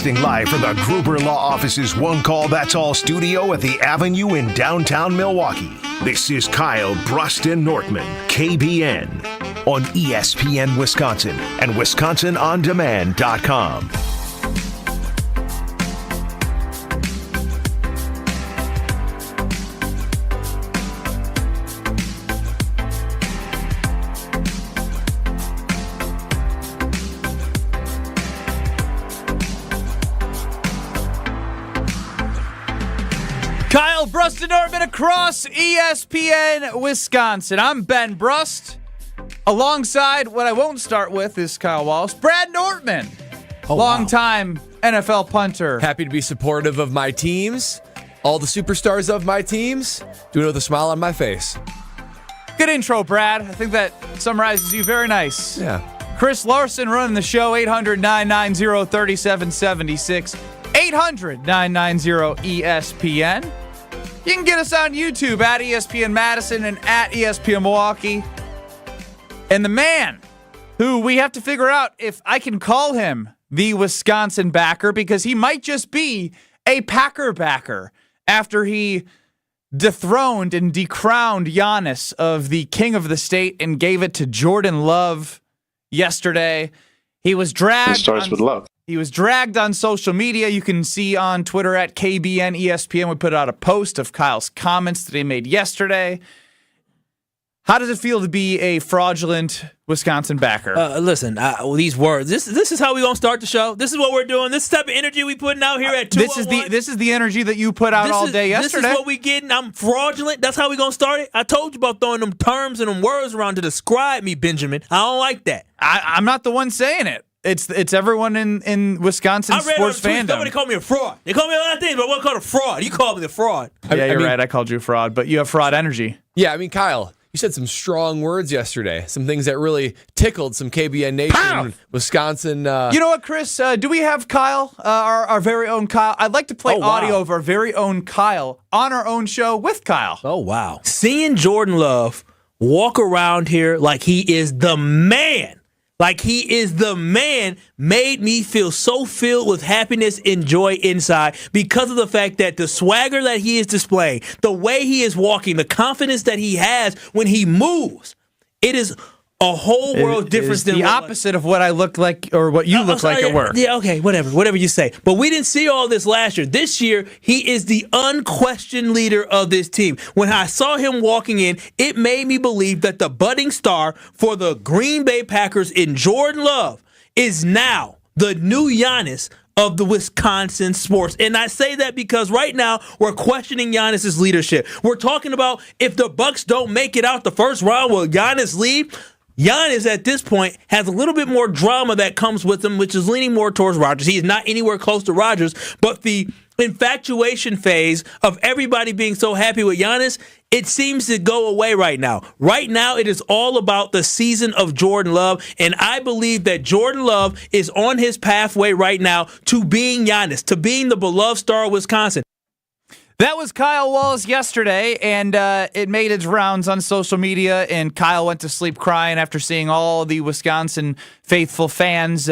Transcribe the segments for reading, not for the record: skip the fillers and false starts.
Broadcasting live from the Gruber Law Office's One Call That's All studio at the Avenue in downtown Milwaukee. This is Kyle Bruston Nortman, KBN, on ESPN Wisconsin and WisconsinOnDemand.com. Kyle Bruston Nortman across ESPN Wisconsin. I'm Ben Brust. Alongside, what I won't start with is Kyle Wallace. Brad Nortman, longtime NFL punter. Happy to be supportive of my teams, all the superstars of my teams, doing it with a smile on my face. Good intro, Brad. I think that summarizes you very nice. Yeah. Chris Larson running the show, 800-990-3776, 800-990-ESPN. You can get us on YouTube at ESPN Madison and at ESPN Milwaukee. And the man who we have to figure out if I can call him the Wisconsin backer, because he might just be a Packer backer after he dethroned and decrowned Giannis of the king of the state and gave it to Jordan Love yesterday. He was dragged. It starts with love. He was dragged on social media. You can see on Twitter at KBN ESPN. We put out a post of Kyle's comments that he made yesterday. How does it feel to be a fraudulent Wisconsin backer? Listen, these words. This is how we gonna start the show. This is what we're doing. This is the type of energy we putting out here at 201. This is the energy that you put out all day yesterday. This is what we getting. I'm fraudulent. That's how we gonna start it. I told you about throwing them terms and them words around to describe me, Benjamin. I don't like that. I'm not the one saying it. It's everyone in Wisconsin sports fandom. Somebody called me a fraud. They called me a lot of things, but I wasn't called a fraud. You called me the fraud. Yeah, you're right. I called you a fraud, but you have fraud energy. Yeah, I mean, Kyle, you said some strong words yesterday, some things that really tickled some KBN Nation, Wisconsin. You know what, Chris? Do we have Kyle, our very own Kyle? I'd like to play audio of our very own Kyle on our own show with Kyle. Oh, wow. Seeing Jordan Love walk around here like he is the man. Like he is the man, made me feel so filled with happiness and joy inside because of the fact that the swagger that he is displaying, the way he is walking, the confidence that he has when he moves, it is a whole world difference than the opposite of what I look like or what you look like at work. Yeah, okay, whatever you say. But we didn't see all this last year. This year, he is the unquestioned leader of this team. When I saw him walking in, it made me believe that the budding star for the Green Bay Packers in Jordan Love is now the new Giannis of the Wisconsin sports. And I say that because right now we're questioning Giannis' leadership. We're talking about if the Bucks don't make it out the first round, will Giannis leave? Giannis, at this point, has a little bit more drama that comes with him, which is leaning more towards Rodgers. He is not anywhere close to Rodgers, but the infatuation phase of everybody being so happy with Giannis, it seems to go away right now. Right now, it is all about the season of Jordan Love, and I believe that Jordan Love is on his pathway right now to being Giannis, to being the beloved star of Wisconsin. That was Kyle Wallace yesterday, and it made its rounds on social media, and Kyle went to sleep crying after seeing all the Wisconsin faithful fans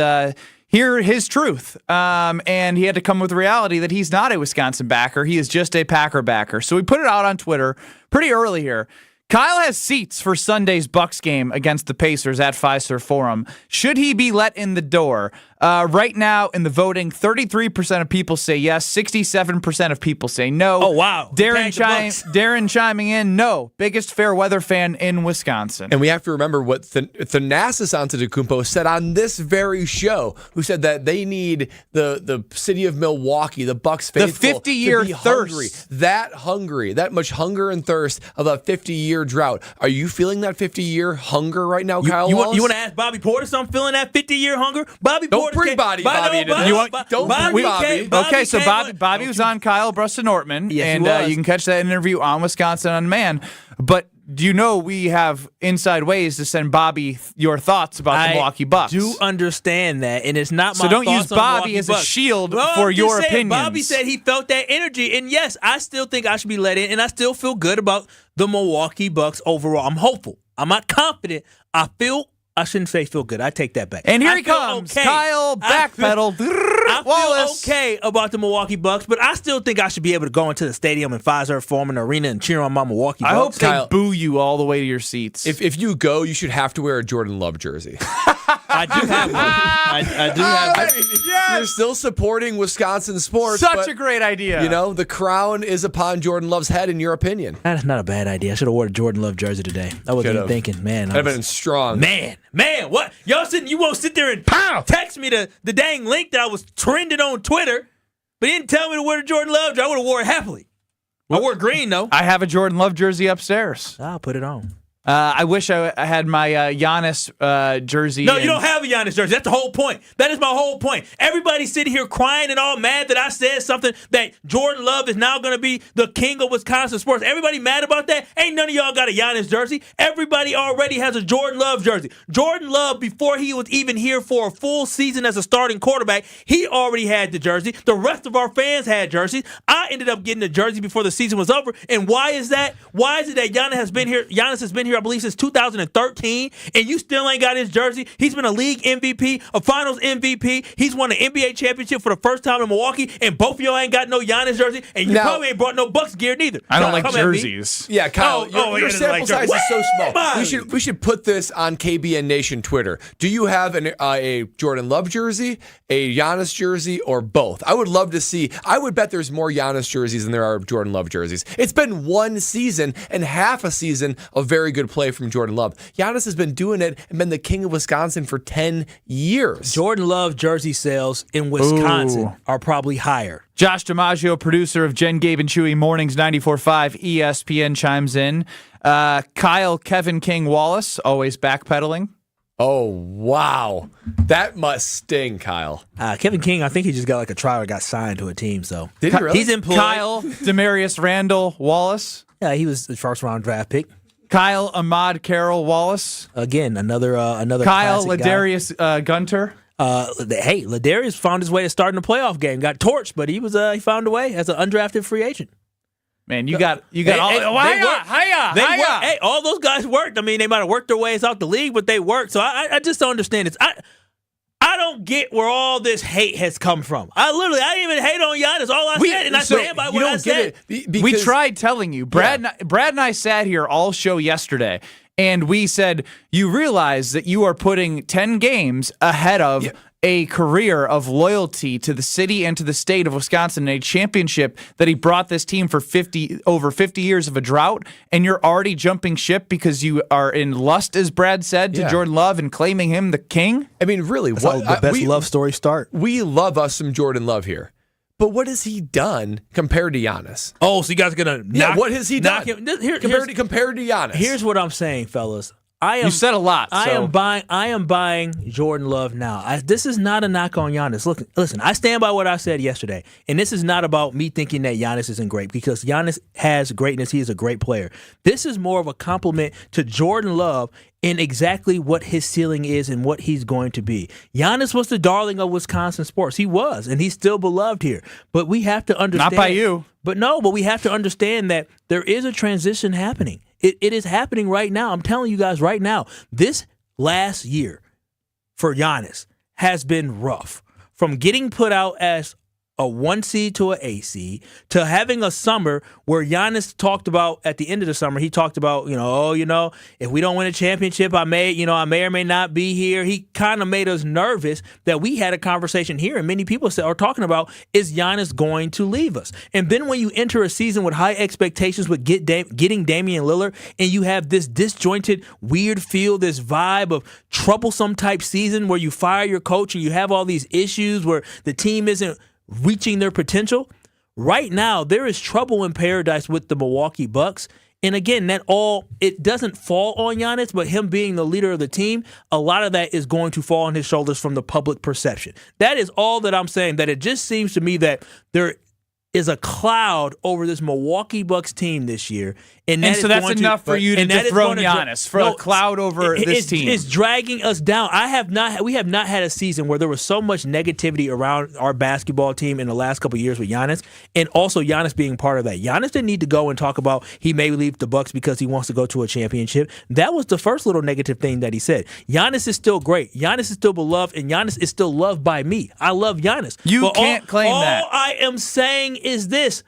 hear his truth. And he had to come with reality that he's not a Wisconsin backer. He is just a Packer backer. So we put it out on Twitter pretty early here. Kyle has seats for Sunday's Bucks game against the Pacers at Fiserv Forum. Should he be let in the door? Right now in the voting, 33% of people say yes, 67% of people say no. Oh, wow. Darren chiming in, no. Biggest fair weather fan in Wisconsin. And we have to remember what Thanasis Antetokounmpo said on this very show, who said that they need the city of Milwaukee, the Bucks faithful, the 50-year thirst. That much hunger and thirst of a 50-year drought. Are you feeling that 50-year hunger right now, Kyle Wallace? You want to ask Bobby Porter if I'm feeling that 50-year hunger? Bobby Porter. Bring Bobby into this. Don't bring Bobby. Okay, so Bobby was on Kyle Bruston Nortman, yes, and you can catch that interview on Wisconsin On Demand. But do you know we have inside ways to send Bobby your thoughts about the Milwaukee Bucks? I do understand that, and it's not my So don't thoughts use on Bobby as a Bucks. shield for your opinions. Bobby said he felt that energy, and yes, I still think I should be let in, and I still feel good about the Milwaukee Bucks overall. I'm hopeful. I'm not confident. I feel I shouldn't say feel good. I take that back. And here I he feel comes. okay. Kyle, backpedal. I Wallace. feel okay about the Milwaukee Bucks, but I still think I should be able to go into the stadium and Fiserv Forum and arena and cheer on my Milwaukee Bucks. I hope they Kyle, boo you all the way to your seats. If you go, you should have to wear a Jordan Love jersey. I do have one. I do have one. You're still supporting Wisconsin sports. Such but, a great idea. You know, the crown is upon Jordan Love's head, in your opinion. That's not a bad idea. I should have worn a Jordan Love jersey today. I wasn't even thinking, man. That'd have been strong. Man, what? You won't sit there and text me the dang link that I was trending on Twitter, but you didn't tell me to wear the Jordan Love jersey. I would have wore it happily. I wore green, though. I have a Jordan Love jersey upstairs. I'll put it on. I wish I had my Giannis jersey. No, you don't have a Giannis jersey. That's the whole point. That is my whole point. Everybody's sitting here crying and all mad that I said something that Jordan Love is now going to be the king of Wisconsin sports. Everybody mad about that? Ain't none of y'all got a Giannis jersey. Everybody already has a Jordan Love jersey. Jordan Love, before he was even here for a full season as a starting quarterback, he already had the jersey. The rest of our fans had jerseys. I ended up getting the jersey before the season was over. And why is that? Why is it that Giannis has been here, I believe, since 2013, and you still ain't got his jersey? He's been a league MVP, a finals MVP. He's won an NBA championship for the first time in Milwaukee, and both of y'all ain't got no Giannis jersey, and you probably ain't brought no Bucks gear neither. I don't like jerseys. Yeah, Kyle, your sample size is so small. Man. We should put this on KBN Nation Twitter. Do you have a Jordan Love jersey, a Giannis jersey, or both? I would love to see. I would bet there's more Giannis jerseys than there are Jordan Love jerseys. It's been one season and half a season of very good play from Jordan Love. Giannis has been doing it and been the king of Wisconsin for 10 years. Jordan Love jersey sales in Wisconsin are probably higher. Josh DiMaggio, producer of Jen, Gabe, and Chewy Mornings 94.5 ESPN, chimes in. Kyle, Kevin King Wallace, always backpedaling. Oh, wow. That must sting, Kyle. Kevin King, I think he just got like a trial or got signed to a team. So Did he really? He's employed. Kyle, Demarius Randall Wallace. Yeah, he was the first round draft pick. Kyle, Ahmad Carroll Wallace. Again, another Kyle, classic Ladarius Gunter. Hey, Ladarius found his way to starting the playoff game. Got torched, but he found a way as an undrafted free agent. Man, you got all. Hey, all those guys worked. I mean, they might have worked their ways out the league, but they worked. So I just don't understand it. I don't get where all this hate has come from. I didn't even hate on Giannis. All I said, and I stand by what I said. We tried telling you. Brad and I sat here all show yesterday, and we said, you realize that you are putting 10 games ahead of a career of loyalty to the city and to the state of Wisconsin, and a championship that he brought this team for over 50 years of a drought, and you're already jumping ship because you are in lust, as Brad said, to Jordan Love and claiming him the king? I mean, really, That's how the best love story start. We love us some Jordan Love here. But what has he done compared to Giannis? Oh, so you guys are going to knock what has he done compared to Giannis? Here's what I'm saying, fellas. You said a lot. I am buying Jordan Love now. This is not a knock on Giannis. Listen, I stand by what I said yesterday, and this is not about me thinking that Giannis isn't great, because Giannis has greatness. He is a great player. This is more of a compliment to Jordan Love in exactly what his ceiling is and what he's going to be. Giannis was the darling of Wisconsin sports. He was, and he's still beloved here. But we have to understand. Not by you. But we have to understand that there is a transition happening. It is happening right now. I'm telling you guys right now, this last year for Giannis has been rough. From getting put out as a 1 seed to an 8 seed, to having a summer where Giannis talked about, at the end of the summer, he talked about, if we don't win a championship, I may or may not be here. He kind of made us nervous that we had a conversation here, and many people are talking about, is Giannis going to leave us? And then when you enter a season with high expectations with getting Damian Lillard, and you have this disjointed, weird feel, this vibe of troublesome type season where you fire your coach and you have all these issues where the team isn't reaching their potential. Right now, there is trouble in paradise with the Milwaukee Bucks. And again, it doesn't fall on Giannis, but him being the leader of the team, a lot of that is going to fall on his shoulders from the public perception. That is all that I'm saying, that it just seems to me that is a cloud over this Milwaukee Bucks team this year. And so that's enough for you to dethrone Giannis, for a cloud over this team. It's dragging us down. We have not had a season where there was so much negativity around our basketball team in the last couple of years with Giannis, and also Giannis being part of that. Giannis didn't need to go and talk about he may leave the Bucks because he wants to go to a championship. That was the first little negative thing that he said. Giannis is still great. Giannis is still beloved, and Giannis is still loved by me. I love Giannis. You can't claim that. All I am saying is this.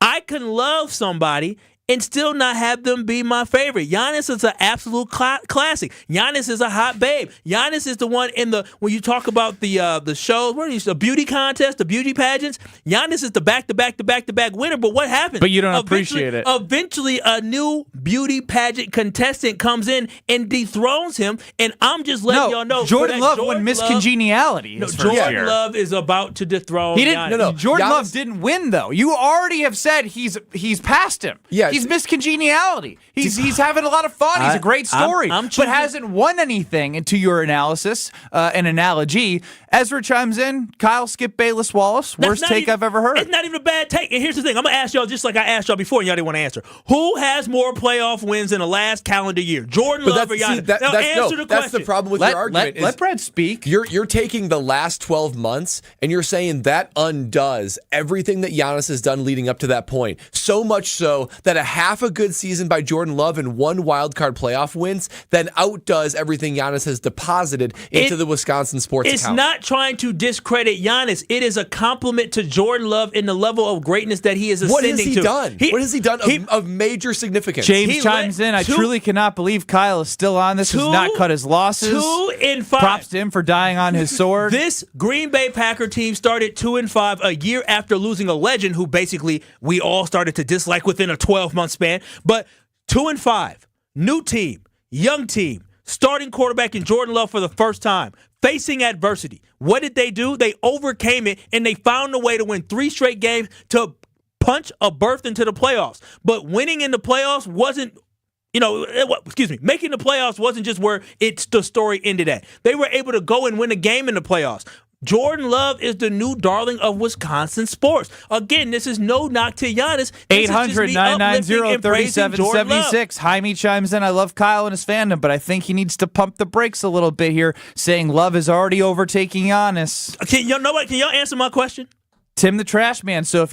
I can love somebody and still not have them be my favorite. Giannis is an absolute classic. Giannis is a hot babe. Giannis is the one when you talk about the shows, the beauty contest, the beauty pageants. Giannis is the back-to-back winner. But what happens? But you don't appreciate it. Eventually, a new beauty pageant contestant comes in and dethrones him. And I'm just letting y'all know. Jordan Love won Miss Congeniality. Jordan Love is about to dethrone. He didn't. Giannis. No. Jordan Love didn't win though. You already have said he's past him. Yeah. He's Miss Congeniality. He's having a lot of fun. He's a great story, but hasn't won anything. And to your analysis, an analogy, Ezra chimes in. Kyle Skip Bayless Wallace, worst take I've ever heard. It's not even a bad take. And here's the thing. I'm going to ask y'all just like I asked y'all before and y'all didn't want to answer. Who has more playoff wins in the last calendar year? Jordan Love or Giannis? Answer the question. That's the problem with your argument. Let Brad speak. You're taking the last 12 months and you're saying that undoes everything that Giannis has done leading up to that point. So much so that a half a good season by Jordan Love and one wild card playoff wins then outdoes everything Giannis has deposited into the Wisconsin sports account. It's not trying to discredit Giannis. It is a compliment to Jordan Love in the level of greatness that he is ascending to. What has he done of major significance? James chimes in. I truly cannot believe Kyle is still on this. Has not cut his losses. 2-5. Props to him for dying on his sword. This Green Bay Packer team started 2-5 a year after losing a legend who basically we all started to dislike within a 12-month span. But 2-5, new team, young team, starting quarterback in Jordan Love for the first time, facing adversity. What did they do? They overcame it, and they found a way to win 3 straight games to punch a berth into the playoffs. But winning in the playoffs wasn't, making the playoffs wasn't just where the story ended at. They were able to go and win a game in the playoffs. Jordan Love is the new darling of Wisconsin sports. Again, this is no knock to Giannis. 800-990-3776. Jaime chimes in. I love Kyle and his fandom, but I think he needs to pump the brakes a little bit here, saying Love is already overtaking Giannis. Can y'all answer my question? Tim the Trash Man. So if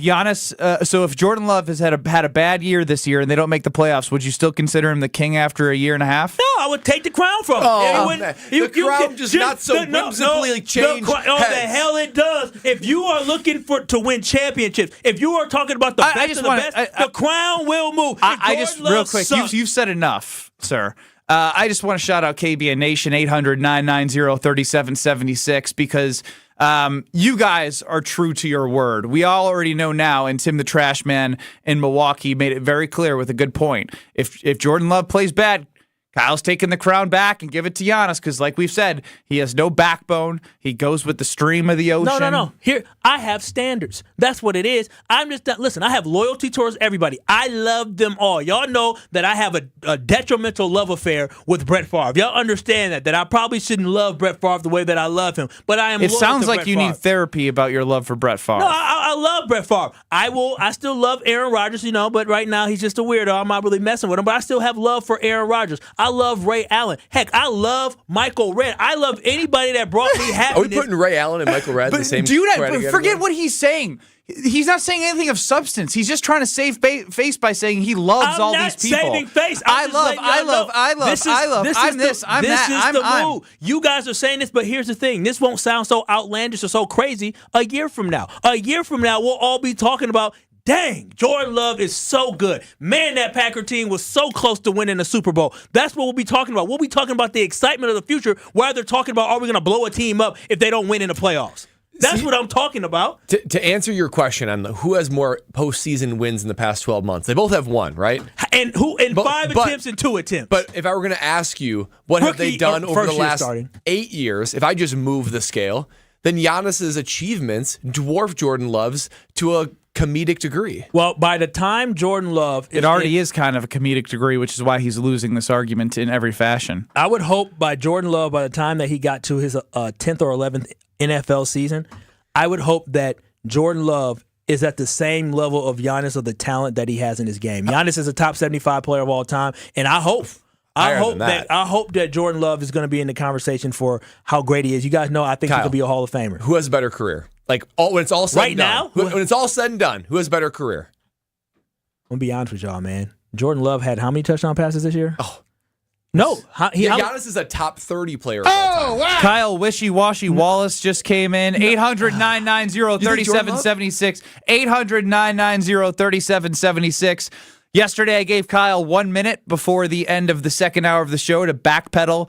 Jordan Love has had a bad year this year and they don't make the playoffs, would you still consider him the king after a year and a half? No, I would take the crown from him. The crown does not so whimsically change. The hell it does. If you are looking to win championships, if you are talking about the best of the best, the crown will move. Real quick, you've said enough, sir. I just want to shout out KBN Nation 800-990-3776 because you guys are true to your word. We all already know now, and Tim the Trash Man in Milwaukee made it very clear with a good point. If Jordan Love plays bad, Kyle's taking the crown back and give it to Giannis because, like we've said, he has no backbone. He goes with the stream of the ocean. No. Here, I have standards. That's what it is. I'm just listen. I have loyalty towards everybody. I love them all. Y'all know that I have a detrimental love affair with Brett Favre. Y'all understand that I probably shouldn't love Brett Favre the way that I love him. But I am. It sounds like Brett you Favre. Need therapy about your love for Brett Favre. No, I love Brett Favre. I still love Aaron Rodgers, but right now he's just a weirdo. I'm not really messing with him. But I still have love for Aaron Rodgers. I love Ray Allen. Heck, I love Michael Redd. I love anybody that brought me happiness. Are we putting Ray Allen and Michael Redd in the same category? Forget what he's saying. He's not saying anything of substance. He's just trying to save face by saying he loves all these people. I'm not saving face. I love. I'm this. I'm that. This is the move. You guys are saying this, but here's the thing. This won't sound so outlandish or so crazy a year from now. A year from now, we'll all be talking about, dang, Jordan Love is so good. Man, that Packer team was so close to winning the Super Bowl. That's what we'll be talking about. We'll be talking about the excitement of the future, while they're talking about, are we going to blow a team up if they don't win in the playoffs? That's what I'm talking about. To answer your question on who has more postseason wins in the past 12 months, they both have one, right? And 5 attempts and 2 attempts. But if I were going to ask you, what have they done over the last 8 years, if I just move the scale, then Giannis's achievements dwarf Jordan Love's to a comedic degree. Well, by the time Jordan Love... It already is kind of a comedic degree, which is why he's losing this argument in every fashion. I would hope by Jordan Love, by the time that he got to his 10th or 11th NFL season, I would hope that Jordan Love is at the same level of Giannis of the talent that he has in his game. Giannis is a top 75 player of all time, and I hope that Jordan Love is going to be in the conversation for how great he is. You guys know I think he could be a Hall of Famer. Who has a better career? Like when it's all said right and done. now, When it's all said and done, who has a better career? I'm gonna be honest with y'all, man. Jordan Love had how many touchdown passes this year? Oh. No. Giannis is a top 30 player of all time. Wow. Kyle Wishy-Washy Wallace just came in. 800-990-3776. 800-990-3776. Yesterday, I gave Kyle 1 minute before the end of the second hour of the show to backpedal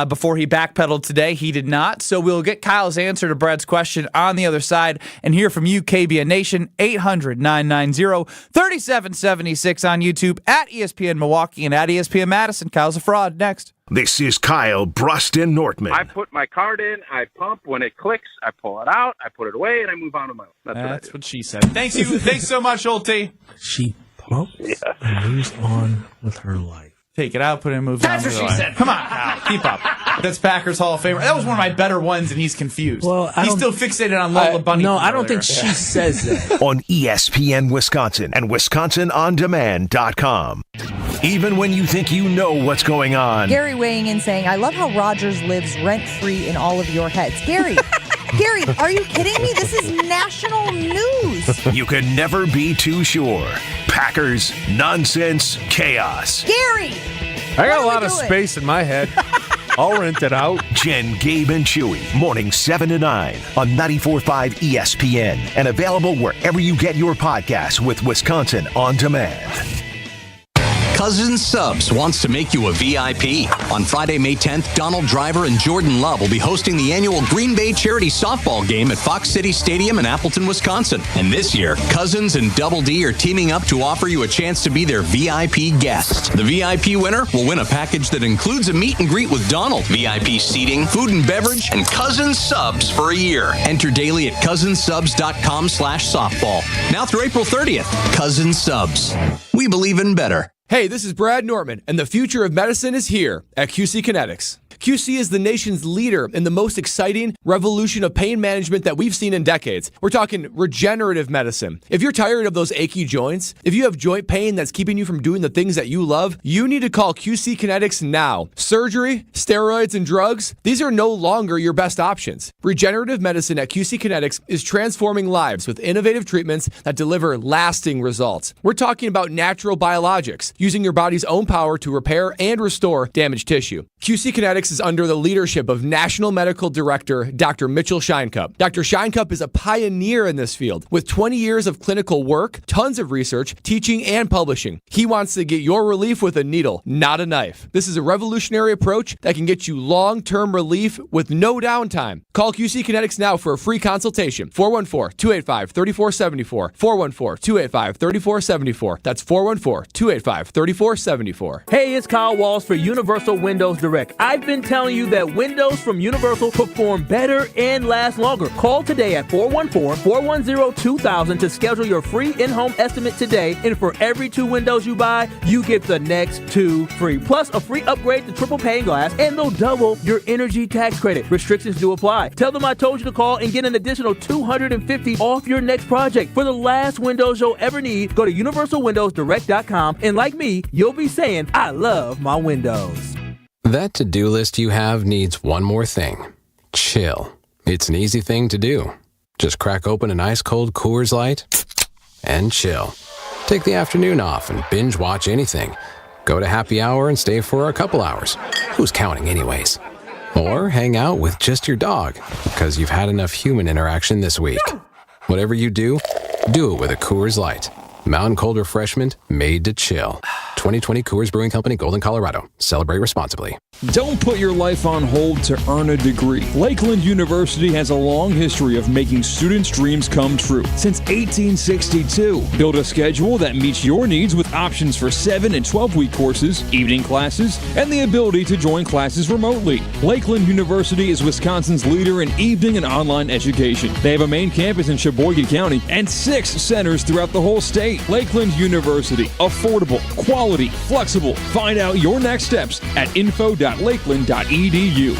before he backpedaled today. He did not. So we'll get Kyle's answer to Brad's question on the other side and hear from you, KBN Nation. 800-990-3776 on YouTube, at ESPN Milwaukee and at ESPN Madison. Kyle's a fraud. Next. This is Kyle Bruston Nortman. I put my card in, I pump. When it clicks, I pull it out, I put it away, and I move on to my own. That's what she said. Thanks so much, Olte. She pumped and moves on with her life. Take it out, put it in, move on. That's what she said. Come on, Kyle. Keep up. That's Packers Hall of Famer. That was one of my better ones, and he's confused. Well, he's still fixated on Lola Bunny. No, I don't think she says that. On ESPN Wisconsin and WisconsinOnDemand.com. Even when you think you know what's going on. Gary weighing in saying, I love how Rodgers lives rent-free in all of your heads. Gary, are you kidding me? This is national news. You can never be too sure. Packers, nonsense, chaos. Gary! I got a lot of space in my head. I'll rent it out. Jen, Gabe, and Chewy, morning 7 to 9 on 94.5 ESPN and available wherever you get your podcasts with Wisconsin On Demand. Cousins Subs wants to make you a VIP. On Friday, May 10th, Donald Driver and Jordan Love will be hosting the annual Green Bay charity softball game at Fox City Stadium in Appleton, Wisconsin. And this year, Cousins and Double D are teaming up to offer you a chance to be their VIP guest. The VIP winner will win a package that includes a meet and greet with Donald, VIP seating, food and beverage, and Cousins Subs for a year. Enter daily at cousinsubs.com/softball. Now through April 30th, Cousins Subs. We believe in better. Hey, this is Brad Nortman, and the future of medicine is here at QC Kinetics. QC is the nation's leader in the most exciting revolution of pain management that we've seen in decades. We're talking regenerative medicine. If you're tired of those achy joints, if you have joint pain that's keeping you from doing the things that you love, you need to call QC Kinetics now. Surgery, steroids, and drugs, these are no longer your best options. Regenerative medicine at QC Kinetics is transforming lives with innovative treatments that deliver lasting results. We're talking about natural biologics, using your body's own power to repair and restore damaged tissue. QC Kinetics is under the leadership of National Medical Director Dr. Mitchell Scheinkup. Dr. Scheinkup is a pioneer in this field with 20 years of clinical work, tons of research, teaching, and publishing. He wants to get your relief with a needle, not a knife. This is a revolutionary approach that can get you long-term relief with no downtime. Call QC Kinetics now for a free consultation. 414-285-3474. 414-285-3474. That's 414-285-3474. Hey, it's Kyle Walls for Universal Windows Direct. I've been telling you that windows from Universal perform better and last longer. Call today at 414-410-2000 to schedule your free in-home estimate today. And for every 2 windows you buy, you get the next 2 free. Plus a free upgrade to triple pane glass, and they'll double your energy tax credit. Restrictions do apply. Tell them I told you to call and get an additional $250 off your next project. For the last windows you'll ever need, go to universalwindowsdirect.com, and like me, you'll be saying, I love my windows. That to-do list you have needs one more thing. Chill. It's an easy thing to do. Just crack open an ice-cold Coors Light and chill. Take the afternoon off and binge watch anything. Go to happy hour and stay for a couple hours. Who's counting anyways? Or hang out with just your dog, because you've had enough human interaction this week. Whatever you do it with a Coors Light. Mountain cold refreshment made to chill. 2020 Coors Brewing Company, Golden, Colorado. Celebrate responsibly. Don't put your life on hold to earn a degree. Lakeland University has a long history of making students' dreams come true. Since 1862, build a schedule that meets your needs with options for 7- and 12-week courses, evening classes, and the ability to join classes remotely. Lakeland University is Wisconsin's leader in evening and online education. They have a main campus in Sheboygan County and 6 centers throughout the whole state. Lakeland University. Affordable, quality, flexible. Find out your next steps at info.lakeland.edu.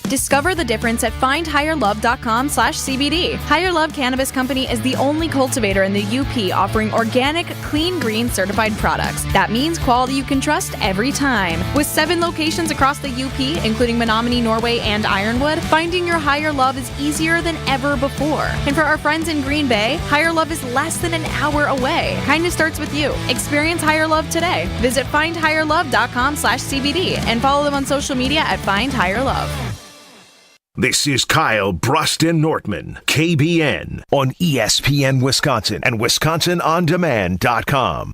Discover the difference at findhigherlove.com/CBD. Higher Love Cannabis Company is the only cultivator in the UP offering organic, clean green certified products. That means quality you can trust every time. With 7 locations across the UP, including Menominee, Norway, and Ironwood, finding your higher love is easier than ever before. And for our friends in Green Bay, Higher Love is less than an hour away. Kindness starts with you. Experience Higher Love today. Visit findhigherlove.com/CBD and follow them on social media at Find Higher Love. This is Kyle Bruston Nortman, KBN, on ESPN Wisconsin and WisconsinOnDemand.com.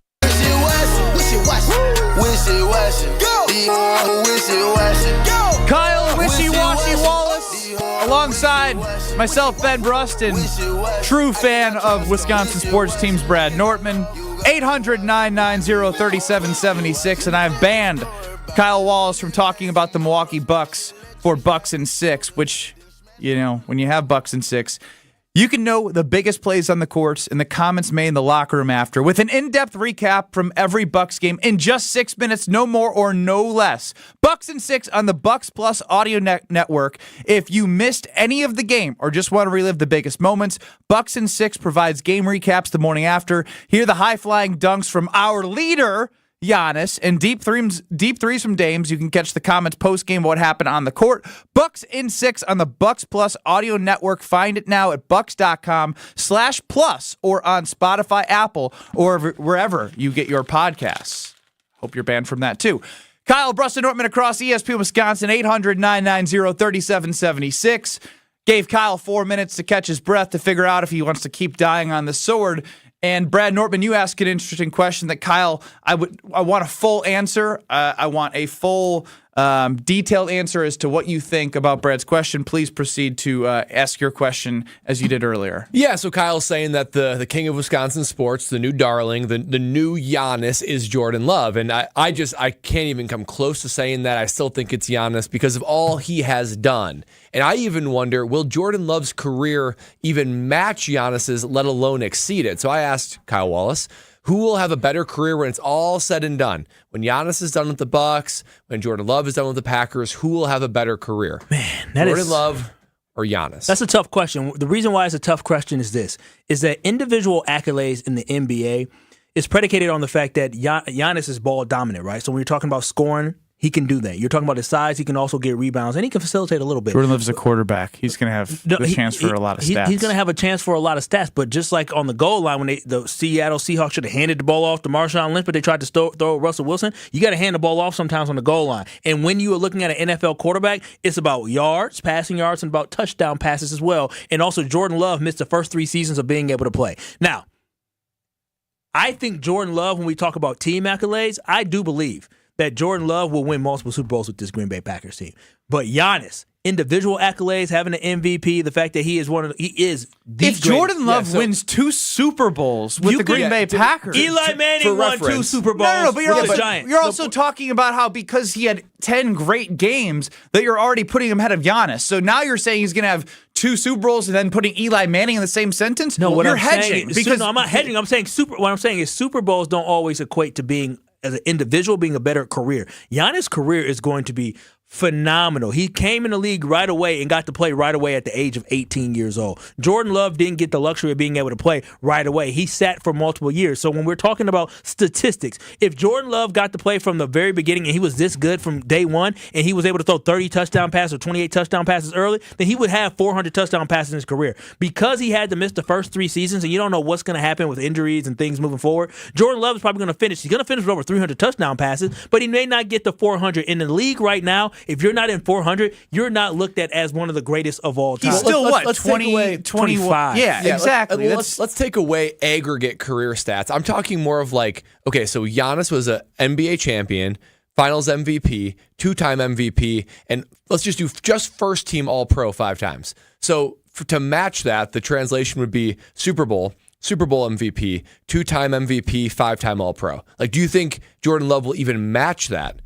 Kyle Wishy-Washy Wallace, alongside myself, Ben Bruston, true fan of Wisconsin sports teams, Brad Nortman. 800-990-3776, and I've banned Kyle Wallace from talking about the Milwaukee Bucks for Bucks and 6, which, you know, when you have Bucks and 6, you can know the biggest plays on the courts and the comments made in the locker room after with an in-depth recap from every Bucks game in just 6 minutes, no more or no less. Bucks and 6 on the Bucks Plus audio network. If you missed any of the game or just want to relive the biggest moments, Bucks and 6 provides game recaps the morning after. Hear the high-flying dunks from our leader, Giannis, and deep threes from Dames. You can catch the comments post-game what happened on the court. Bucks in 6 on the Bucks Plus audio network. Find it now at bucks.com/plus or on Spotify, Apple, or wherever you get your podcasts. Hope you're banned from that too. Kyle Bruston Nortman across ESPN Wisconsin, 800-990-3776. Gave Kyle 4 minutes to catch his breath to figure out if he wants to keep dying on the sword. And Brad Nortman, you asked an interesting question that Kyle, I want a full answer. I want a full detailed answer as to what you think about Brad's question. Please proceed to ask your question as you did earlier. Yeah, so Kyle's saying that the king of Wisconsin sports, the new darling, the new Giannis is Jordan Love. And I can't even come close to saying that. I still think it's Giannis because of all he has done. And I even wonder, will Jordan Love's career even match Giannis's, let alone exceed it? So I asked Kyle Wallace, who will have a better career when it's all said and done? When Giannis is done with the Bucks, when Jordan Love is done with the Packers, who will have a better career? Man, Jordan Love or Giannis? That's a tough question. The reason why it's a tough question is this, is that individual accolades in the NBA is predicated on the fact that Giannis is ball dominant, right? So when you're talking about scoring, he can do that. You're talking about his size. He can also get rebounds, and he can facilitate a little bit. Jordan Love's a quarterback. He's going to have the chance for a lot of stats. He's going to have a chance for a lot of stats, but just like on the goal line, when the Seattle Seahawks should have handed the ball off to Marshawn Lynch, but they tried to throw Russell Wilson, you got to hand the ball off sometimes on the goal line. And when you are looking at an NFL quarterback, it's about yards, passing yards, and about touchdown passes as well. And also, Jordan Love missed the first 3 seasons of being able to play. Now, I think Jordan Love, when we talk about team accolades, I do believe that Jordan Love will win multiple Super Bowls with this Green Bay Packers team. But Giannis, individual accolades, having an MVP, the fact that he is the if greatest. Jordan Love wins 2 Super Bowls with the Green Bay Packers. Eli Manning won 2 Super Bowls. No, but Giants. You're also talking about how because he had 10 great games that you're already putting him ahead of Giannis. So now you're saying he's going to have 2 Super Bowls and then putting Eli Manning in the same sentence? No, what you're I'm hedging. Saying, I'm not hedging. I'm saying what I'm saying is Super Bowls don't always equate to being, as an individual, being a better career. Giannis' career is going to be phenomenal. He came in the league right away and got to play right away at the age of 18 years old. Jordan Love didn't get the luxury of being able to play right away. He sat for multiple years. So when we're talking about statistics, if Jordan Love got to play from the very beginning and he was this good from day one and he was able to throw 30 touchdown passes or 28 touchdown passes early, then he would have 400 touchdown passes in his career. Because he had to miss the first 3 seasons and you don't know what's going to happen with injuries and things moving forward, Jordan Love is probably going to finish. He's going to finish with over 300 touchdown passes, but he may not get to 400. In the league right now, if you're not in 400, you're not looked at as one of the greatest of all time. He's still let's 25. Yeah, exactly. Let's take away aggregate career stats. I'm talking more of like, okay, so Giannis was an NBA champion, Finals MVP, 2-time MVP, and let's just do first team All-Pro 5 times. So to match that, the translation would be Super Bowl MVP, 2-time MVP, 5-time All-Pro. Like, do you think Jordan Love will even match that?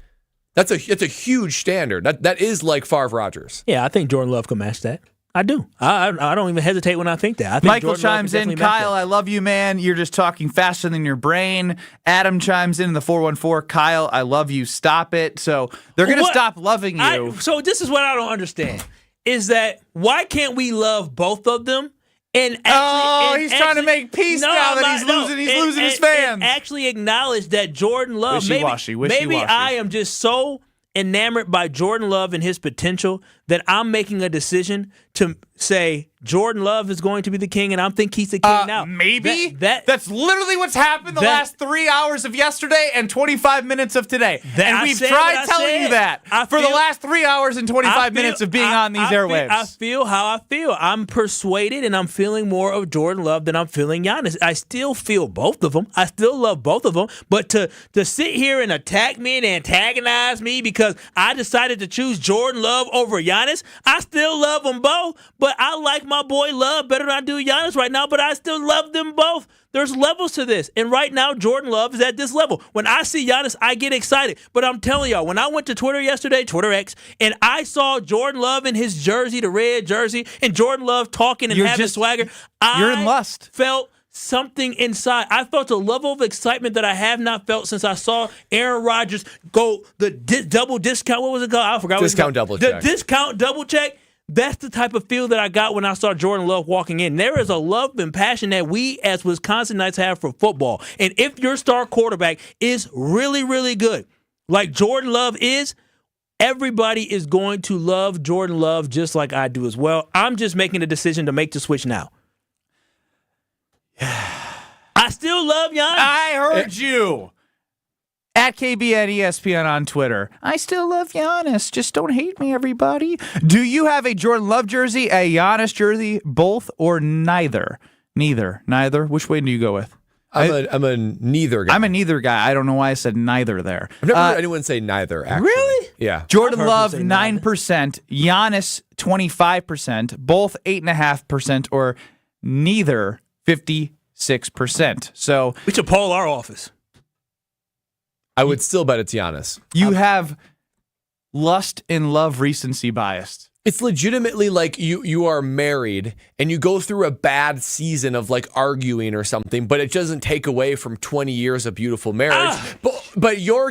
It's a huge standard. That is like Favre Rodgers. Yeah, I think Jordan Love can match that. I do. I don't even hesitate when I think that. I think Michael Jordan Love chimes can in, definitely match Kyle, that. I love you, man. You're just talking faster than your brain. Adam chimes in the 414, Kyle, I love you. Stop it. So they're going to stop loving you. So this is what I don't understand, is that why can't we love both of them? And he's trying to make peace now that he's losing his fans. And actually acknowledge that Jordan Love, Wishy-washy. maybe I am just so enamored by Jordan Love and his potential that I'm making a decision to say Jordan Love is going to be the king, and I think he's the king now. Maybe? That's literally what's happened the last 3 hours of yesterday and 25 minutes of today. And we've tried telling you that for the last 3 hours and 25 minutes of being on these airwaves. I feel how I feel. I'm persuaded, and I'm feeling more of Jordan Love than I'm feeling Giannis. I still feel both of them. I still love both of them. But to sit here and attack me and antagonize me because I decided to choose Jordan Love over Giannis, I still love them both. But I like my boy Love better than I do Giannis right now, but I still love them both. There's levels to this. And right now, Jordan Love is at this level. When I see Giannis, I get excited. But I'm telling y'all, when I went to Twitter yesterday, Twitter X, and I saw Jordan Love in his jersey, the red jersey, and Jordan Love talking and having swagger, you're in lust. Felt something inside. I felt a level of excitement that I have not felt since I saw Aaron Rodgers go the double discount. What was it called? I forgot. Discount double check. The discount double check. That's the type of feel that I got when I saw Jordan Love walking in. There is a love and passion that we as Wisconsinites have for football. And if your star quarterback is really, really good, like Jordan Love is, everybody is going to love Jordan Love just like I do as well. I'm just making the decision to make the switch now. I still love Giannis. I heard you. At KBN ESPN on Twitter. I still love Giannis. Just don't hate me, everybody. Do you have a Jordan Love jersey, a Giannis jersey, both, or neither? Neither. Which way do you go with? I'm a neither guy. I'm a neither guy. I don't know why I said neither there. I've never heard anyone say neither, actually. Really? Yeah. Jordan Love, 9%. Giannis, 25%. Both 8.5%, or neither, 56%. So we should poll our office. I would still bet it's Giannis. You have lust and love recency bias. It's legitimately like you are married and you go through a bad season of like arguing or something, but it doesn't take away from 20 years of beautiful marriage. But you're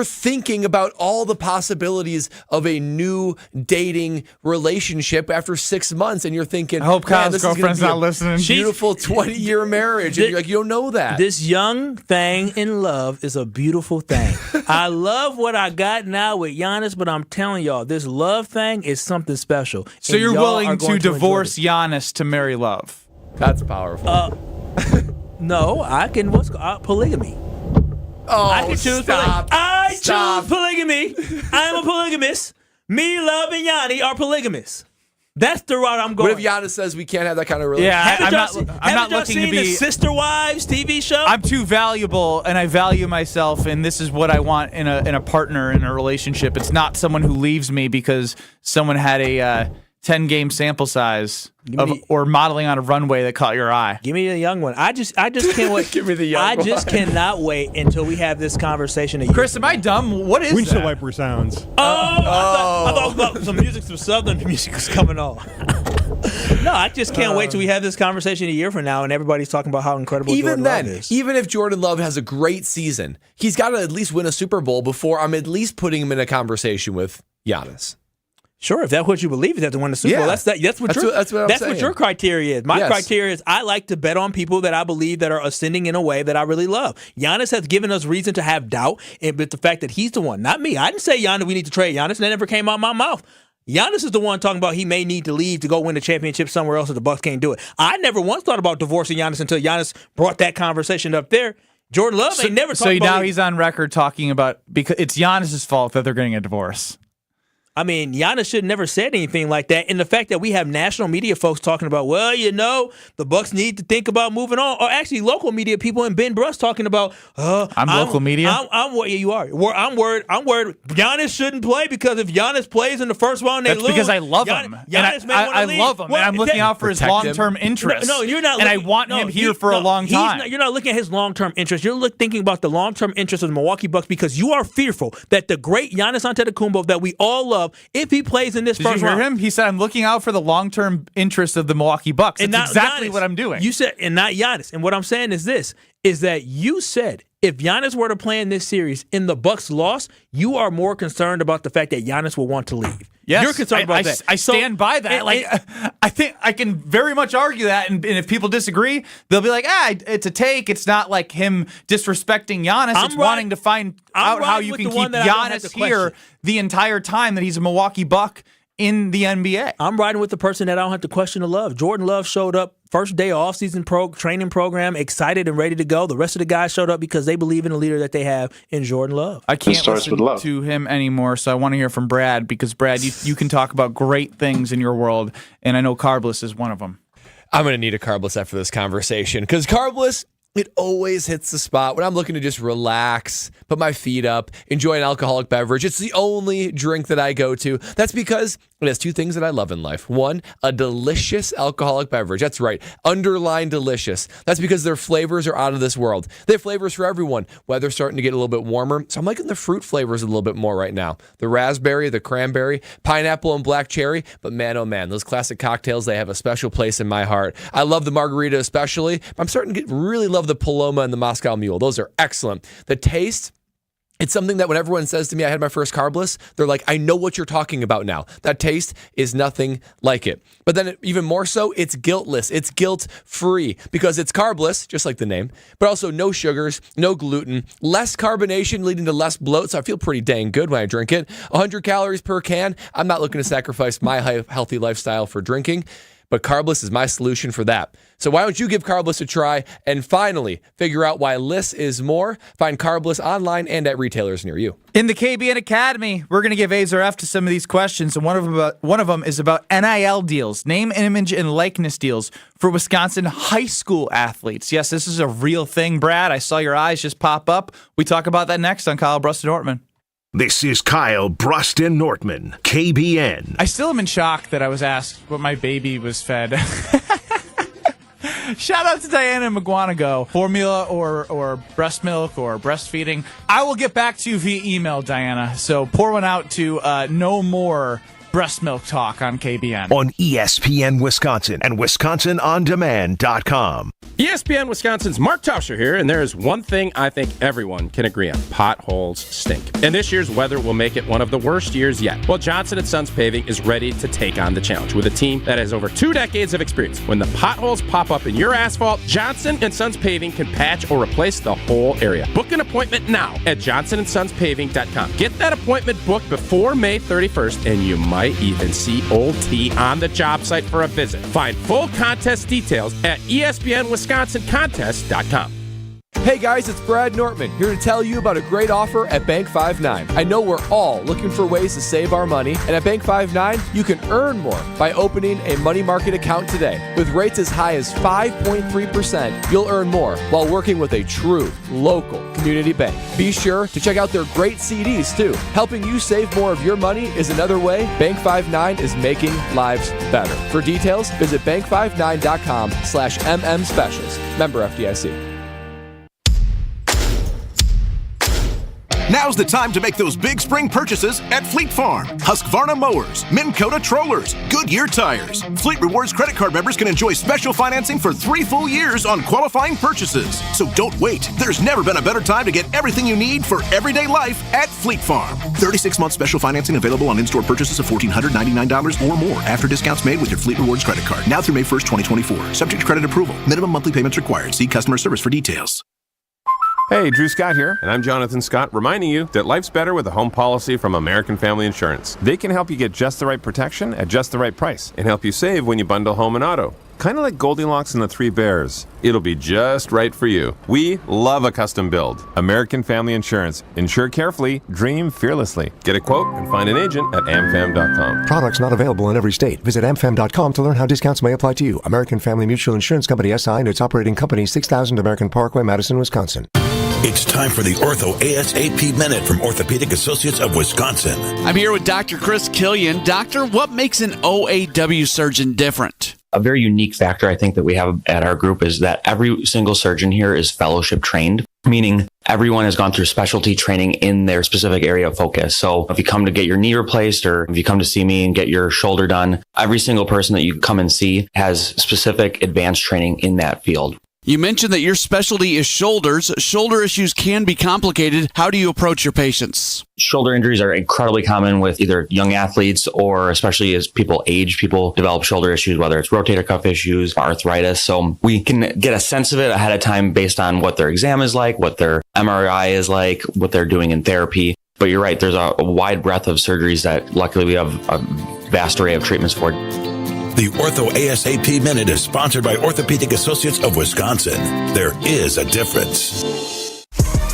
thinking about all the possibilities of a new dating relationship after 6 months, and you're thinking, I hope Kyle's this girlfriend's is gonna not be listening. Beautiful 20-year marriage, and you're like, you don't know that. This young thing in love is a beautiful thing. I love what I got now with Giannis, but I'm telling y'all, this love thing is something special. So you're willing to divorce Giannis to marry Love? That's powerful. No, I can. Polygamy? I can choose stop. choose polygamy. I'm a polygamist. Me, Love, and Yanni are polygamists. That's the route I'm going. What if Giannis says we can't have that kind of relationship? Yeah, I'm not looking to be the Sister Wives TV show. I'm too valuable, and I value myself, and this is what I want in a partner in a relationship. It's not someone who leaves me because someone had a 10-game sample size or modeling on a runway that caught your eye. Give me the young one. I just can't wait. Give me the young one. I just cannot wait until we have this conversation. Chris, am I dumb? What is Windshield that? wiper sounds. I thought some music, some Southern music was coming on. No, I just can't wait till we have this conversation a year from now and everybody's talking about how incredible Jordan Love is. Even if Jordan Love has a great season, he's got to at least win a Super Bowl before I'm at least putting him in a conversation with Giannis. Sure, if that's what you believe, is that to win the Super Bowl. That's what your criteria is. My criteria is I like to bet on people that I believe that are ascending in a way that I really love. Giannis has given us reason to have doubt, but the fact that he's the one, not me. I didn't say Giannis, we need to trade Giannis, and that never came out of my mouth. Giannis is the one talking about he may need to leave to go win the championship somewhere else if the Bucks can't do it. I never once thought about divorcing Giannis until Giannis brought that conversation up there. Jordan Love ain't never talked about So now he's on record talking about, because it's Giannis' fault that they're getting a divorce. I mean, Giannis should have never said anything like that. And the fact that we have national media folks talking about, well, the Bucks need to think about moving on. Or actually local media people and Ben Bruss talking about, I'm local media? I'm what you are. I'm worried Giannis shouldn't play because if Giannis plays in the first round, they lose. That's because I love him. Giannis may want to leave. I love him, and I'm looking out for his long-term interests. No, you're not. And I want him here for a long time. You're not looking at his long-term interests. You're thinking about the long-term interests of the Milwaukee Bucks because you are fearful that the great Giannis Antetokounmpo that we all love Love if he plays in this Did first you hear round. him? He said, I'm looking out for the long-term interest of the Milwaukee Bucks. That's exactly Giannis. what I'm doing. You said, and not Giannis. And what I'm saying is this, is that you said if Giannis were to play in this series and the Bucks lost, you are more concerned about the fact that Giannis will want to leave. Yes, You're concerned about that. I stand by that. I think I can very much argue that, and if people disagree, they'll be like, it's a take. It's not like him disrespecting Giannis. It's wanting to find out how you can keep Giannis here the entire time that he's a Milwaukee Buck in the NBA. I'm riding with the person that I don't have to question the Love. Jordan Love showed up first day of off-season training program, excited and ready to go. The rest of the guys showed up because they believe in the leader that they have in Jordan Love. I can't listen to him anymore, so I want to hear from Brad because, Brad, you can talk about great things in your world, and I know carbless is one of them. I'm going to need a carbless after this conversation because carbless, it always hits the spot when I'm looking to just relax, put my feet up, enjoy an alcoholic beverage. It's the only drink that I go to. That's because it has two things that I love in life. One, a delicious alcoholic beverage. That's right, underline delicious. That's because their flavors are out of this world. They have flavors for everyone. Weather's starting to get a little bit warmer, so I'm liking the fruit flavors a little bit more right now. The raspberry, the cranberry, pineapple, and black cherry. But man, oh man, those classic cocktails, they have a special place in my heart. I love the margarita especially, but I'm starting to really love the Paloma and the Moscow Mule. Those are excellent. The taste, it's something that when everyone says to me, I had my first carbless, they're like, I know what you're talking about now. That taste is nothing like it. But then even more so, it's guiltless. It's guilt-free because it's carbless, just like the name, but also no sugars, no gluten, less carbonation leading to less bloat. So I feel pretty dang good when I drink it. 100 calories per can. I'm not looking to sacrifice my healthy lifestyle for drinking, but carbless is my solution for that. So why don't you give carbless a try and finally figure out why less is more? Find carbless online and at retailers near you. In the KBN Academy, we're going to give A's or F to some of these questions, and one of them is about NIL deals, name, image, and likeness deals for Wisconsin high school athletes. Yes, this is a real thing, Brad. I saw your eyes just pop up. We talk about that next on Kyle Brust-Nortman. This is Kyle Brust-Nortman, KBN. I still am in shock that I was asked what my baby was fed. Shout out to Diana McGuanago. Formula or breast milk or breastfeeding. I will get back to you via email, Diana. So pour one out to no more breast milk talk on KBN. On ESPN Wisconsin and WisconsinOnDemand.com. ESPN Wisconsin's Mark Tauscher here, and there is one thing I think everyone can agree on. Potholes stink. And this year's weather will make it one of the worst years yet. Well, Johnson & Sons Paving is ready to take on the challenge with a team that has over 2 decades of experience. When the potholes pop up in your asphalt, Johnson & Sons Paving can patch or replace the whole area. Book an appointment now at johnsonsonspaving.com. Get that appointment booked before May 31st, and you might even see Old T on the job site for a visit. Find full contest details at ESPNWisconsinContest.com. Hey guys, it's Brad Nortman here to tell you about a great offer at Bank 5-9. I know we're all looking for ways to save our money, and at Bank 5-9, you can earn more by opening a money market account today. With rates as high as 5.3%, you'll earn more while working with a true local community bank. Be sure to check out their great CDs too. Helping you save more of your money is another way Bank 5-9 is making lives better. For details, visit bank59.com/MM specials. Member FDIC. Now's the time to make those big spring purchases at Fleet Farm. Husqvarna mowers, Minn Kota trollers, Goodyear tires. Fleet Rewards credit card members can enjoy special financing for 3 full years on qualifying purchases. So don't wait. There's never been a better time to get everything you need for everyday life at Fleet Farm. 36-month special financing available on in-store purchases of $1,499 or more after discounts made with your Fleet Rewards credit card. Now through May 1st, 2024. Subject to credit approval. Minimum monthly payments required. See customer service for details. Hey, Drew Scott here, and I'm Jonathan Scott, reminding you that life's better with a home policy from American Family Insurance. They can help you get just the right protection at just the right price and help you save when you bundle home and auto. Kind of like Goldilocks and the Three Bears. It'll be just right for you. We love a custom build. American Family Insurance. Insure carefully, dream fearlessly. Get a quote and find an agent at amfam.com. Products not available in every state. Visit amfam.com to learn how discounts may apply to you. American Family Mutual Insurance Company SI and its operating company 6000 American Parkway, Madison, Wisconsin. It's time for the Ortho ASAP Minute from Orthopedic Associates of Wisconsin. I'm here with Dr. Chris Killian. Doctor, what makes an OAW surgeon different? A very unique factor I think that we have at our group is that every single surgeon here is fellowship trained. meaning everyone has gone through specialty training in their specific area of focus. So if you come to get your knee replaced, or if you come to see me and get your shoulder done, every single person that you come and see has specific advanced training in that field. You mentioned that your specialty is shoulders. Shoulder issues can be complicated. How do you approach your patients? Shoulder injuries are incredibly common with either young athletes, or especially as people age, people develop shoulder issues, whether it's rotator cuff issues, arthritis. So we can get a sense of it ahead of time based on what their exam is like, what their MRI is like, what they're doing in therapy. But you're right, there's a wide breadth of surgeries that luckily we have a vast array of treatments for. The Ortho ASAP Minute is sponsored by Orthopedic Associates of Wisconsin. There is a difference.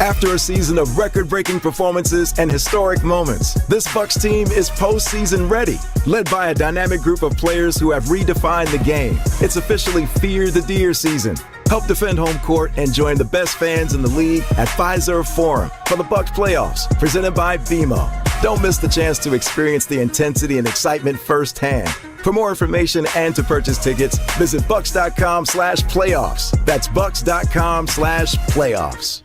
After a season of record-breaking performances and historic moments, this Bucs team is postseason ready, led by a dynamic group of players who have redefined the game. It's officially Fear the Deer season. Help defend home court and join the best fans in the league at Fiserv Forum for the Bucs playoffs, presented by BMO. Don't miss the chance to experience the intensity and excitement firsthand. For more information and to purchase tickets, visit bucks.com/playoffs. That's bucks.com/playoffs.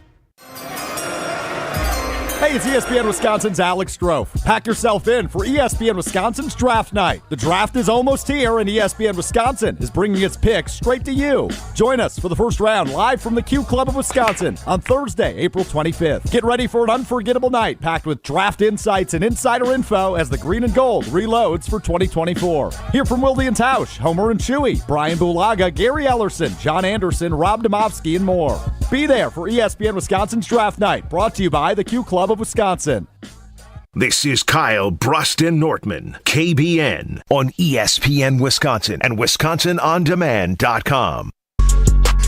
Hey, it's ESPN Wisconsin's Alex Strofe. Pack yourself in for ESPN Wisconsin's Draft Night. The draft is almost here, and ESPN Wisconsin is bringing its picks straight to you. Join us for the first round live from the Q Club of Wisconsin on Thursday, April 25th. Get ready for an unforgettable night packed with draft insights and insider info as the green and gold reloads for 2024. Hear from Wilde and Tausch, Homer and Chewy, Brian Bulaga, Gary Ellerson, John Anderson, Rob Domofsky, and more. Be there for ESPN Wisconsin's Draft Night, brought to you by the Q Club of Wisconsin. This is Kyle Bruston Nortman, KBN, on ESPN Wisconsin and WisconsinOnDemand.com.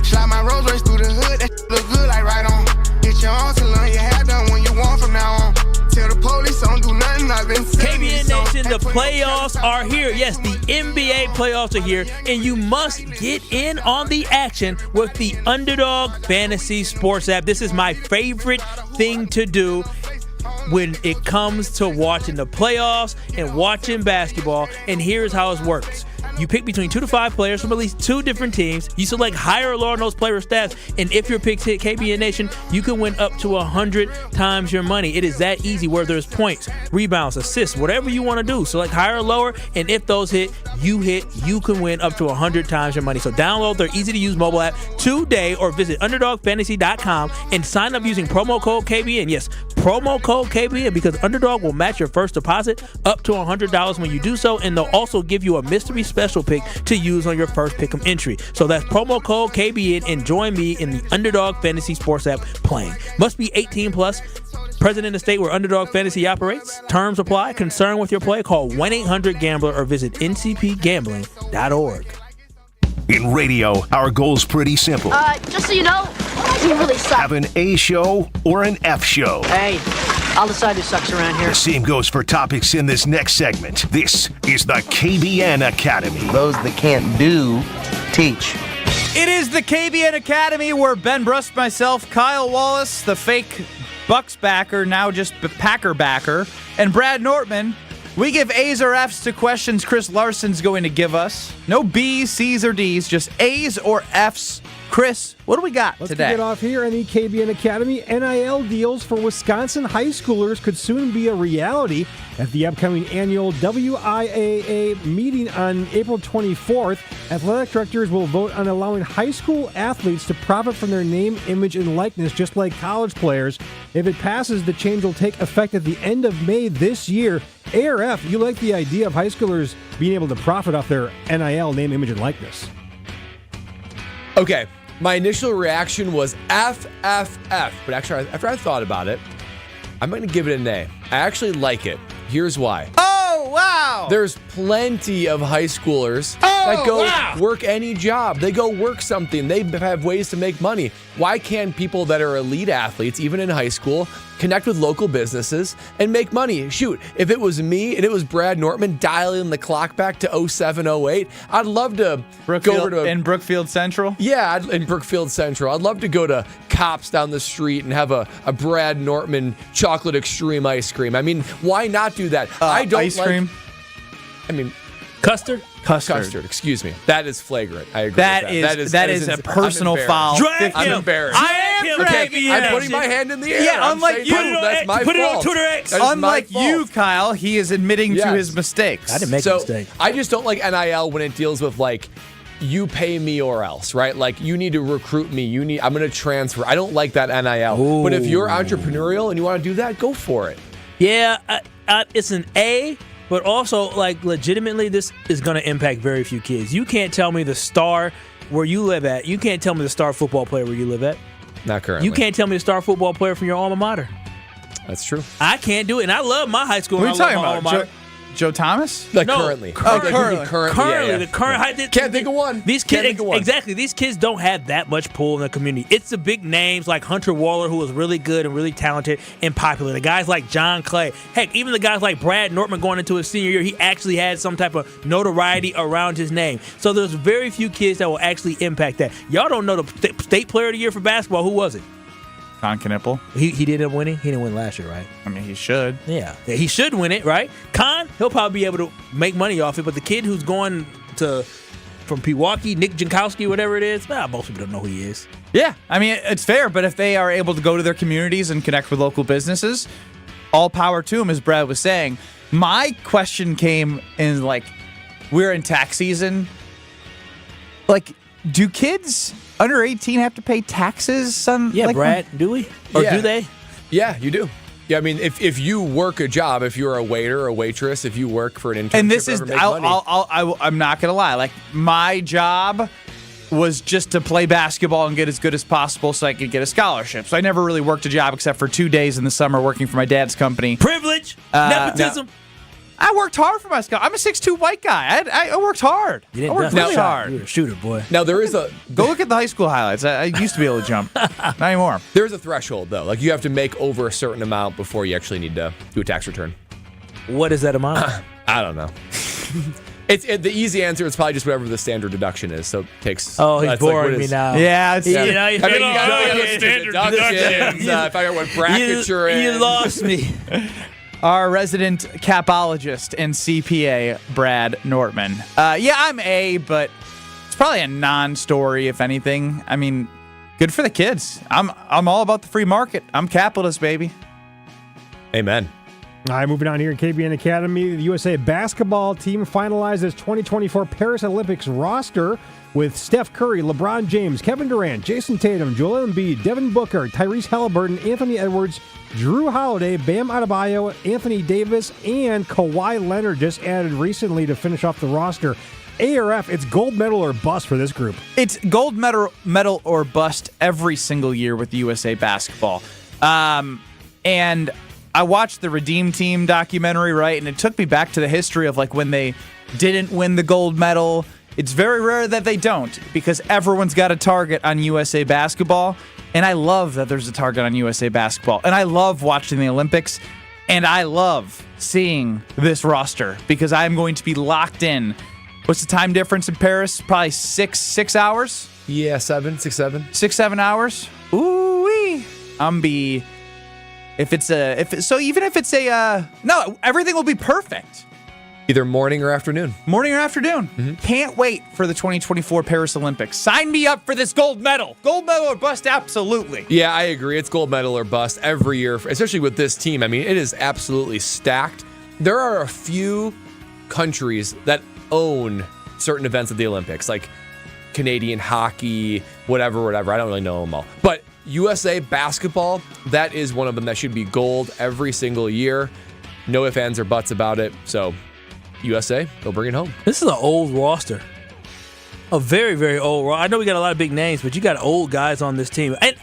Slide my Rolls Royce through the hood, that look good like right on. Get your own salon, your hair done when you want from now on. Tell the police don't do nothing, I've been KBN Nation, the playoffs are here. Yes, the NBA playoffs are here, and you must get in on the action with the Underdog Fantasy Sports app. This is my favorite thing to do when it comes to watching the playoffs and watching basketball, and here's how it works. You pick between 2 to 5 players from at least 2 different teams. You select higher or lower on those player stats, and if your picks hit KBN Nation, you can win up to 100 times your money. It is that easy, where there's points, rebounds, assists, whatever you want to do. Select higher or lower, and if those hit, you can win up to 100 times your money. So download their easy-to-use mobile app today, or visit UnderdogFantasy.com and sign up using promo code KBN. Yes, promo code KBN, because Underdog will match your first deposit up to $100 when you do so, and they'll also give you a mystery special pick to use on your first pick'em entry. So that's promo code KBN, and join me in the Underdog Fantasy Sports app playing. Must be 18 plus. Present in the state where Underdog Fantasy operates. Terms apply. Concern with your play? Call 1-800-GAMBLER or visit ncpgambling.org. In radio, our goal's pretty simple. Just so you know, you really suck. Have an A show or an F show. Hey, I'll decide who sucks around here. The same goes for topics in this next segment. This is the KBN Academy. Those that can't do, teach. It is the KBN Academy, where Ben Brust, myself, Kyle Wallace, the fake Bucks backer, now just Packer backer, and Brad Nortman, we give A's or F's to questions Chris Larson's going to give us. No B's, C's, or D's, just A's or F's. Chris, what do we got today? Let's get off here in the KBN Academy. NIL deals for Wisconsin high schoolers could soon be a reality at the upcoming annual WIAA meeting on April 24th. Athletic directors will vote on allowing high school athletes to profit from their name, image, and likeness, just like college players. If it passes, the change will take effect at the end of May this year. A or F, you like the idea of high schoolers being able to profit off their NIL, name, image, and likeness? Okay. My initial reaction was F. But actually, after I thought about it, I'm going to give it an A. I actually like it. Here's why. Oh, wow. There's plenty of high schoolers that go work any job. They go work something. They have ways to make money. Why can't people that are elite athletes, even in high school, connect with local businesses and make money? Shoot, if it was me and it was Brad Nortman dialing the clock back to 07, 08, I'd love to go over to... In Brookfield Central? Yeah, in Brookfield Central. I'd love to go to Cops down the street and have a Brad Nortman chocolate extreme ice cream. I mean, why not do that? I don't ice cream? I mean... Custard? Custard, excuse me. That is flagrant. I agree that with that. That is a personal foul. I'm embarrassed. I am for Okay, I'm putting my hand in the air. Yeah, I'm unlike saying you. that's my Put it on fault. Twitter X. That is my Unlike fault. you, Kyle, he is admitting to his mistakes. I didn't make a mistake. I just don't like NIL when it deals with like, you pay me or else, right? Like you need to recruit me. I'm going to transfer. I don't like that NIL. Ooh. But if you're entrepreneurial and you want to do that, go for it. Yeah, it's an A, but also like legitimately, this is going to impact very few kids. You can't tell me the star where you live at. You can't tell me the star football player where you live at. Not currently. You can't tell me the star football player from your alma mater. That's true. I can't do it, and I love my high school. What are you talking I love my about? alma mater. Joe Thomas? Like No, currently. currently. Yeah. The current. Can't think of one. These Can't kids, think of one. exactly. These kids don't have that much pull in the community. It's the big names like Hunter Waller, who was really good and really talented and popular. The guys like John Clay. Heck, even the guys like Brad Nortman going into his senior year, he actually had some type of notoriety around his name. So there's very few kids that will actually impact that. Y'all don't know the state player of the year for basketball. Who was it? Con Knipple. He did end up winning. He didn't win last year, right? I mean, he should. Yeah, he should win it, right? Con, he'll probably be able to make money off it, but the kid who's going from Pewaukee, Nick Jankowski, whatever it is, most people don't know who he is. Yeah, I mean, it's fair, but if they are able to go to their communities and connect with local businesses, all power to them, as Brad was saying. My question came in, like, we're in tax season. Like, do kids under 18 have to pay taxes? Yeah, Brad, do we? Or do they? Yeah, you do. Yeah, I mean, if you work a job, if you're a waiter or a waitress, if you work for an internship, and this is, make money. I'm not gonna lie. Like, my job was just to play basketball and get as good as possible so I could get a scholarship. So I never really worked a job except for 2 days in the summer working for my dad's company. Privilege, nepotism. No. I worked hard for my scholarship. I'm a 6'2" white guy. I worked hard. You didn't I worked really hard. You were a shooter, boy. Now, there is a... Go look at the high school highlights. I used to be able to jump. Not anymore. There's a threshold, though. Like, you have to make over a certain amount before you actually need to do a tax return. What is that amount? I don't know. The easy answer is probably just whatever the standard deduction is. So it takes... Oh, he's boring me now. Yeah, it's... You know, I mean, you got the standard deductions. If I got what bracket you're in. You lost me. Our resident capologist and CPA, Brad Nortman. Yeah, I'm A, but it's probably a non-story, if anything. I mean, good for the kids. I'm all about the free market. I'm capitalist, baby. Amen. All right, moving on here in KBN Academy, the USA basketball team finalized its 2024 Paris Olympics roster with Steph Curry, LeBron James, Kevin Durant, Jason Tatum, Joel Embiid, Devin Booker, Tyrese Halliburton, Anthony Edwards, Drew Holiday, Bam Adebayo, Anthony Davis, and Kawhi Leonard just added recently to finish off the roster. ARF, it's gold medal or bust for this group. It's gold medal or bust every single year with USA basketball. And I watched the Redeem Team documentary, right? And it took me back to the history of like when they didn't win the gold medal. It's very rare that they don't because everyone's got a target on USA basketball. And I love that there's a target on USA basketball. And I love watching the Olympics. And I love seeing this roster because I'm going to be locked in. What's the time difference in Paris? Probably six hours? Yeah, 7, 6, 7. 6, 7 hours? Ooh-wee. No, everything will be perfect. Either morning or afternoon. Morning or afternoon. Mm-hmm. Can't wait for the 2024 Paris Olympics. Sign me up for this gold medal. Gold medal or bust, absolutely. Yeah, I agree. It's gold medal or bust every year, especially with this team. I mean, it is absolutely stacked. There are a few countries that own certain events at the Olympics, like Canadian hockey, whatever. I don't really know them all. But USA basketball, that is one of them that should be gold every single year. No ifs, ands, or buts about it. So, USA, go bring it home. This is an old roster. A very, very old roster. I know we got a lot of big names, but you got old guys on this team. And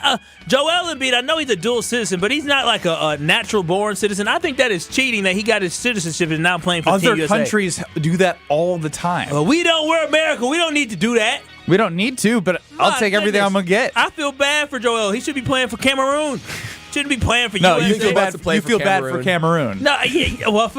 Joel Embiid, I know he's a dual citizen, but he's not like a natural-born citizen. I think that is cheating that he got his citizenship and now playing for Team USA. Other countries do that all the time. We don't. We're America. We don't need to do that. We don't need to, but I'll take everything I'm going to get. I feel bad for Joel. He should be playing for Cameroon. Shouldn't be playing for USA. USA. You feel bad for Cameroon. No, well,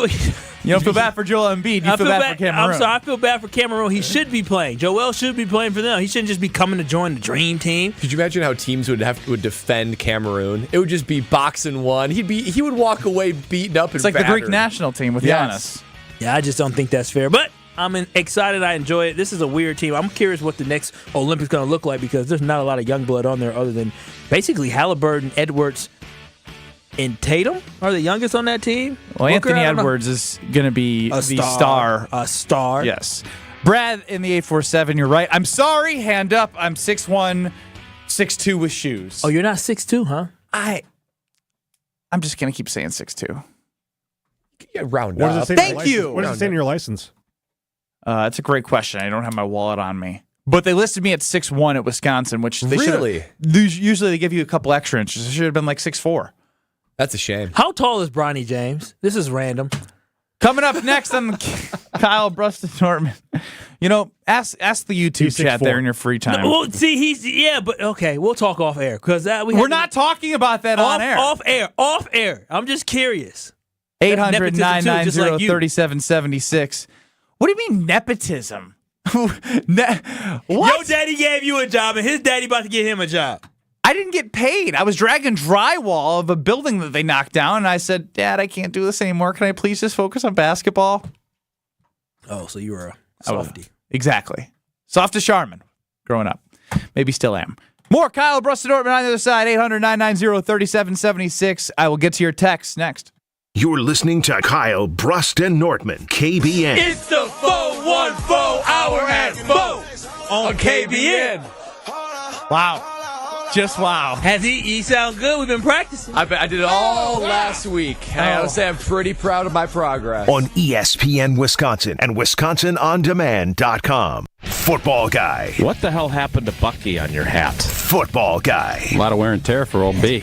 you don't feel bad for Joel Embiid. You feel bad for Cameroon. I'm sorry. I feel bad for Cameroon. He should be playing. Joel should be playing for them. He shouldn't just be coming to join the dream team. Could you imagine how teams would defend Cameroon? It would just be boxing one. He would walk away beaten up. It's like battered. the Greek national team with Giannis. Yeah, I just don't think that's fair. But I'm excited. I enjoy it. This is a weird team. I'm curious what the next Olympics going to look like because there's not a lot of young blood on there other than basically Halliburton, Edwards, and Tatum are the youngest on that team. Well, Booker, Anthony Edwards is going to be the star. A star. Yes. Brad in the 847, you're right. I'm sorry. Hand up. I'm 6'1", 6'2" with shoes. Oh, you're not 6'2", huh? I'm just going to keep saying 6'2". Yeah, round what up. Does it say Thank you. What does it say in your license? That's a great question. I don't have my wallet on me. But they listed me at 6'1" at Wisconsin, which they really? Usually they give you a couple extra inches. It should have been like 6'4". That's a shame. How tall is Bronny James? This is random. Coming up next on Kyle Bruston Nortman. Ask the YouTube chat there in your free time. No, well, see, but okay, we'll talk off air because we're not talking about that on air. Off air. I'm just curious. 800-990-3776. What do you mean nepotism? What? Your daddy gave you a job, and his daddy about to get him a job. I didn't get paid. I was dragging drywall of a building that they knocked down, and I said, Dad, I can't do this anymore. Can I please just focus on basketball? Oh, so you were a softie. Exactly. Soft as Charmin growing up. Maybe still am. More Kyle Bruston Nortman on the other side, 800-990-3776. I will get to your text next. You're listening to Kyle Bruston Nortman, KBN. It's the 414 Hour at 4 on KBN. Wow. Just wow. Has he sound good? We've been practicing. I did it all last week. I gotta say I'm pretty proud of my progress. On ESPN Wisconsin and WisconsinOnDemand.com. Football guy. What the hell happened to Bucky on your hat? Football guy. A lot of wear and tear for old B.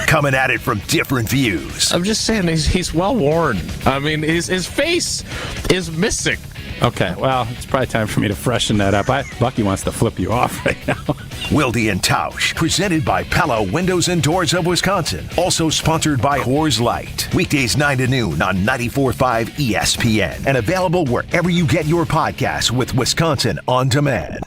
Coming at it from different views. I'm just saying he's well worn. I mean, his face is missing. Okay, well, it's probably time for me to freshen that up. Bucky wants to flip you off right now. Wilde and Tausch, presented by Pella Windows and Doors of Wisconsin. Also sponsored by Coors Light. Weekdays 9 to noon on 94.5 ESPN. And available wherever you get your podcasts with Wisconsin On Demand.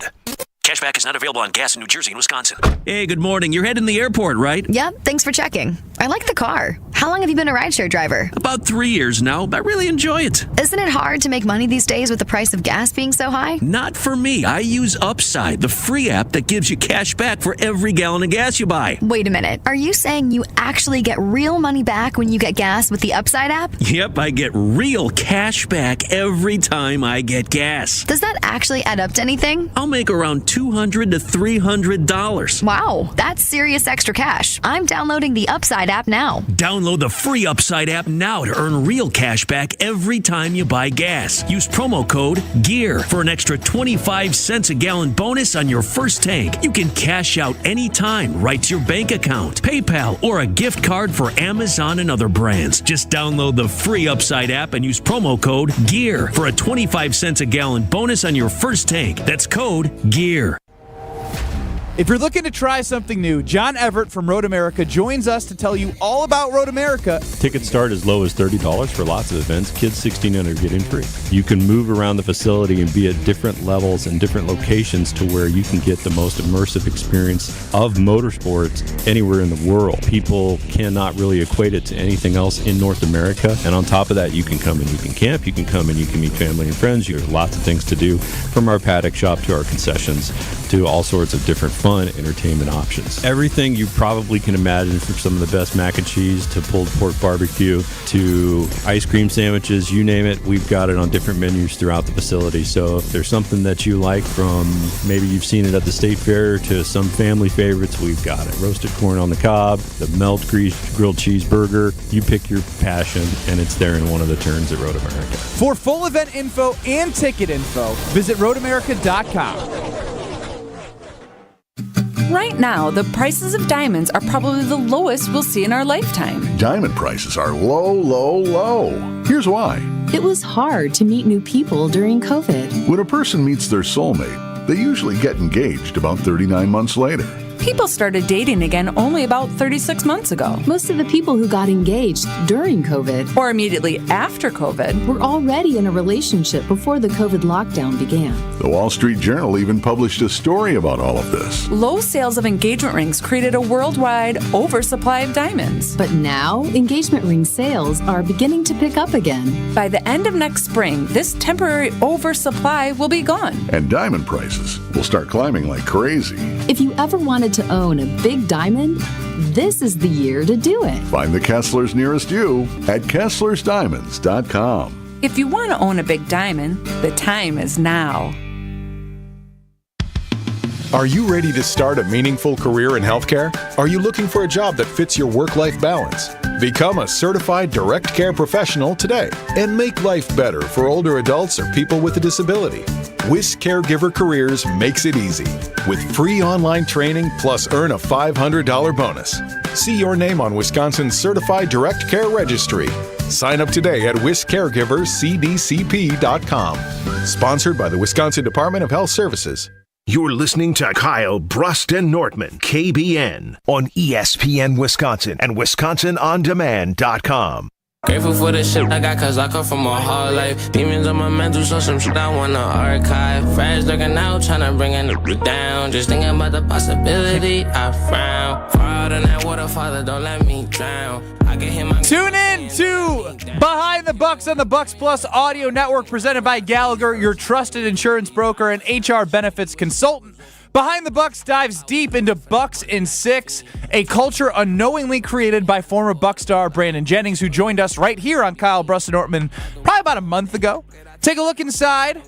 Cashback is not available on gas in New Jersey and Wisconsin. Hey, good morning. You're heading to the airport, right? Yep, thanks for checking. I like the car. How long have you been a rideshare driver? About 3 years now, but I really enjoy it. Isn't it hard to make money these days with the price of gas being so high? Not for me. I use Upside, the free app that gives you cash back for every gallon of gas you buy. Wait a minute. Are you saying you actually get real money back when you get gas with the Upside app? Yep, I get real cash back every time I get gas. Does that actually add up to anything? I'll make around $200 to $300. Wow, that's serious extra cash. I'm downloading the Upside app now. Download the free Upside app now to earn real cash back every time you buy gas. Use promo code GEAR for an extra 25 cents a gallon bonus on your first tank. You can cash out anytime right to your bank account, PayPal, or a gift card for Amazon and other brands. Just download the free Upside app and use promo code GEAR for a 25 cents a gallon bonus on your first tank. That's code GEAR. If you're looking to try something new, John Everett from Road America joins us to tell you all about Road America. Tickets start as low as $30 for lots of events. Kids 16 and under get in free. You can move around the facility and be at different levels and different locations to where you can get the most immersive experience of motorsports anywhere in the world. People cannot really equate it to anything else in North America. And on top of that, you can come and you can camp, you can come and you can meet family and friends. You have lots of things to do, from our paddock shop to our concessions to all sorts of different fun entertainment options. Everything you probably can imagine, from some of the best mac and cheese to pulled pork barbecue to ice cream sandwiches, you name it, we've got it on different menus throughout the facility. So if there's something that you like, from maybe you've seen it at the state fair to some family favorites, we've got it. Roasted corn on the cob, the melt grease grilled cheeseburger, you pick your passion and it's there in one of the turns at Road America. For full event info and ticket info, visit roadamerica.com. Right now, the prices of diamonds are probably the lowest we'll see in our lifetime. Diamond prices are low, low, low. Here's why. It was hard to meet new people during COVID. When a person meets their soulmate, they usually get engaged about 39 months later. People started dating again only about 36 months ago. Most of the people who got engaged during COVID or immediately after COVID were already in a relationship before the COVID lockdown began. The Wall Street Journal even published a story about all of this. Low sales of engagement rings created a worldwide oversupply of diamonds. But now, engagement ring sales are beginning to pick up again. By the end of next spring, this temporary oversupply will be gone. And diamond prices will start climbing like crazy. If you ever wanted to own a big diamond, this is the year to do it. Find the Kesslers nearest you at KesslersDiamonds.com. If you want to own a big diamond, the time is now. Are you ready to start a meaningful career in healthcare? Are you looking for a job that fits your work-life balance? Become a certified direct care professional today and make life better for older adults or people with a disability. WIS Caregiver Careers makes it easy with free online training plus earn a $500 bonus. See your name on Wisconsin's Certified Direct Care Registry. Sign up today at wiscaregiverscdcp.com. Sponsored by the Wisconsin Department of Health Services. You're listening to Kyle Bruston Nortman, KBN, on ESPN Wisconsin and WisconsinOnDemand.com. Grateful for the shit I got, cause I come from a hard life. Demons on my mental, so some shit I wanna archive. Friends looking out, tryna bring it down. Just thinking about the possibility, I frown. Far out in that water, Father, don't let me drown. I can hear my Tune in to Behind the Bucks on the Bucks Plus Audio Network, presented by Gallagher, your trusted insurance broker and HR benefits consultant. Behind the Bucks dives deep into Bucks in 6, a culture unknowingly created by former Buck star Brandon Jennings, who joined us right here on Kyle Bruston Nortman probably about a month ago. Take a look inside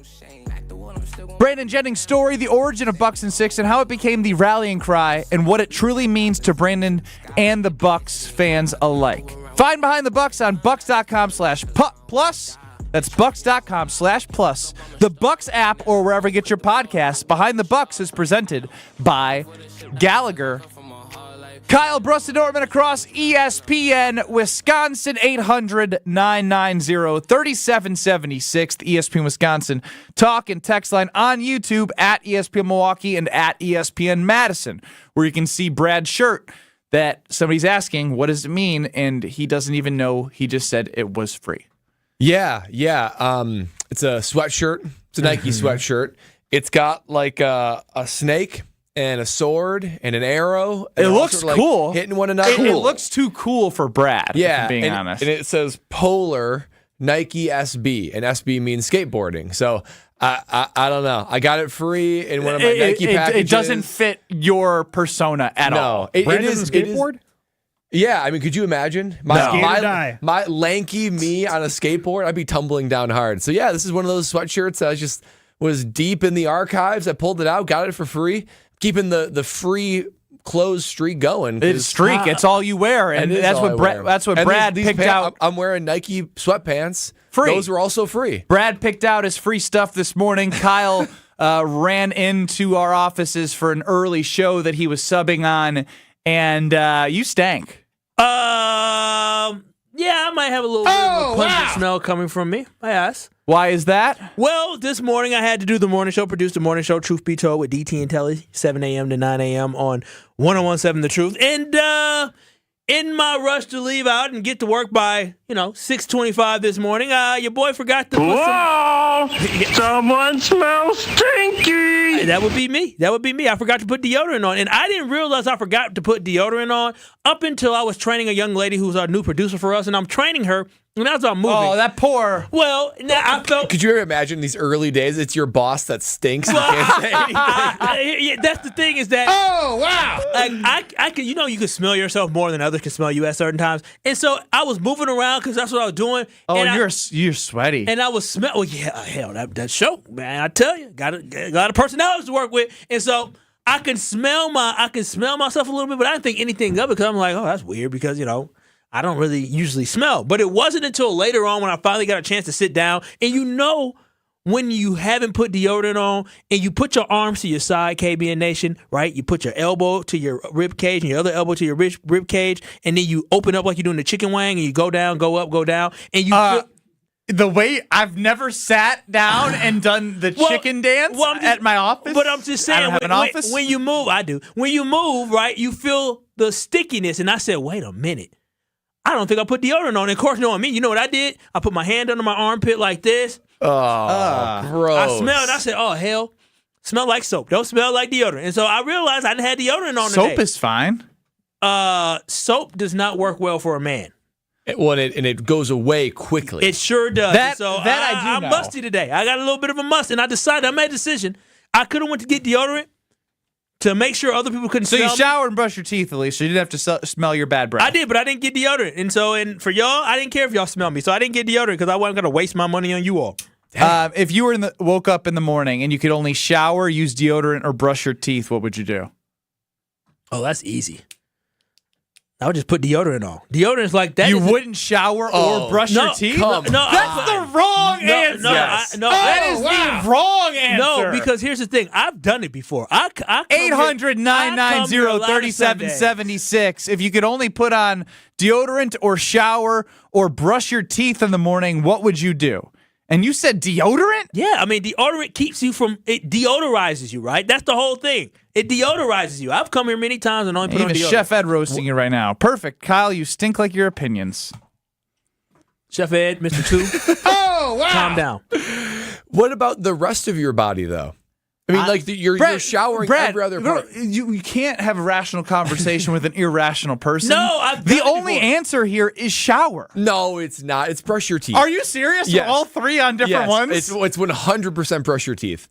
Brandon Jennings' story, the origin of Bucks in 6, and how it became the rallying cry, and what it truly means to Brandon and the Bucks fans alike. Find Behind the Bucks on bucks.com/plus. That's bucks.com/plus. The Bucks app or wherever you get your podcasts. Behind the Bucks is presented by Gallagher. Kyle Bruston Nortman across ESPN Wisconsin, 800-990-3776. The ESPN Wisconsin talk and text line on YouTube at ESPN Milwaukee and at ESPN Madison, where you can see Brad's shirt that somebody's asking, what does it mean? And he doesn't even know. He just said it was free. Yeah. It's a sweatshirt. It's a Nike sweatshirt. It's got like a snake and a sword and an arrow. And it looks cool. Like hitting one another. It looks too cool for Brad, if I'm being honest. And it says Polar Nike SB, and SB means skateboarding. So I don't know. I got it free in one of my Nike packages. It doesn't fit your persona at all. It is a skateboard? Yeah, I mean, could you imagine my lanky me on a skateboard? I'd be tumbling down hard. So yeah, this is one of those sweatshirts that was deep in the archives. I pulled it out, got it for free, keeping the free clothes streak going. It's streak. It's all you wear, and that's what Brad picked out. I'm wearing Nike sweatpants. Free. Those were also free. Brad picked out his free stuff this morning. Kyle ran into our offices for an early show that he was subbing on, and you stank. Yeah, I might have a little bit of a pungent smell coming from me. My ass. Why is that? Well, this morning I had to do the morning show, produce the morning show, Truth Be Told, with DT and Telly, 7 a.m. to 9 a.m. on 101.7 The Truth. And in my rush to leave out and get to work by, 6:25 this morning, your boy forgot to put someone smells stinky. That would be me. I forgot to put deodorant on. And I didn't realize I forgot to put deodorant on up until I was training a young lady who's our new producer for us, and I'm training her. And as I'm moving. Oh, that poor. Well, I felt. Could you ever imagine these early days? It's your boss that stinks. You can't say anything. That's the thing is that. Oh, wow. I can, you can smell yourself more than others can smell you at certain times. And so I was moving around because that's what I was doing. Oh, and you're sweaty. And I was smelling. Well, yeah, hell, that show, man. I tell you, got a lot of personalities to work with, and so. I can smell myself a little bit, but I didn't think anything of it because I'm like, oh, that's weird because, I don't really usually smell. But it wasn't until later on when I finally got a chance to sit down. And when you haven't put deodorant on and you put your arms to your side, KBN Nation, right? You put your elbow to your rib cage and your other elbow to your rib cage. And then you open up like you're doing the chicken wing and you go down, go up, go down. And you The way I've never sat down and done the chicken dance at my office. But I'm just saying, I don't have an office. When you move, I do. When you move, right, you feel the stickiness. And I said, wait a minute. I don't think I put deodorant on. And of course, knowing me, you know what I did? I put my hand under my armpit like this. Oh, gross. I smelled and I said, oh, hell. Smell like soap. Don't smell like deodorant. And so I realized I didn't have deodorant on today. Soap is fine. Soap does not work well for a man. It goes away quickly. It sure does. That so I do I'm know. musty today. I got a little bit of a must, and I decided I made a decision. I could have went to get deodorant to make sure other people couldn't So smell you showered and brushed your teeth at least, so you didn't have to smell your bad breath. I did, but I didn't get deodorant. And for y'all, I didn't care if y'all smell me. So I didn't get deodorant because I wasn't going to waste my money on you all. If you were woke up in the morning and you could only shower, use deodorant, or brush your teeth, what would you do? Oh, that's easy. I would just put deodorant on. Deodorant's like that. You wouldn't shower or brush your teeth? No, that's the wrong answer. That is the wrong answer. No, because here's the thing. I've done it before. 800-990-3776. If you could only put on deodorant or shower or brush your teeth in the morning, what would you do? And you said deodorant? Yeah, I mean, deodorant keeps you from, it deodorizes you, right? That's the whole thing. It deodorizes you. I've come here many times and only put on Even deodorant. Chef Ed roasting you right now. Perfect. Kyle, you stink like your opinions. Chef Ed, Mr. Two. Oh, wow. Calm down. What about the rest of your body, though? I mean, you're showering every other part. You can't have a rational conversation with an irrational person. No, the only answer here is shower. No, it's not. It's brush your teeth. Are you serious? Yes. All three on different ones? It's 100% brush your teeth.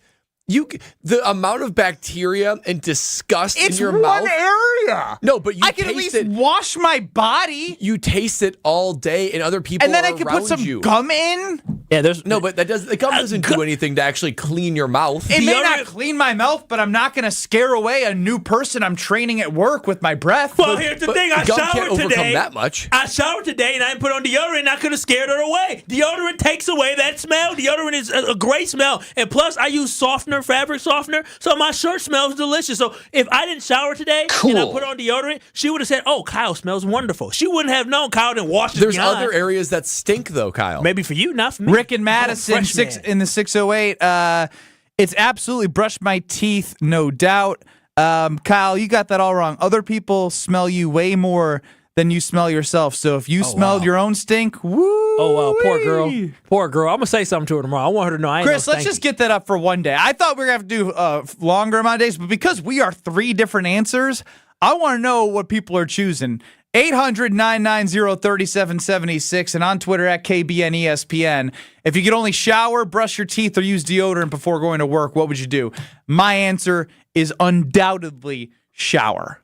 The amount of bacteria and disgust in your mouth. It's one area. No, but I can at least wash my body. You taste it all day, and other people and then are I can around put some you. gum in. Yeah, there's no, but the gum doesn't do anything to actually clean your mouth. It may not clean my mouth, but I'm not going to scare away a new person I'm training at work with my breath. Well, here's the thing. I gum showered can't overcome today. that much. I showered today, and I didn't put on deodorant, and I could have scared her away. Deodorant takes away that smell. Deodorant is a great smell. And plus, I use softener, fabric softener, so my shirt smells delicious. So if I didn't shower today and I put on deodorant, she would have said, oh, Kyle smells wonderful. She wouldn't have known Kyle didn't wash his There's behind. other areas that stink, though, Kyle. Maybe for you, not for me. Rick and Madison in the 608. It's absolutely brushed my teeth, no doubt. Kyle, you got that all wrong. Other people smell you way more than you smell yourself. So if you smelled your own stink, woo. Oh, wow. Poor girl. Poor girl. I'm going to say something to her tomorrow. I want her to know I ain't Chris, let's just get that up for one day. I thought we were going to have to do longer amount of days, but because we are three different answers, I want to know what people are choosing. 800-990-3776 and on Twitter at KBN ESPN. If you could only shower, brush your teeth, or use deodorant before going to work, what would you do? My answer is undoubtedly shower.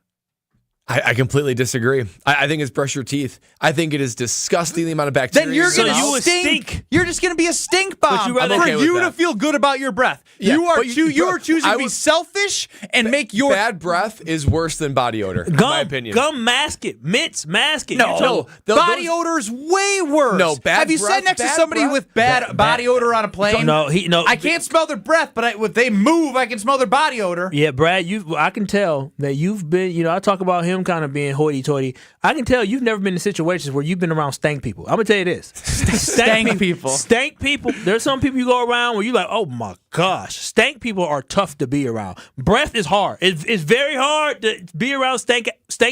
I completely disagree. I think it's brush your teeth. I think it is disgusting the amount of bacteria. Then you're going in your to mouth. stink. You're just going to be a stink bomb I'm okay for with you that. to feel good about your breath. Yeah, you are but you are choosing to be selfish and make your bad breath is worse than body odor, in my opinion. Gum mask it. Mints mask it. No, body odor is way worse. No, bad Have you breath, sat next to bad somebody breath? with bad body odor on a plane? No, I can't smell their breath, but if they move, I can smell their body odor. Yeah, Brad, I can tell that you've been, I talk about him kind of being hoity-toity. I can tell you've never been in situations where you've been around stank people. I'm going to tell you this. Stank people. Stank people. There's some people you go around where you're like, oh my gosh. Stank people are tough to be around. Breath is hard. It's very hard to be around stank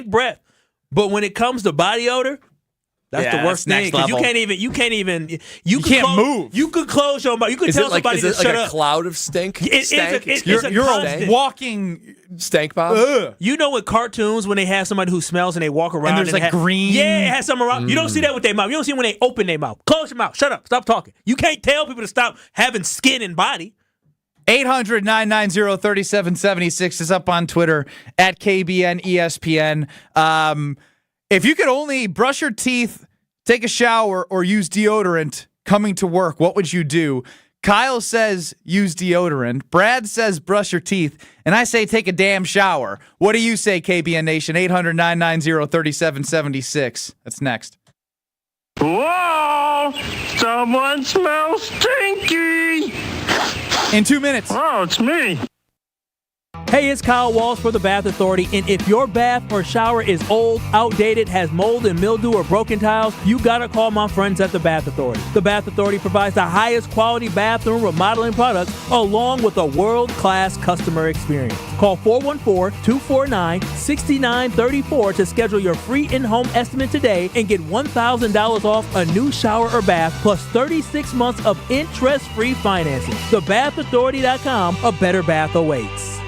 breath. But when it comes to body odor, that's the worst thing. Because you can't move. You could close your mouth. You could tell somebody to shut up. Is it like a cloud of stink? You're a walking stank bomb. You know in cartoons when they have somebody who smells and they walk around and there's green. Yeah, it has something around. You don't see that with their mouth. You don't see when they open their mouth. Close your mouth. Shut up. Stop talking. You can't tell people to stop having skin and body. 800-990-3776 is up on Twitter at KBN ESPN. If you could only brush your teeth, take a shower, or use deodorant coming to work, what would you do? Kyle says use deodorant. Brad says brush your teeth. And I say take a damn shower. What do you say, KBN Nation? 800-990-3776. That's next. Whoa! Someone smells stinky! In 2 minutes. Oh, it's me. Hey, it's Kyle Walsh for the Bath Authority, and if your bath or shower is old, outdated, has mold and mildew or broken tiles, you gotta call my friends at the Bath Authority. The Bath Authority provides the highest quality bathroom remodeling products along with a world-class customer experience. Call 414-249-6934 to schedule your free in-home estimate today and get $1,000 off a new shower or bath plus 36 months of interest-free financing. TheBathAuthority.com, a better bath awaits.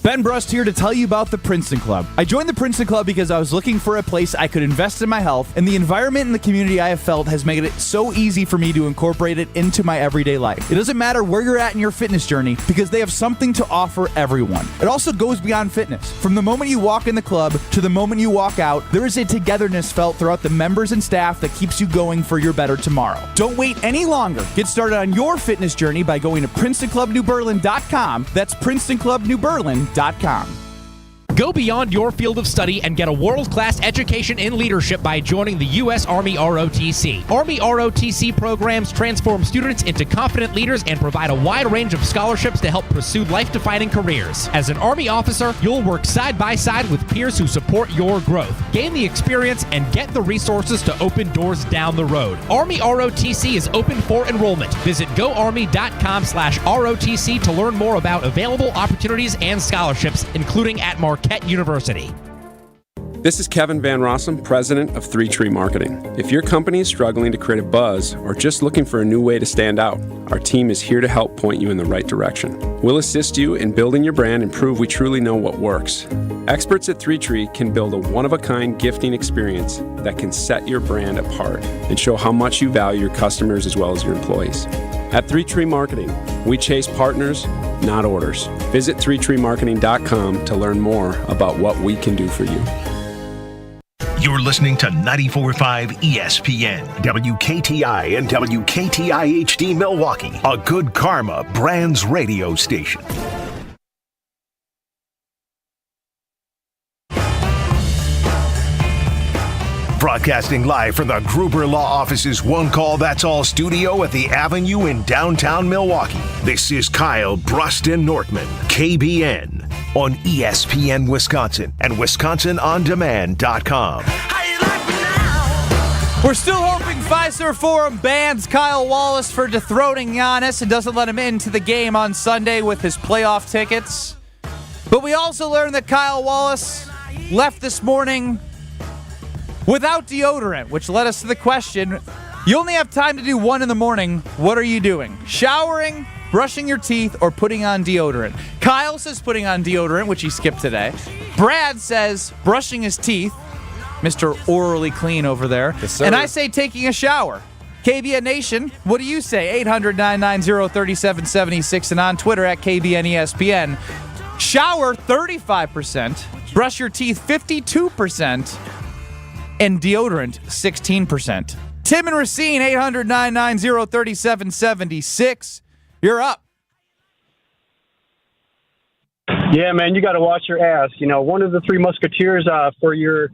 Ben Brust here to tell you about the Princeton Club. I joined the Princeton Club because I was looking for a place I could invest in my health, and the environment and the community I have felt has made it so easy for me to incorporate it into my everyday life. It doesn't matter where you're at in your fitness journey because they have something to offer everyone. It also goes beyond fitness. From the moment you walk in the club to the moment you walk out, there is a togetherness felt throughout the members and staff that keeps you going for your better tomorrow. Don't wait any longer. Get started on your fitness journey by going to PrincetonClubNewBerlin.com. That's PrincetonClubNewBerlin.com. Go beyond your field of study and get a world-class education in leadership by joining the U.S. Army ROTC. Army ROTC programs transform students into confident leaders and provide a wide range of scholarships to help pursue life-defining careers. As an Army officer, you'll work side by side with peers who support your growth. Gain the experience and get the resources to open doors down the road. Army ROTC is open for enrollment. Visit goarmy.com/ROTC to learn more about available opportunities and scholarships, including at Marquette University. This is Kevin Van Rossum, president of 3 Tree Marketing. If your company is struggling to create a buzz or just looking for a new way to stand out, our team is here to help point you in the right direction. We'll assist you in building your brand and prove we truly know what works. Experts at 3 Tree can build a one-of-a-kind gifting experience that can set your brand apart and show how much you value your customers as well as your employees. At 3 Tree Marketing, we chase partners, not orders. Visit 3treemarketing.com to learn more about what we can do for you. You're listening to 94.5 ESPN, WKTI and WKTI HD Milwaukee, a Good Karma Brands radio station. Broadcasting live from the Gruber Law Office's One Call That's All studio at the Avenue in downtown Milwaukee. This is Kyle Bruston Nortman, KBN, on ESPN Wisconsin and WisconsinOnDemand.com. We're still hoping Fiserv Forum bans Kyle Wallace for dethroning Giannis and doesn't let him into the game on Sunday with his playoff tickets. But we also learned that Kyle Wallace left this morning without deodorant, which led us to the question, you only have time to do one in the morning. What are you doing? Showering, brushing your teeth, or putting on deodorant? Kyle says putting on deodorant, which he skipped today. Brad says brushing his teeth. Mr. Orally Clean over there. Yes, sir. And I say taking a shower. KBN Nation, what do you say? 800-990-3776 and on Twitter at KBNESPN. Shower 35%, brush your teeth 52%, and deodorant 16%. Tim and Racine, 800-990-3776. You're up. Yeah, man, you got to watch your ass. You know, one of the 3 musketeers for your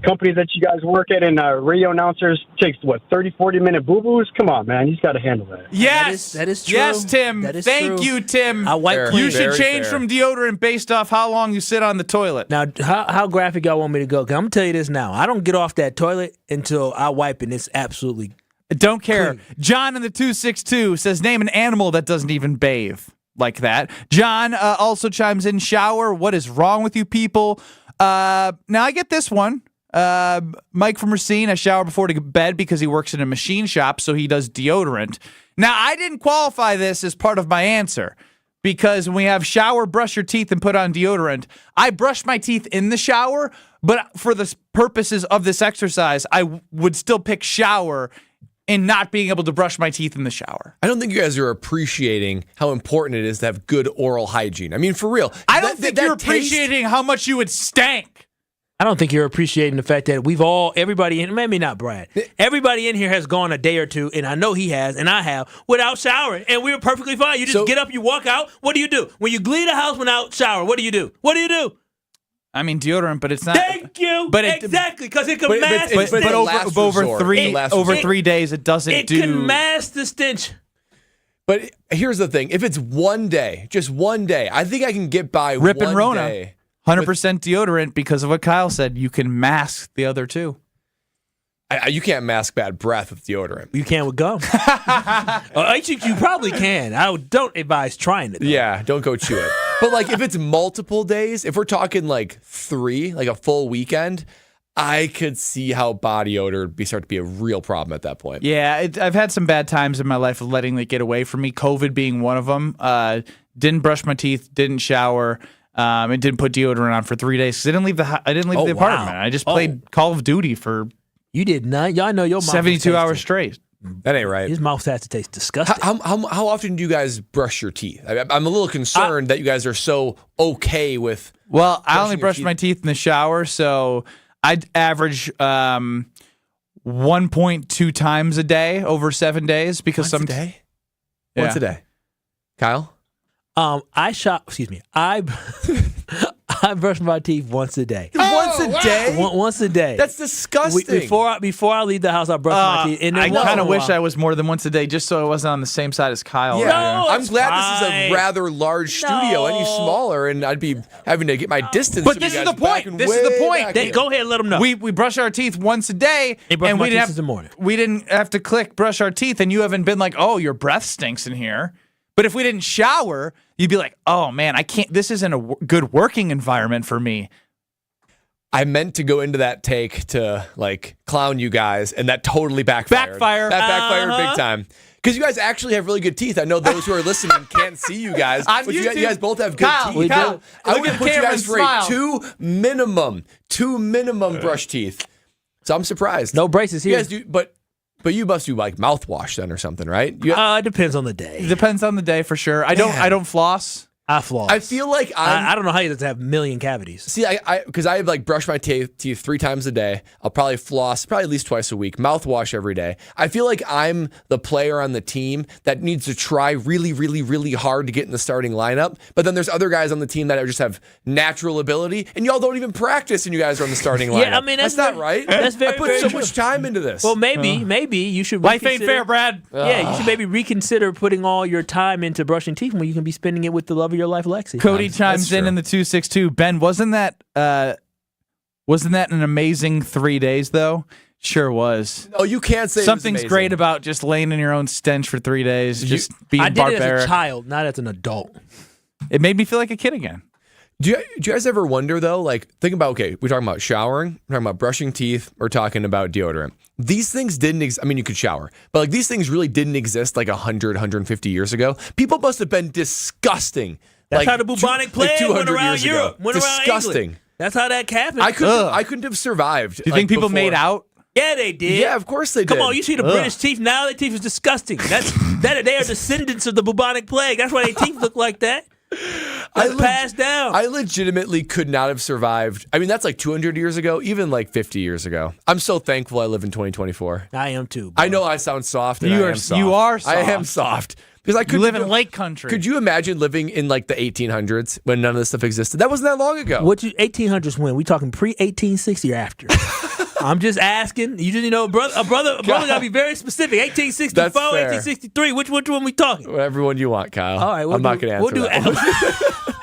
company that you guys work at and radio announcers takes, 30-40-minute boo-boos? Come on, man. He's got to handle that. Yes. That is true. Yes, Tim. That is Thank true. you, Tim. I wipe clean. You should Very change fair. from deodorant based off how long you sit on the toilet. Now, how graphic y'all want me to go? 'Cause I'm going to tell you this now. I don't get off that toilet until I wipe, and it's absolutely Don't care. clean. John in the 262 says, name an animal that doesn't even bathe like that. John also chimes in, shower. What is wrong with you people? Now, I get this one. Mike from Racine, I shower before to bed because he works in a machine shop, so he does deodorant. Now, I didn't qualify this as part of my answer because when we have shower, brush your teeth, and put on deodorant, I brush my teeth in the shower, but for the purposes of this exercise, I would still pick shower in not being able to brush my teeth in the shower. I don't think you guys are appreciating how important it is to have good oral hygiene. I mean, for real. I don't think you're appreciating how much you would stank. I don't think you're appreciating the fact that everybody in, maybe not Brad, everybody in here has gone a day or two, and I know he has, and I have, without showering, and we were perfectly fine. You just get up, you walk out. What do you do? When you leave the house without shower, what do you do? What do you do? I mean, deodorant, but it's not. Thank you. But exactly, because it can mask the stench. But over 3 days, it doesn't do. It can mask the stench. But here's the thing. If it's one day, just one day, I think I can get by Rip one and Rona. day. 100% deodorant because of what Kyle said. You can mask the other two. You can't mask bad breath with deodorant. You can with gum. You probably can. I don't advise trying it, though. Yeah, don't go chew it. But like if it's multiple days, if we're talking like 3, like a full weekend, I could see how body odor would start to be a real problem at that point. Yeah, I've had some bad times in my life of letting it get away from me. COVID being one of them. Didn't brush my teeth, didn't shower, and didn't put deodorant on for 3 days because I didn't leave the apartment. I just played Call of Duty for. You did not. Y'all know your mouth 72 hours straight. That ain't right. His mouth has to taste disgusting. How often do you guys brush your teeth? I'm a little concerned that you guys are so okay with. Well, I only brush my teeth in the shower, so I'd average 1.2 times a day over 7 days because Once a day? Once a day. Kyle? I brush my teeth once a day. Once a day? Once a day. That's disgusting. Before I leave the house, I brush my teeth. And I kind of wish I was more than once a day just so I wasn't on the same side as Kyle. Yeah. No, I'm glad this is a rather large studio. Any smaller, and I'd be having to get my distance. But this is the point. This is the point. Go ahead, let them know. We brush our teeth once a day, and we in the morning. We didn't have to brush our teeth, and you haven't been like, oh, your breath stinks in here. But if we didn't shower, you'd be like, oh, man, I can't. This isn't a good working environment for me. I meant to go into that take to like clown you guys, and that totally backfired. That backfired big time. Because you guys actually have really good teeth. I know those who are listening can't see you guys, but you guys both have good teeth. Kyle, I would put you guys for a two minimum brush teeth. So I'm surprised. No braces here. You guys do, but you must do like mouthwash then or something, right? It depends on the day. It depends on the day for sure. I don't floss. I floss. I feel like I don't know how you have a million cavities. See, because I like brush my teeth 3 times a day. I'll probably floss probably at least twice a week. Mouthwash every day. I feel like I'm the player on the team that needs to try really, really, really hard to get in the starting lineup. But then there's other guys on the team that just have natural ability, and y'all don't even practice, and you guys are on the starting lineup. Yeah, I mean that's not right. That's very. I put so much time into this. Well, maybe you should. Life ain't fair, Brad. Yeah, you should maybe reconsider putting all your time into brushing teeth when you can be spending it with the love of your life, Lexi. Cody chimes in the 262. Ben, wasn't that an amazing 3 days though? Sure was. No, you can't say something's great about just laying in your own stench for 3 days, just being barbaric. I did it as a child, not as an adult. It made me feel like a kid again. Do you guys ever wonder though? Like, think about we're talking about showering, we're talking about brushing teeth, we're talking about deodorant. These things didn't exist. I mean, you could shower, but like these things really didn't exist like 100, 150 years ago. People must have been disgusting. That's how the bubonic plague went around Europe, went around disgusting. England. That's how that happened. I couldn't have survived. Do you think people made out? Yeah, they did. Yeah, of course they did. Come on, you see the British teeth now? Their teeth is disgusting. They are descendants of the bubonic plague. That's why their teeth look like that. Passed down. I legitimately could not have survived. I mean, that's like 200 years ago, even like 50 years ago. I'm so thankful I live in 2024. I am too. Bro. I know I sound soft. And you are soft. You are soft. I am soft. Because you live in lake country. Could you imagine living in like the 1800s when none of this stuff existed? That wasn't that long ago. 1800s when? We talking pre-1860 or after? I'm just asking. You just a brother gotta be very specific. 1864, 1863. Which one we talking? Whatever one you want, Kyle. All right, I'm not gonna answer that.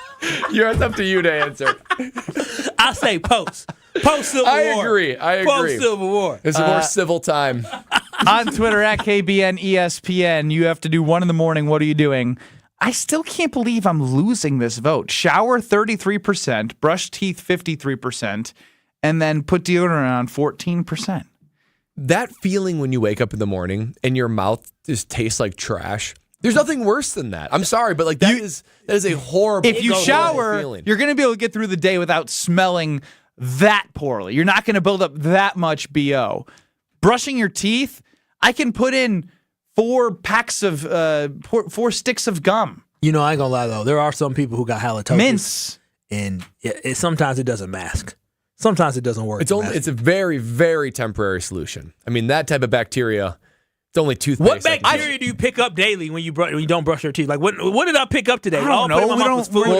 It's up to you to answer. I say post Civil War. I agree. Post Civil War. It's a more civil time. On Twitter at KBN ESPN, you have to do 1 a.m. What are you doing? I still can't believe I'm losing this vote. Shower 33%, brush teeth 53%, and then put deodorant on 14%. That feeling when you wake up in the morning and your mouth just tastes like trash. There's nothing worse than that. I'm sorry, but like that is a horrible. If you shower, feeling. You're going to be able to get through the day without smelling that poorly. You're not going to build up that much BO. Brushing your teeth, I can put in 4 sticks of gum. I ain't gonna lie though. There are some people who got halitosis. Mints. And sometimes it doesn't mask. Sometimes it doesn't work. It's a very, very temporary solution. I mean, that type of bacteria, it's only toothpaste. What bacteria do you pick up daily when you don't brush your teeth? Like, what did I pick up today? I don't know. We're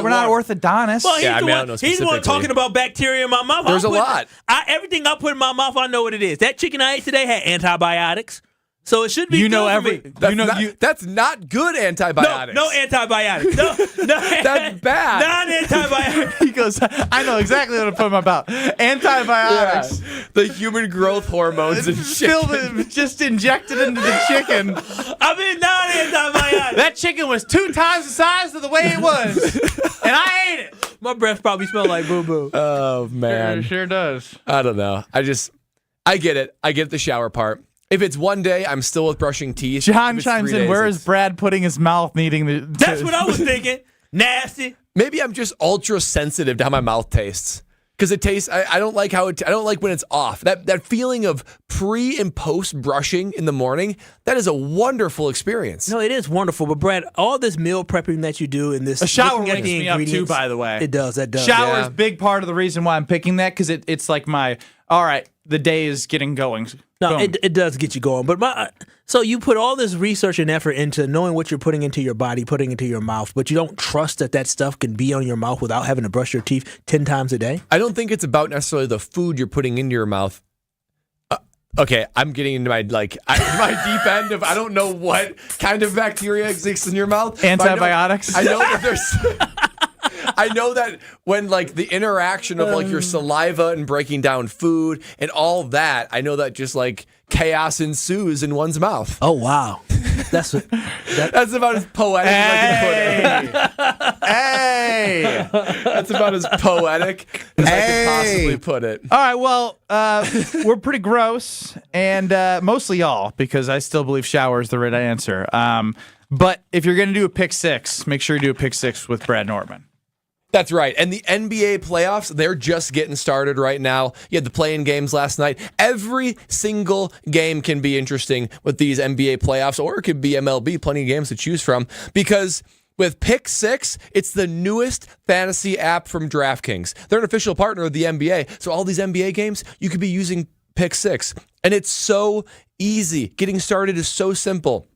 not orthodontists. Well, he's the one talking about bacteria in my mouth. There's a lot. Everything I put in my mouth, I know what it is. That chicken I ate today had antibiotics. So it should be That's not good antibiotics. No antibiotics. No, that's bad. Not antibiotics. He goes, I know exactly what to put in my mouth. Antibiotics. Yeah. The human growth hormones and chicken. Just injected into the chicken. I mean, not antibiotics. That chicken was 2 times the size of the way it was. And I ate it. My breath probably smelled like boo-boo. Oh, man. It sure does. I don't know. I get it. I get the shower part. If it's one day, I'm still with brushing teeth. John chimes in, where is Brad putting his mouth needing the... That's what I was thinking. Nasty. Maybe I'm just ultra sensitive to how my mouth tastes. Because it tastes, I don't like how it, I don't like when it's off. That feeling of pre and post brushing in the morning, that is a wonderful experience. No, it is wonderful. But Brad, all this meal prepping that you do in this... A shower wakes me up too, by the way. It does, that does. Shower is a big part of the reason why I'm picking that, because it's like all right, the day is getting going. No, it does get you going. But so you put all this research and effort into knowing what you're putting into your body, putting into your mouth, but you don't trust that stuff can be on your mouth without having to brush your teeth 10 times a day? I don't think it's about necessarily the food you're putting into your mouth. Okay, I'm getting into my deep end of I don't know what kind of bacteria exists in your mouth. Antibiotics? I know that there's... I know that when the interaction of your saliva and breaking down food and all that, I know that just chaos ensues in one's mouth. Oh, wow. That's about as poetic as I can put it. Hey! That's about as poetic as I can possibly put it. All right, well, we're pretty gross, and mostly y'all, because I still believe shower is the right answer. But if you're going to do a pick six, make sure you do a pick six with Brad Nortman. That's right. And the NBA playoffs, they're just getting started right now. You had the play-in games last night. Every single game can be interesting with these NBA playoffs, or it could be MLB, plenty of games to choose from, because with Pick 6, it's the newest fantasy app from DraftKings. They're an official partner of the NBA, so all these NBA games, you could be using Pick 6. And it's so easy. Getting started is so simple.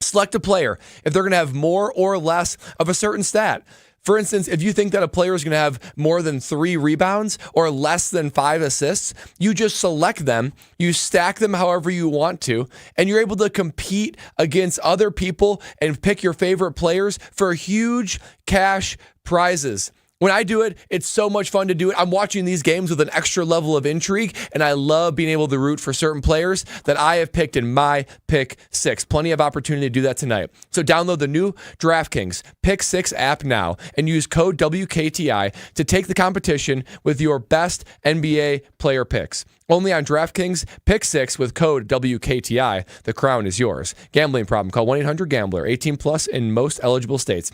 Select a player if they're going to have more or less of a certain stat. For instance, if you think that a player is going to have more than 3 rebounds or less than 5 assists, you just select them, you stack them however you want to, and you're able to compete against other people and pick your favorite players for huge cash prizes. When I do it, it's so much fun to do it. I'm watching these games with an extra level of intrigue, and I love being able to root for certain players that I have picked in my Pick 6. Plenty of opportunity to do that tonight. So download the new DraftKings Pick 6 app now and use code WKTI to take the competition with your best NBA player picks. Only on DraftKings Pick 6 with code WKTI. The crown is yours. Gambling problem? Call 1-800-GAMBLER. 18 plus in most eligible states.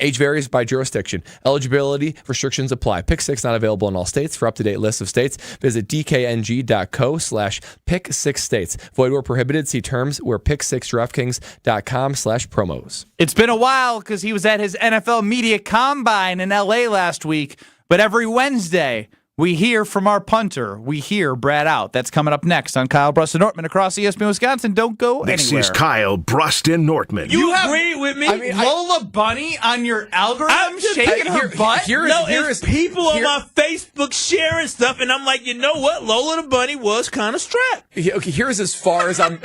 Age varies by jurisdiction. Eligibility restrictions apply. Pick 6 not available in all states. For up-to-date lists of states, visit dkng.co/pick6states. Void where prohibited. See terms where pick6draftkings.com/promos. It's been a while because he was at his NFL Media Combine in L.A. last week. But every Wednesday, we hear from our punter. We hear Brad Out. That's coming up next on Kyle Brust and Nortman across ESPN Wisconsin. Don't go anywhere. This is Kyle Brust and Nortman. You agree with me? I mean, Lola Bunny on your algorithm? I'm just shaking her butt? It's people on my Facebook sharing stuff, and I'm like, you know what? Lola the Bunny was kind of strapped. Okay, here's as far as I'm...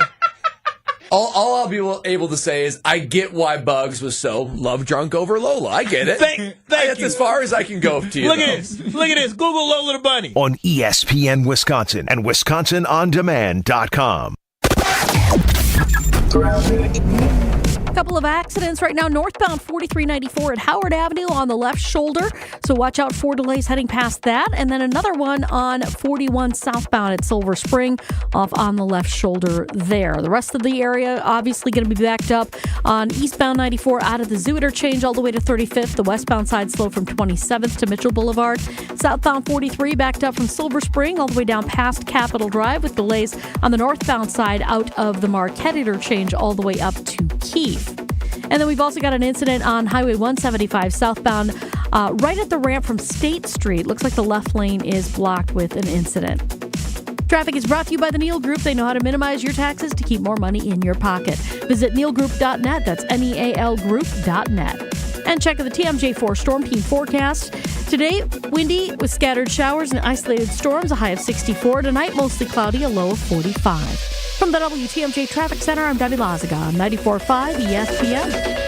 All I'll be able to say is I get why Bugs was so love-drunk over Lola. I get it. That's as far as I can go to you. Look at this. Google Lola the Bunny. On ESPN Wisconsin and WisconsinOnDemand.com. Couple of accidents right now. Northbound 4394 at Howard Avenue on the left shoulder. So watch out for delays heading past that. And then another one on 41 southbound at Silver Spring off on the left shoulder there. The rest of the area obviously going to be backed up on eastbound 94 out of the Zoo Interchange all the way to 35th. The westbound side slow from 27th to Mitchell Boulevard. Southbound 43 backed up from Silver Spring all the way down past Capitol Drive with delays on the northbound side out of the Marquette Interchange all the way up to Keefe. And then we've also got an incident on Highway 175 southbound right at the ramp from State Street. Looks like the left lane is blocked with an incident. Traffic is brought to you by the Neal Group. They know how to minimize your taxes to keep more money in your pocket. Visit nealgroup.net. That's NEAL Group.net. And check the TMJ4 Storm Team forecast. Today, windy with scattered showers and isolated storms, a high of 64. Tonight, mostly cloudy, a low of 45. From the WTMJ Traffic Center, I'm Debbie Lazaga on 94.5 ESPN.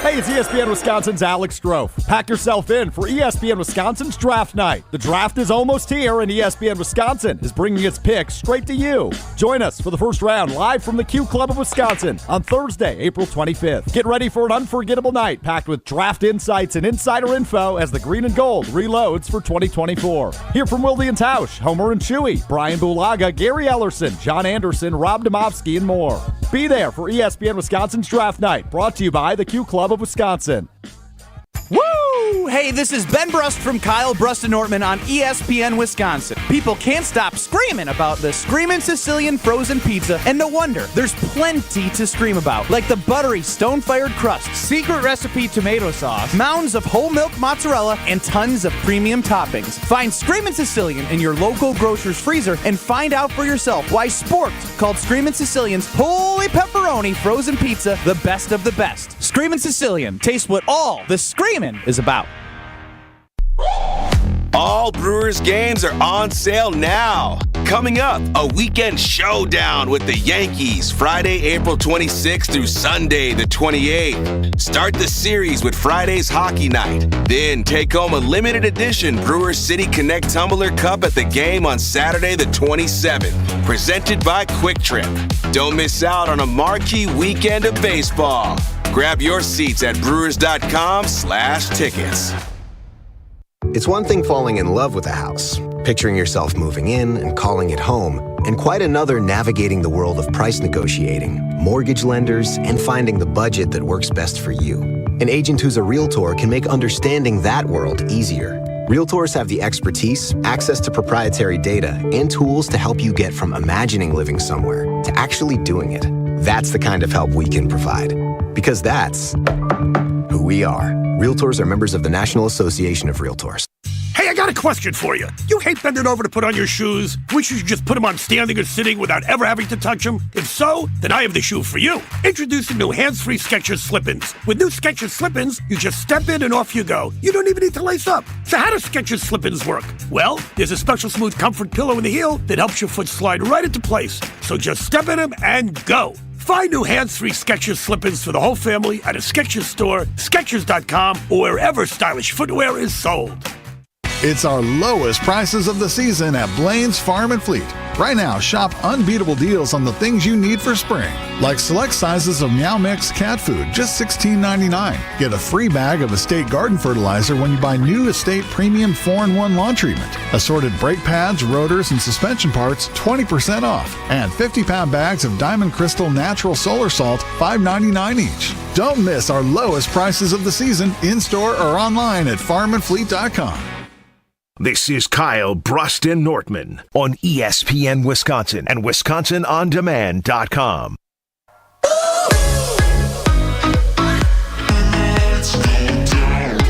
Hey, it's ESPN Wisconsin's Alex Strofe. Pack yourself in for ESPN Wisconsin's Draft Night. The draft is almost here, and ESPN Wisconsin is bringing its picks straight to you. Join us for the first round live from the Q Club of Wisconsin on Thursday, April 25th. Get ready for an unforgettable night packed with draft insights and insider info as the Green and Gold reloads for 2024. Hear from Wilde and Tausch, Homer and Chewy, Brian Bulaga, Gary Ellerson, John Anderson, Rob Domofsky, and more. Be there for ESPN Wisconsin's Draft Night, brought to you by the Q Club of Wisconsin. Woo! Hey, this is Ben Brust from Kyle Brust and Nortman on ESPN Wisconsin. People can't stop screaming about the Screamin' Sicilian frozen pizza, and no wonder. There's plenty to scream about, like the buttery stone-fired crust, secret recipe tomato sauce, mounds of whole milk mozzarella, and tons of premium toppings. Find Screamin' Sicilian in your local grocer's freezer and find out for yourself why Sport called Screamin' Sicilian's Holy Pepperoni frozen pizza the best of the best. Screamin' Sicilian, taste what all the screamin' is about. All Brewers games are on sale now. Coming up, a weekend showdown with the Yankees, Friday, April 26th through Sunday, the 28th. Start the series with Friday's hockey night. Then take home a limited edition Brewers City Connect Tumbler Cup at the game on Saturday, the 27th. Presented by Quick Trip. Don't miss out on a marquee weekend of baseball. Grab your seats at brewers.com/tickets. It's one thing falling in love with a house, picturing yourself moving in and calling it home, and quite another navigating the world of price negotiating, mortgage lenders, and finding the budget that works best for you. An agent who's a Realtor can make understanding that world easier. Realtors have the expertise, access to proprietary data, and tools to help you get from imagining living somewhere to actually doing it. That's the kind of help we can provide. Because that's who we are. Realtors are members of the National Association of Realtors. Hey, I got a question for you. You hate bending over to put on your shoes? Wish you should just put them on standing or sitting without ever having to touch them? If so, then I have the shoe for you. Introducing new hands-free Skechers Slip-ins. With new Skechers Slip-ins, you just step in and off you go. You don't even need to lace up. So how do Skechers Slip-ins work? Well, there's a special smooth comfort pillow in the heel that helps your foot slide right into place. So just step in them and go. Find new hands-free Skechers Slip-ins for the whole family at a Skechers store, Skechers.com, or wherever stylish footwear is sold. It's our lowest prices of the season at Blaine's Farm and Fleet. Right now, shop unbeatable deals on the things you need for spring, like select sizes of Meow Mix cat food, just $16.99. Get a free bag of Estate Garden Fertilizer when you buy new Estate Premium 4-in-1 lawn treatment. Assorted brake pads, rotors, and suspension parts, 20% off. And 50-pound bags of Diamond Crystal Natural Solar Salt, $5.99 each. Don't miss our lowest prices of the season in-store or online at farmandfleet.com. This is Kyle Brust and Nortman on ESPN Wisconsin and WisconsinOnDemand.com.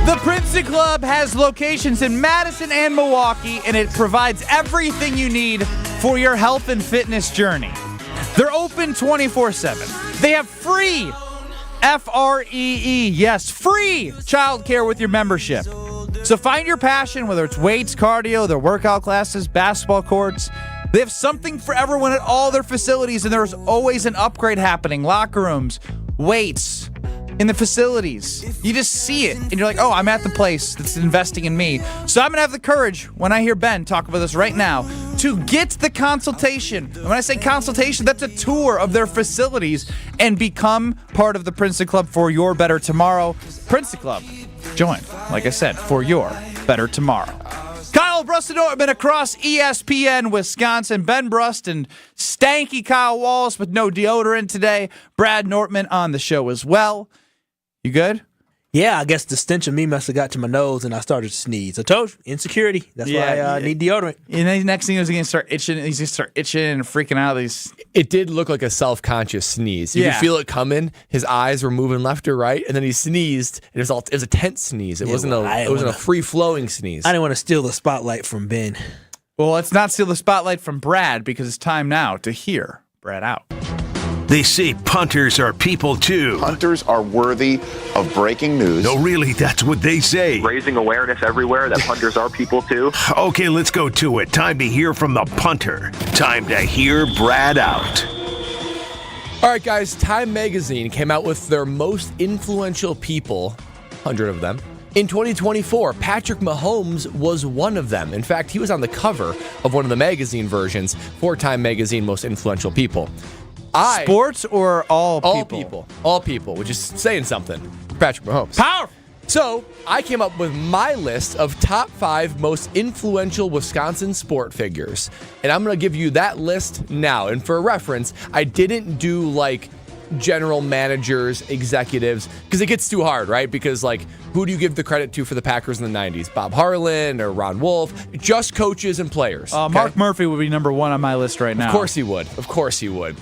The Princeton Club has locations in Madison and Milwaukee, and it provides everything you need for your health and fitness journey. They're open 24/7. They have free, F-R-E-E, yes, free childcare with your membership. So find your passion, whether it's weights, cardio, their workout classes, basketball courts. They have something for everyone at all their facilities, and there's always an upgrade happening. Locker rooms, weights in the facilities. You just see it, and you're like, oh, I'm at the place that's investing in me. So I'm going to have the courage, when I hear Ben talk about this right now, to get the consultation. And when I say consultation, that's a tour of their facilities and become part of the Princeton Club for your better tomorrow. Princeton Club. Join, like I said, for your better tomorrow. Kyle Brust and Nortman across ESPN Wisconsin. Ben Brust and stanky Kyle Wallace with no deodorant today. Brad Nortman on the show as well. You good? Yeah, I guess the stench of me must have got to my nose and I started to sneeze. I told you, insecurity. That's why I need deodorant. And then next thing he's going to start itching. He's going to start itching and freaking out. It did look like a self-conscious sneeze. You could feel it coming. His eyes were moving left or right, and then he sneezed. It was a tense sneeze. It wasn't a free-flowing sneeze. I didn't want to steal the spotlight from Ben. Well, let's not steal the spotlight from Brad because it's time now to hear Brad out. They say punters are people too. Punters are worthy of breaking news. No, really, that's what they say. Raising awareness everywhere that punters are people too. Okay, let's go to it. Time to hear from the punter. Time to hear Brad out. All right, guys, Time Magazine came out with their most influential people, 100 of them. In 2024, Patrick Mahomes was one of them. In fact, he was on the cover of one of the magazine versions for Time Magazine Most Influential People. Sports or all people? All people, which is saying something for Patrick Mahomes. Powerful. So I came up with my list of top 5 most influential Wisconsin sport figures. And I'm going to give you that list now. And for reference, I didn't do like general managers, executives, because it gets too hard, right? Because like, who do you give the credit to for the Packers in the 90s? Bob Harlan or Ron Wolf? Just coaches and players. Okay? Mark Murphy would be number 1 on my list right now. Of course he would. Of course he would.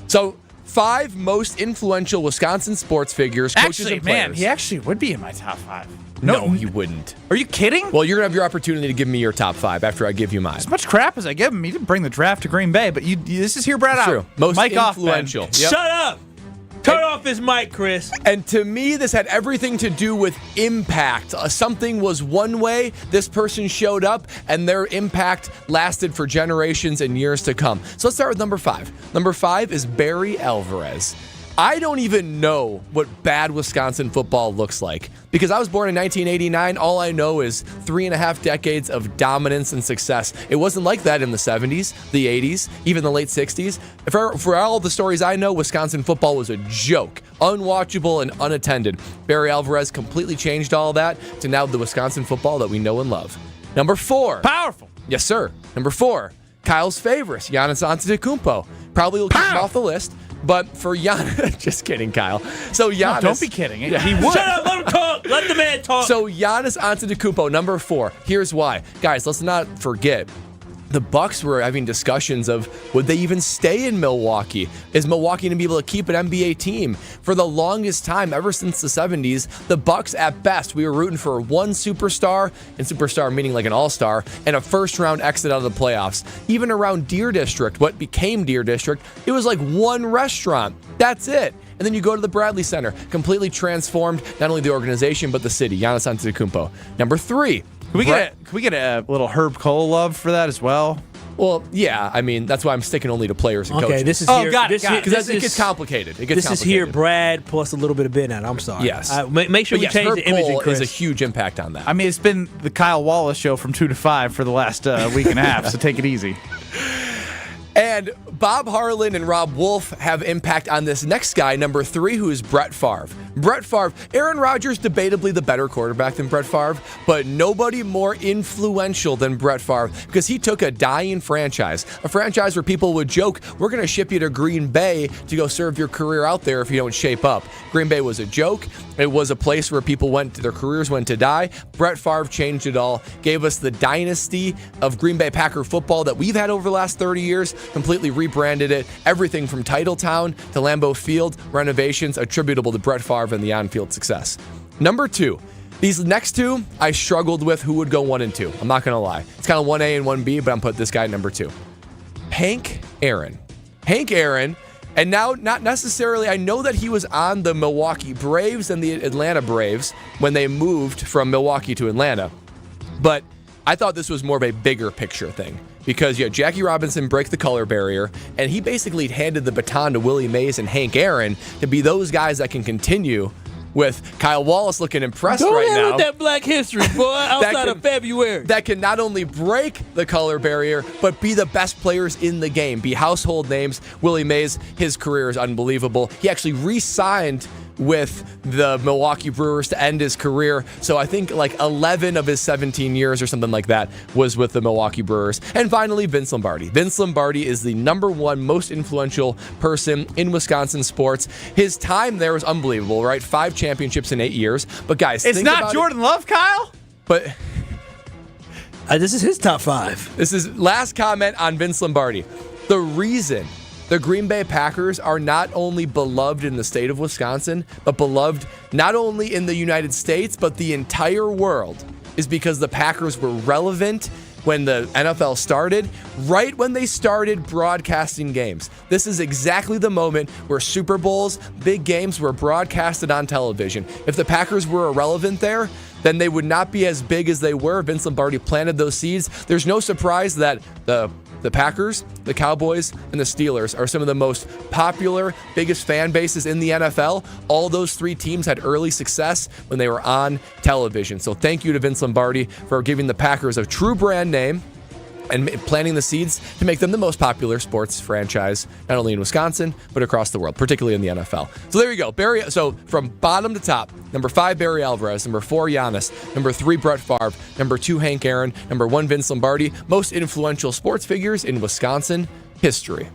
So 5 most influential Wisconsin sports figures, coaches and players. Man, he actually would be in my top 5. No, he wouldn't. Are you kidding? Well, you're going to have your opportunity to give me your top 5 after I give you mine. As much crap as I give him, he didn't bring the draft to Green Bay, but this is here, Brad, out. True. Most Mike influential. Off, yep. Shut up! Turn off his mic, Chris. And to me, this had everything to do with impact. Something was one way, this person showed up, and their impact lasted for generations and years to come. So let's start with number 5. Number 5 is Barry Alvarez. I don't even know what bad Wisconsin football looks like because I was born in 1989. All I know is 3.5 decades of dominance and success. It wasn't like that in the 70s, the 80s, even the late 60s. For all the stories I know, Wisconsin football was a joke, unwatchable and unattended. Barry Alvarez completely changed all that to now the Wisconsin football that we know and love. Number 4. Powerful. Yes, sir. Number 4. Kyle's favorite, Giannis Antetokounmpo. Probably will keep him off the list. But for Giannis, just kidding, Kyle. So Giannis, no, don't be kidding. Yeah. He would. Shut up, let him talk. Let the man talk. So Giannis Antetokounmpo, number 4. Here's why, guys. Let's not forget. The Bucks were having discussions of would they even stay in Milwaukee? Is Milwaukee going to be able to keep an NBA team? For the longest time, ever since the 70s, the Bucks at best, we were rooting for one superstar, and superstar meaning like an all-star, and a first-round exit out of the playoffs. Even around Deer District, what became Deer District, it was like one restaurant. That's it. And then you go to the Bradley Center, completely transformed not only the organization, but the city. Giannis Antetokounmpo. Number 3. Can we get a little Herb Cole love for that as well? Well, yeah. I mean, that's why I'm sticking only to players and coaches. Okay, this is here. Got it. Because it gets complicated. This is here, Brad, plus a little bit of Ben out. I'm sorry. Yes. Make sure we change Herb the imaging, Cole Chris. is a huge impact on that. I mean, it's been the Kyle Wallace show from 2 to 5 for the last week and a half, so take it easy. And Bob Harlan and Rob Wolf have impact on this next guy, number 3, who is Brett Favre. Brett Favre, Aaron Rodgers, debatably the better quarterback than Brett Favre, but nobody more influential than Brett Favre because he took a dying franchise, a franchise where people would joke, we're going to ship you to Green Bay to go serve your career out there if you don't shape up. Green Bay was a joke. It was a place where people their careers went to die. Brett Favre changed it all, gave us the dynasty of Green Bay Packer football that we've had over the last 30 years, completely rebranded it. Everything from Titletown to Lambeau Field renovations attributable to Brett Favre and the on-field success. Number 2. These next 2, I struggled with who would go 1 and 2. I'm not going to lie. It's kind of 1A and 1B, but I'm putting this guy at number 2. Hank Aaron. Hank Aaron, and now not necessarily, I know that he was on the Milwaukee Braves and the Atlanta Braves when they moved from Milwaukee to Atlanta, but I thought this was more of a bigger picture thing because you had Jackie Robinson break the color barrier, and he basically handed the baton to Willie Mays and Hank Aaron to be those guys that can continue with Kyle Wallace looking impressed right now. With that Black History, boy, outside of February. That can not only break the color barrier, but be the best players in the game, be household names. Willie Mays, his career is unbelievable. He actually re-signed with the Milwaukee Brewers to end his career. So I think like 11 of his 17 years or something like that was with the Milwaukee Brewers. And finally, Vince Lombardi. Vince Lombardi is the number 1 most influential person in Wisconsin sports. His time there was unbelievable, right? 5 championships in 8 years. But guys, it's not Jordan Love, Kyle? But this is his top 5. This is last comment on Vince Lombardi. The reason the Green Bay Packers are not only beloved in the state of Wisconsin, but beloved not only in the United States, but the entire world, is because the Packers were relevant when the NFL started, right when they started broadcasting games. This is exactly the moment where Super Bowls, big games were broadcasted on television. If the Packers were irrelevant there, then they would not be as big as they were. Vince Lombardi planted those seeds. There's no surprise that the Packers, the Cowboys, and the Steelers are some of the most popular, biggest fan bases in the NFL. All those three teams had early success when they were on television. So thank you to Vince Lombardi for giving the Packers a true brand name and planting the seeds to make them the most popular sports franchise, not only in Wisconsin, but across the world, particularly in the NFL. So there you go. So from bottom to top, number 5, Barry Alvarez, number 4, Giannis, number 3, Brett Favre, number 2, Hank Aaron, number 1, Vince Lombardi, most influential sports figures in Wisconsin history.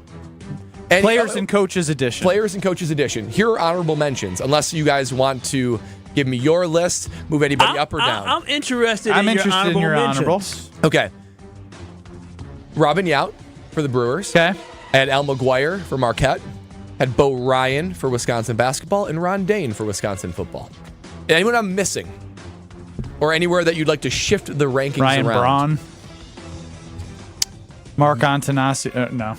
And Players and Coaches Edition. Players and Coaches Edition. Here are honorable mentions, unless you guys want to give me your list, move anybody up or down. I'm interested in your honorables. Okay. Robin Yount for the Brewers. Okay. I had Al McGuire for Marquette. Had Bo Ryan for Wisconsin basketball and Ron Dane for Wisconsin football. And anyone I'm missing? Or anywhere that you'd like to shift the rankings Ryan around? Braun. Mark Antonassi. No.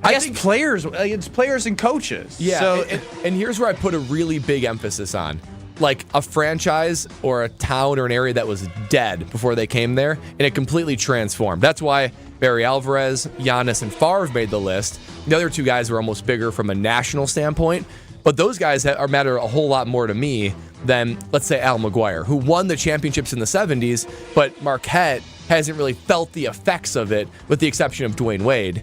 I guess players. It's players and coaches. Yeah. So, and here's where I put a really big emphasis on. Like a franchise or a town or an area that was dead before they came there, and it completely transformed. That's why Barry Alvarez, Giannis, and Favre made the list. The other two guys were almost bigger from a national standpoint, but those guys matter a whole lot more to me than, let's say, Al McGuire, who won the championships in the 70s, but Marquette hasn't really felt the effects of it, with the exception of Dwayne Wade,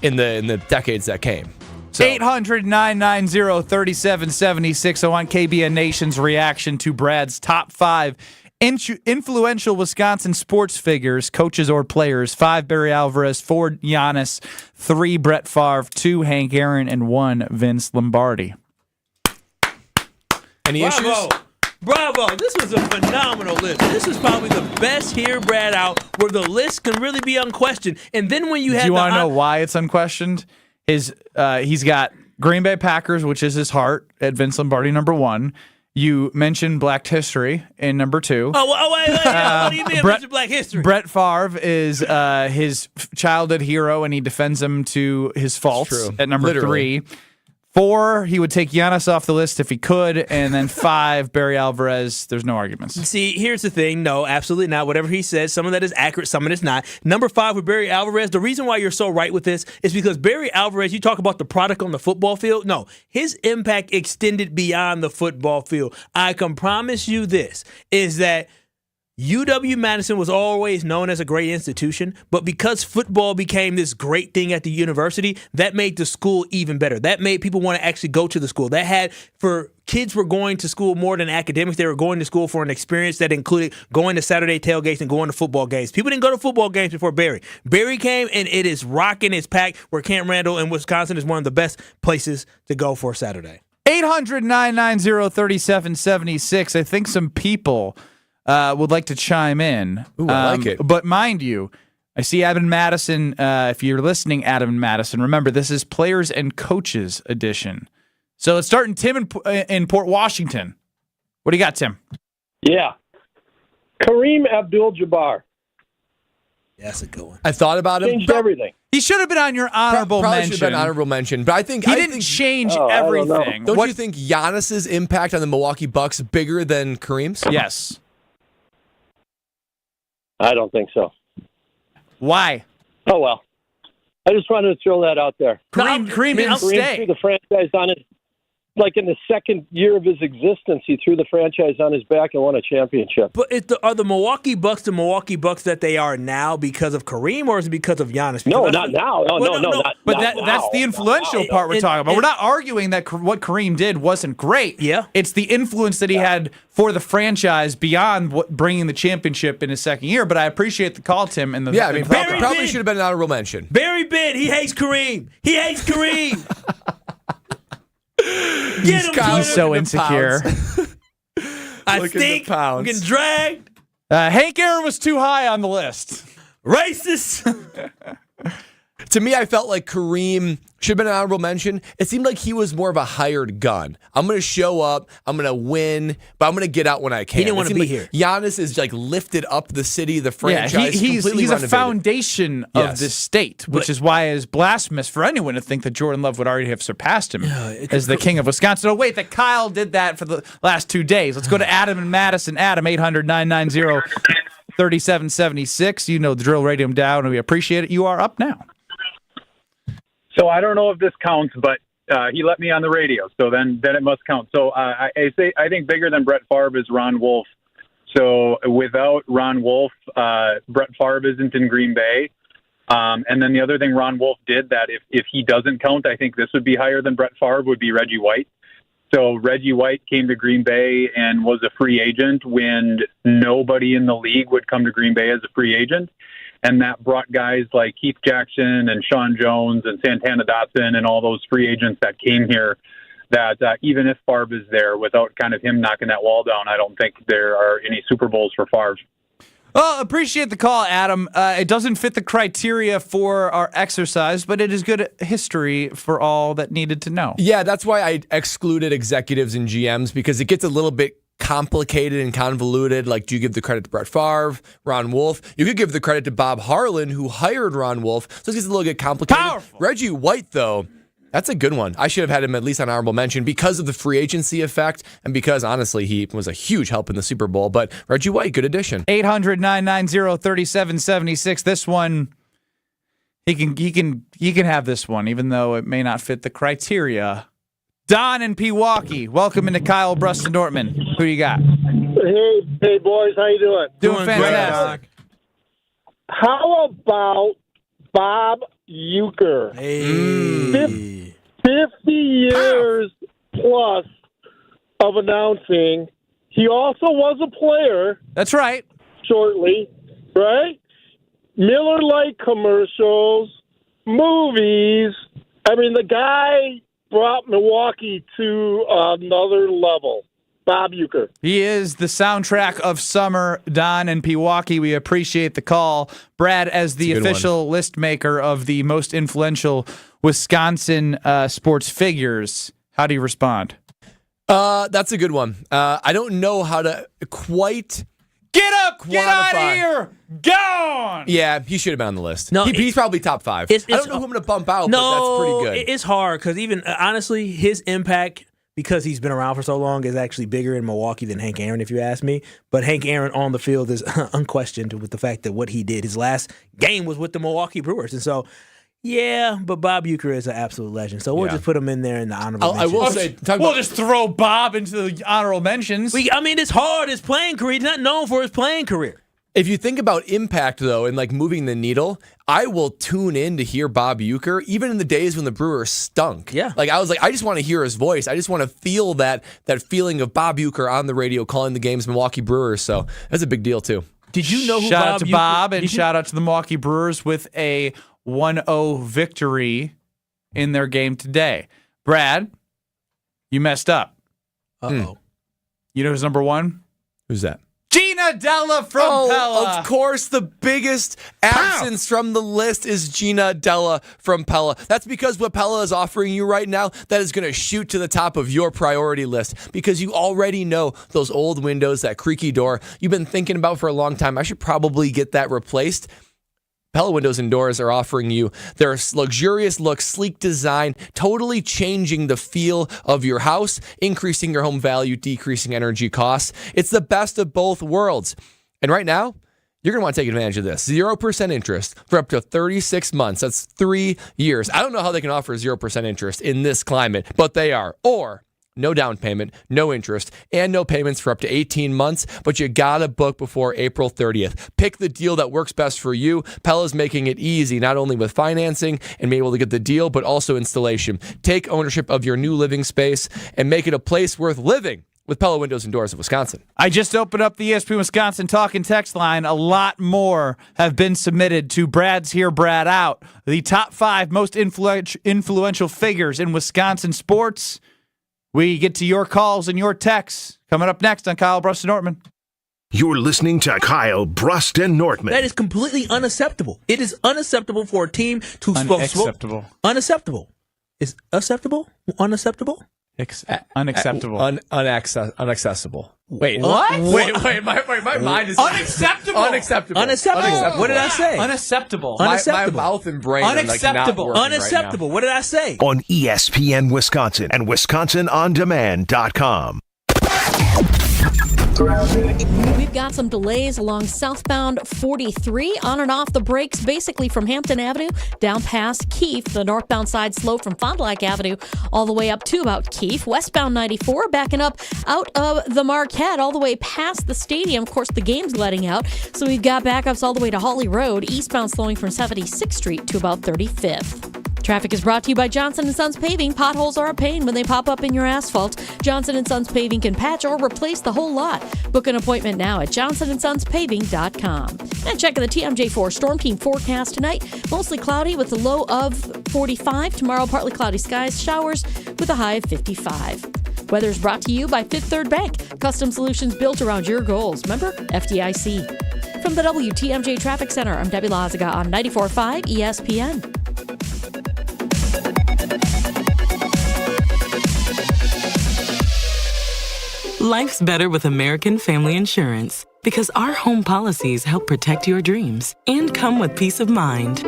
in the decades that came. So. 800-990-3776. I want KBN Nation's reaction to Brad's top 5 influential Wisconsin sports figures, coaches or players. 5, Barry Alvarez. 4, Giannis. 3, Brett Favre. 2, Hank Aaron. And 1, Vince Lombardi. Any issues? Bravo. This was a phenomenal list. This is probably the best Hear Brad Out where the list can really be unquestioned. And then when you had Do you want to know why it's unquestioned? He's got Green Bay Packers, which is his heart, at Vince Lombardi, number 1. You mentioned Black History in number 2. Oh, wait. What do you mean mention Black History? Brett Favre is his childhood hero, and he defends him to his faults at number 3. 4, he would take Giannis off the list if he could. And then 5, Barry Alvarez. There's no arguments. See, here's the thing. No, absolutely not. Whatever he says, some of that is accurate, some of it is not. Number 5 with Barry Alvarez. The reason why you're so right with this is because Barry Alvarez, you talk about the product on the football field. No, his impact extended beyond the football field. I can promise you this, is that UW-Madison was always known as a great institution, but because football became this great thing at the university, that made the school even better. That made people want to actually go to the school. That had, for kids were going to school more than academics. They were going to school for an experience that included going to Saturday tailgates and going to football games. People didn't go to football games before Barry. Barry came, and it is rocking. It's packed, where Camp Randall in Wisconsin is one of the best places to go for Saturday. 800-990-3776. I think some people would like to chime in. Ooh, I like it. But mind you, I see Adam Madison. If you're listening, Adam Madison, remember, this is Players and Coaches Edition. So let's start in Tim in Port Washington. What do you got, Tim? Yeah. Kareem Abdul-Jabbar. Yeah, that's a good one. I thought about him. Changed everything. He should have been on your honorable Probably mention. should have been honorable mention, but I think he didn't change everything. Don't you think Giannis's impact on the Milwaukee Bucks bigger than Kareem's? Yes. I don't think so. Why? Oh, well. I just wanted to throw that out there. Kareem didn't stay. Threw the franchise on it. Like in the second year of his existence, he threw the franchise on his back and won a championship. But are the Milwaukee Bucks that they are now because of Kareem, or is it because of Giannis? No, not now. No. But that's the influential part we're talking about. We're not arguing that what Kareem did wasn't great. Yeah. It's the influence that he had for the franchise beyond bringing the championship in his second year. But I appreciate the call, Tim. Probably should have been an honorable mention. Barry Bid, he hates Kareem. He hates Kareem. He's so insecure. I think I'm getting dragged. Hank Aaron was too high on the list. Racist. To me, I felt like Kareem should have been an honorable mention. It seemed like he was more of a hired gun. I'm going to show up, I'm going to win, but I'm going to get out when I can. He didn't want to be like here. Giannis is like lifted up the city, the franchise. He's a renovated. foundation of this state, which is why it is blasphemous for anyone to think that Jordan Love would already have surpassed him as the king of Wisconsin. Oh, wait, that Kyle did that for the last 2 days. Let's go to Adam and Madison. Adam, 800-990-3776. You know the drill. Rate him down, and we appreciate it. You are up now. So I don't know if this counts, but he let me on the radio, so then it must count. So I think bigger than Brett Favre is Ron Wolf. So without Ron Wolf, Brett Favre isn't in Green Bay. And then the other thing Ron Wolf did that if he doesn't count, I think this would be higher than Brett Favre, would be Reggie White. So Reggie White came to Green Bay and was a free agent when nobody in the league would come to Green Bay as a free agent. And that brought guys like Keith Jackson and Sean Jones and Santana Dotson and all those free agents that came here that even if Favre is there, without kind of him knocking that wall down, I don't think there are any Super Bowls for Favre. Well, appreciate the call, Adam. It doesn't fit the criteria for our exercise, but it is good history for all that needed to know. Yeah, that's why I excluded executives and GMs, because it gets a little bit complicated and convoluted. Like, do you give the credit to Brett Favre, Ron Wolf? You could give the credit to Bob Harlan, who hired Ron Wolf. So it gets a little bit complicated. Powerful. Reggie White, though, that's a good one. I should have had him at least on honorable mention because of the free agency effect and because, honestly, he was a huge help in the Super Bowl. But Reggie White, good addition. 800-990-3776. This one, he can have this one, even though it may not fit the criteria. Don in Pewaukee, welcome into Kyle Bruston Nortman. Who you got? Hey boys, how you doing? Doing fantastic. How about Bob Uecker? Hey. 50 years plus of announcing. He also was a player. That's right. Shortly, right? Miller Lite commercials, movies. I mean, the guy brought Milwaukee to another level. Bob Uecker. He is the soundtrack of summer. Don in Pewaukee, we appreciate the call. Brad, as the official list maker of the most influential Wisconsin sports figures, how do you respond? That's a good one. I don't know how to quite get up, get out of here, gone. Yeah, he should have been on the list. No, he's probably top 5. I don't know who I'm going to bump out, but that's pretty good. It's hard because even, honestly, his impact, because he's been around for so long, is actually bigger in Milwaukee than Hank Aaron, if you ask me. But Hank Aaron on the field is unquestioned with the fact that what he did, his last game was with the Milwaukee Brewers. And so, yeah, but Bob Uecker is an absolute legend. So we'll just put him in there in the honorable mentions. I will say, we'll just throw Bob into the honorable mentions. It's hard. His playing career. He's not known for his playing career. If you think about impact, though, and like moving the needle, I will tune in to hear Bob Uecker, even in the days when the Brewers stunk. Yeah. Like, I was like, I just want to hear his voice. I just want to feel that feeling of Bob Uecker on the radio calling the games, Milwaukee Brewers. So that's a big deal, too. Did you know who shout Bob out to Uecker, Bob and shout out to the Milwaukee Brewers with a 1-0 victory in their game today. Brad, you messed up. Uh-oh. You know who's number one? Who's that? Gina Della from Pella. Of course, the biggest absence from the list is Gina Della from Pella. That's because what Pella is offering you right now, that is going to shoot to the top of your priority list because you already know those old windows, that creaky door you've been thinking about for a long time. I should probably get that replaced. Pella Windows and Doors are offering you their luxurious look, sleek design, totally changing the feel of your house, increasing your home value, decreasing energy costs. It's the best of both worlds. And right now, you're going to want to take advantage of this. 0% interest for up to 36 months. That's 3 years. I don't know how they can offer 0% interest in this climate, but they are. Or no down payment, no interest, and no payments for up to 18 months, but you gotta book before April 30th. Pick the deal that works best for you. Pella's making it easy, not only with financing and being able to get the deal, but also installation. Take ownership of your new living space and make it a place worth living with Pella Windows and Doors of Wisconsin. I just opened up the ESPN Wisconsin talk and text line. A lot more have been submitted to Brad's Here, Brad Out. The top 5 most influential figures in Wisconsin sports. We get to your calls and your texts coming up next on Kyle Bruston Nortman. You're listening to Kyle Brust and Nortman. That is completely unacceptable. It is unacceptable for a team to Unacceptable. Unacceptable. Is acceptable? Unacceptable? Unacceptable. Unaccessible. Wait. What? Wait. My mind is Unacceptable. Unacceptable. Unacceptable. What did I say? Unacceptable. My mouth and brain Unacceptable. are like not working Unacceptable. What did I say? On ESPN Wisconsin and WisconsinOnDemand.com. We've got some delays along southbound 43 on and off the brakes, basically from Hampton Avenue down past Keefe. The northbound side slow from Fond du Lac Avenue all the way up to about Keefe. Westbound 94 backing up out of the Marquette all the way past the stadium. Of course, the game's letting out, so we've got backups all the way to Hawley Road. Eastbound slowing from 76th Street to about 35th. Traffic is brought to you by Johnson & Sons Paving. Potholes are a pain when they pop up in your asphalt. Johnson & Sons Paving can patch or replace the whole lot. Book an appointment now at johnsonsonspaving.com. And checking the TMJ4 Storm Team forecast tonight. Mostly cloudy with a low of 45. Tomorrow, partly cloudy skies, showers with a high of 55. Weather is brought to you by Fifth Third Bank. Custom solutions built around your goals. Member FDIC. From the WTMJ Traffic Center, I'm Debbie Lazaga on 94.5 ESPN. Life's better with American Family Insurance because our home policies help protect your dreams and come with peace of mind.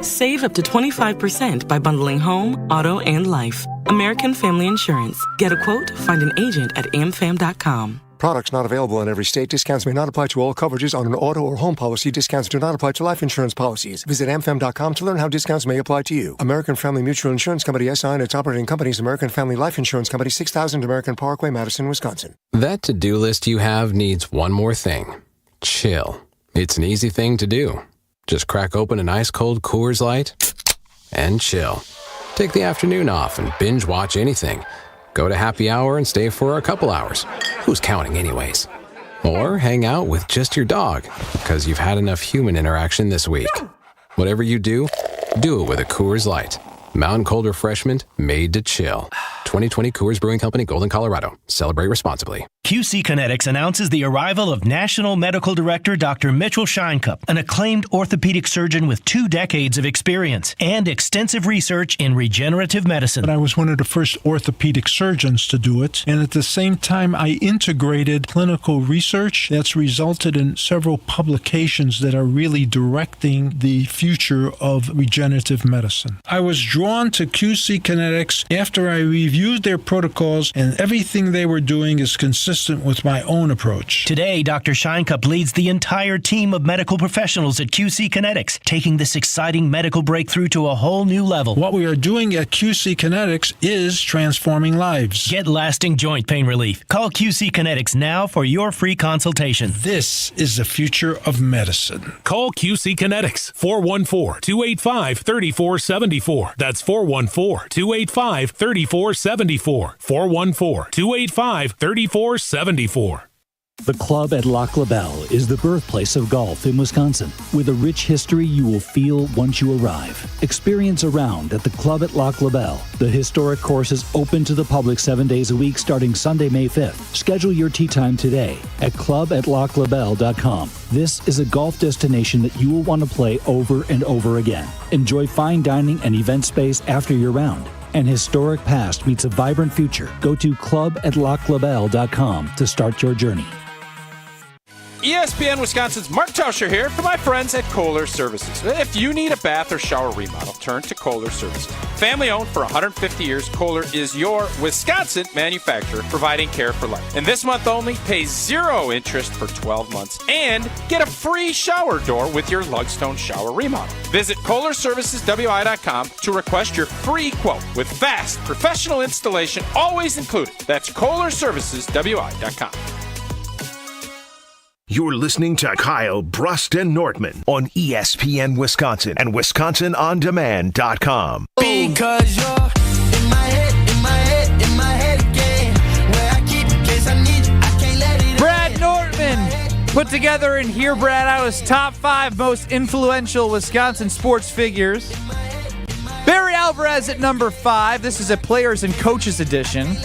Save up to 25% by bundling home, auto, and life. American Family Insurance. Get a quote, find an agent at amfam.com. Products not available in every state. Discounts may not apply to all coverages on an auto or home policy. Discounts do not apply to life insurance policies. Visit amfam.com to learn how discounts may apply to you. American Family Mutual Insurance Company, SI, and its operating companies, American Family Life Insurance Company, 6000 American Parkway, Madison, Wisconsin. That to-do list you have needs one more thing. Chill. It's an easy thing to do. Just crack open an ice-cold Coors Light and chill. Take the afternoon off and binge watch anything. Go to happy hour and stay for a couple hours. Who's counting anyways? Or hang out with just your dog, because you've had enough human interaction this week. Whatever you do it with a Coors Light. Mountain cold refreshment made to chill. 2020 Coors Brewing Company, Golden, Colorado. Celebrate responsibly. QC Kinetics announces the arrival of National Medical Director Dr. Mitchell Scheinkup, an acclaimed orthopedic surgeon with 2 decades of experience and extensive research in regenerative medicine. I was one of the first orthopedic surgeons to do it, and at the same time I integrated clinical research that's resulted in several publications that are really directing the future of regenerative medicine. I was drawn to QC Kinetics after I reviewed their protocols, and everything they were doing is consistent with my own approach. Today, Dr. Scheinkup leads the entire team of medical professionals at QC Kinetics, taking this exciting medical breakthrough to a whole new level. What we are doing at QC Kinetics is transforming lives. Get lasting joint pain relief. Call QC Kinetics now for your free consultation. This is the future of medicine. Call QC Kinetics, 414-285-3474. That's 414-285-3474. 414-285-3474. The Club at Lac La Belle is the birthplace of golf in Wisconsin, with a rich history you will feel once you arrive. Experience a round at the Club at Lac La Belle. The historic course is open to the public 7 days a week starting Sunday, May 5th. Schedule your tee time today at clubatlaclabelle.com. This is a golf destination that you will want to play over and over again. Enjoy fine dining and event space after your round. An historic past meets a vibrant future. Go to clubatlaclabelle.com to start your journey. ESPN Wisconsin's Mark Tauscher here for my friends at Kohler Services. If you need a bath or shower remodel, turn to Kohler Services. Family owned for 150 years, Kohler is your Wisconsin manufacturer providing care for life. And this month only, pay 0 interest for 12 months and get a free shower door with your Lugstone shower remodel. Visit KohlerServicesWI.com to request your free quote with fast, professional installation always included. That's KohlerServicesWI.com. You're listening to Kyle Brust and Nortman on ESPN Wisconsin and WisconsinOnDemand.com. Because you're in my head again. Where I keep in case I need you, I can't let it. Brad Nortman put together in here, Brad, I was top 5 most influential Wisconsin sports figures. Barry Alvarez at number 5. This is a players and coaches edition.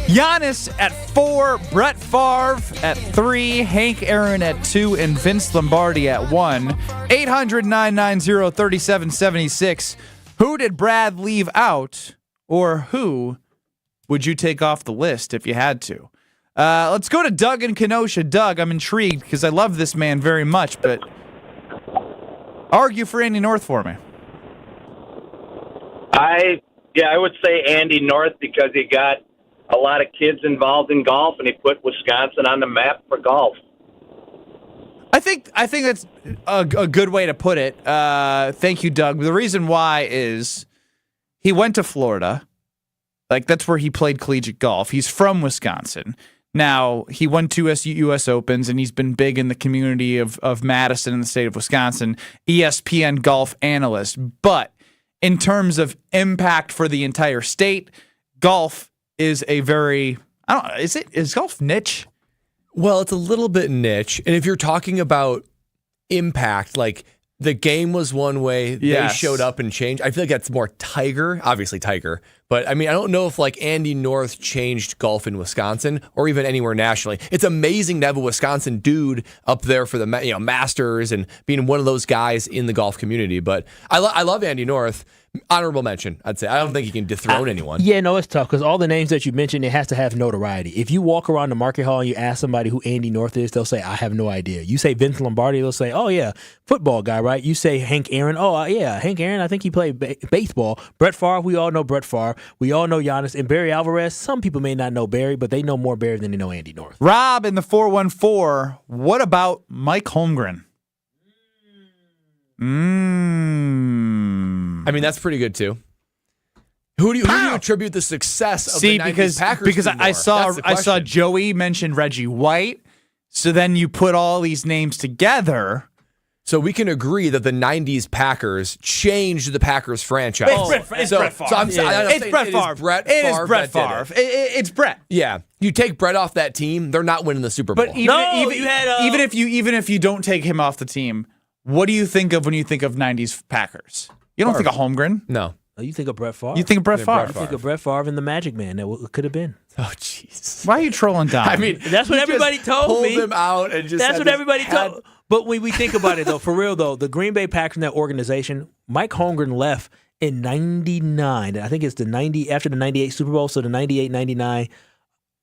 Giannis at 4, Brett Favre at 3, Hank Aaron at 2, and Vince Lombardi at 1. 800-990-3776. Who did Brad leave out, or who would you take off the list if you had to? Let's go to Doug in Kenosha. Doug, I'm intrigued because I love this man very much, but argue for Andy North for me. I would say Andy North because he got a lot of kids involved in golf, and he put Wisconsin on the map for golf. I think that's a good way to put it. Thank you, Doug. The reason why is he went to Florida. Like, that's where he played collegiate golf. He's from Wisconsin. Now, he won 2 U.S. Opens, and he's been big in the community of Madison in the state of Wisconsin, ESPN golf analyst. But in terms of impact for the entire state, golf is a very, is golf niche? Well, it's a little bit niche. And if you're talking about impact, like the game was one way, they showed up and changed. I feel like that's more Tiger, obviously Tiger. But I mean, I don't know if like Andy North changed golf in Wisconsin or even anywhere nationally. It's amazing to have a Wisconsin dude up there for the Masters and being one of those guys in the golf community. But I love Andy North. Honorable mention, I'd say. I don't think he can dethrone anyone. Yeah, no, it's tough because all the names that you mentioned, it has to have notoriety. If you walk around the market hall and you ask somebody who Andy North is, they'll say, I have no idea. You say Vince Lombardi, they'll say, oh, yeah, football guy, right? You say Hank Aaron, Hank Aaron, I think he played baseball. Brett Favre, we all know Brett Favre. We all know Giannis. And Barry Alvarez, some people may not know Barry, but they know more Barry than they know Andy North. Rob in the 414, what about Mike Holmgren? I mean, that's pretty good too. Who do you attribute the success of the 90s Packers because to more? I saw Joey mention Reggie White. So then you put all these names together. So we can agree that the 90s Packers changed the Packers franchise. It's Brett Favre. It's Brett Favre. It is Brett Favre. It's Brett. Yeah. You take Brett off that team, they're not winning the Super Bowl. But even if you don't take him off the team, what do you think of when you think of 90s Packers? You don't think of Holmgren? No. You think of Brett Favre? You think of Brett Favre? You think of Brett Favre and the Magic Man that could have been. Oh, jeez. Why are you trolling down? I mean, that's what everybody told me. Pulled him out and just. That's what everybody told. But when we think about it, though, for real though, the Green Bay Packers in that organization, Mike Holmgren left in '99. I think it's after the '98 Super Bowl, so the '98-'99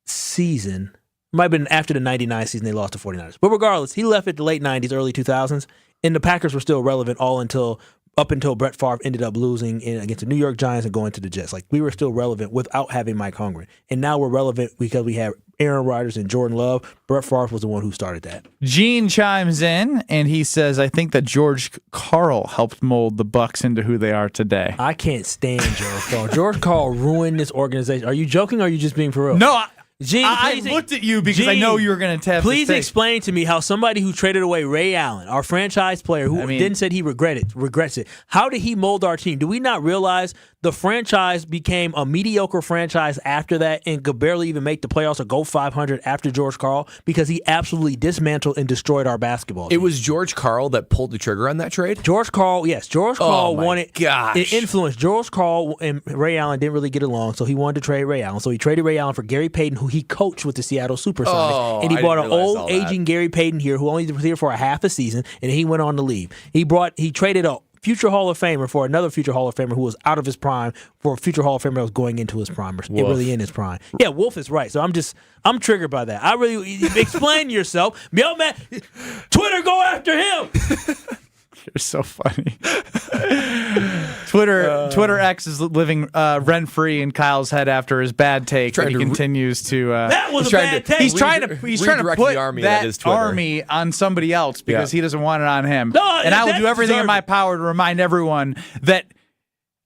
season. Might have been after the '99 season they lost to 49ers. But regardless, he left at the late '90s, early 2000s. And the Packers were still relevant up until Brett Favre ended up losing against the New York Giants and going to the Jets. Like, we were still relevant without having Mike Holmgren. And now we're relevant because we have Aaron Rodgers and Jordan Love. Brett Favre was the one who started that. Gene chimes in, and he says, I think that George Karl helped mold the Bucs into who they are today. I can't stand George Karl. George Karl ruined this organization. Are you joking or are you just being for real? No, Gene, I looked at you because I know you were going to tap. Please explain to me how somebody who traded away Ray Allen, our franchise player, who then said he regrets it. How did he mold our team? Do we not realize the franchise became a mediocre franchise after that and could barely even make the playoffs or go 500 after George Karl because he absolutely dismantled and destroyed our basketball team? It was George Karl that pulled the trigger on that trade? George Karl, yes. George Karl wanted gosh. It influenced. George Karl and Ray Allen didn't really get along, so he wanted to trade Ray Allen. So he traded Ray Allen for Gary Payton, who he coached with the Seattle Supersonics. And he brought an old, aging Gary Payton here who only was here for a half a season, and he went on to leave. He traded a future Hall of Famer for another future Hall of Famer who was out of his prime for a future Hall of Famer that was going into his prime, really in his prime. Yeah, Wolf is right. So I'm triggered by that. I really explain yourself. Yo, man, Twitter, go after him. You're so funny. Twitter X is living rent free in Kyle's head after his bad take. He continues to. That was a bad take. He's trying to put that army on somebody else because he doesn't want it on him. No, and I will do everything in my power to remind everyone that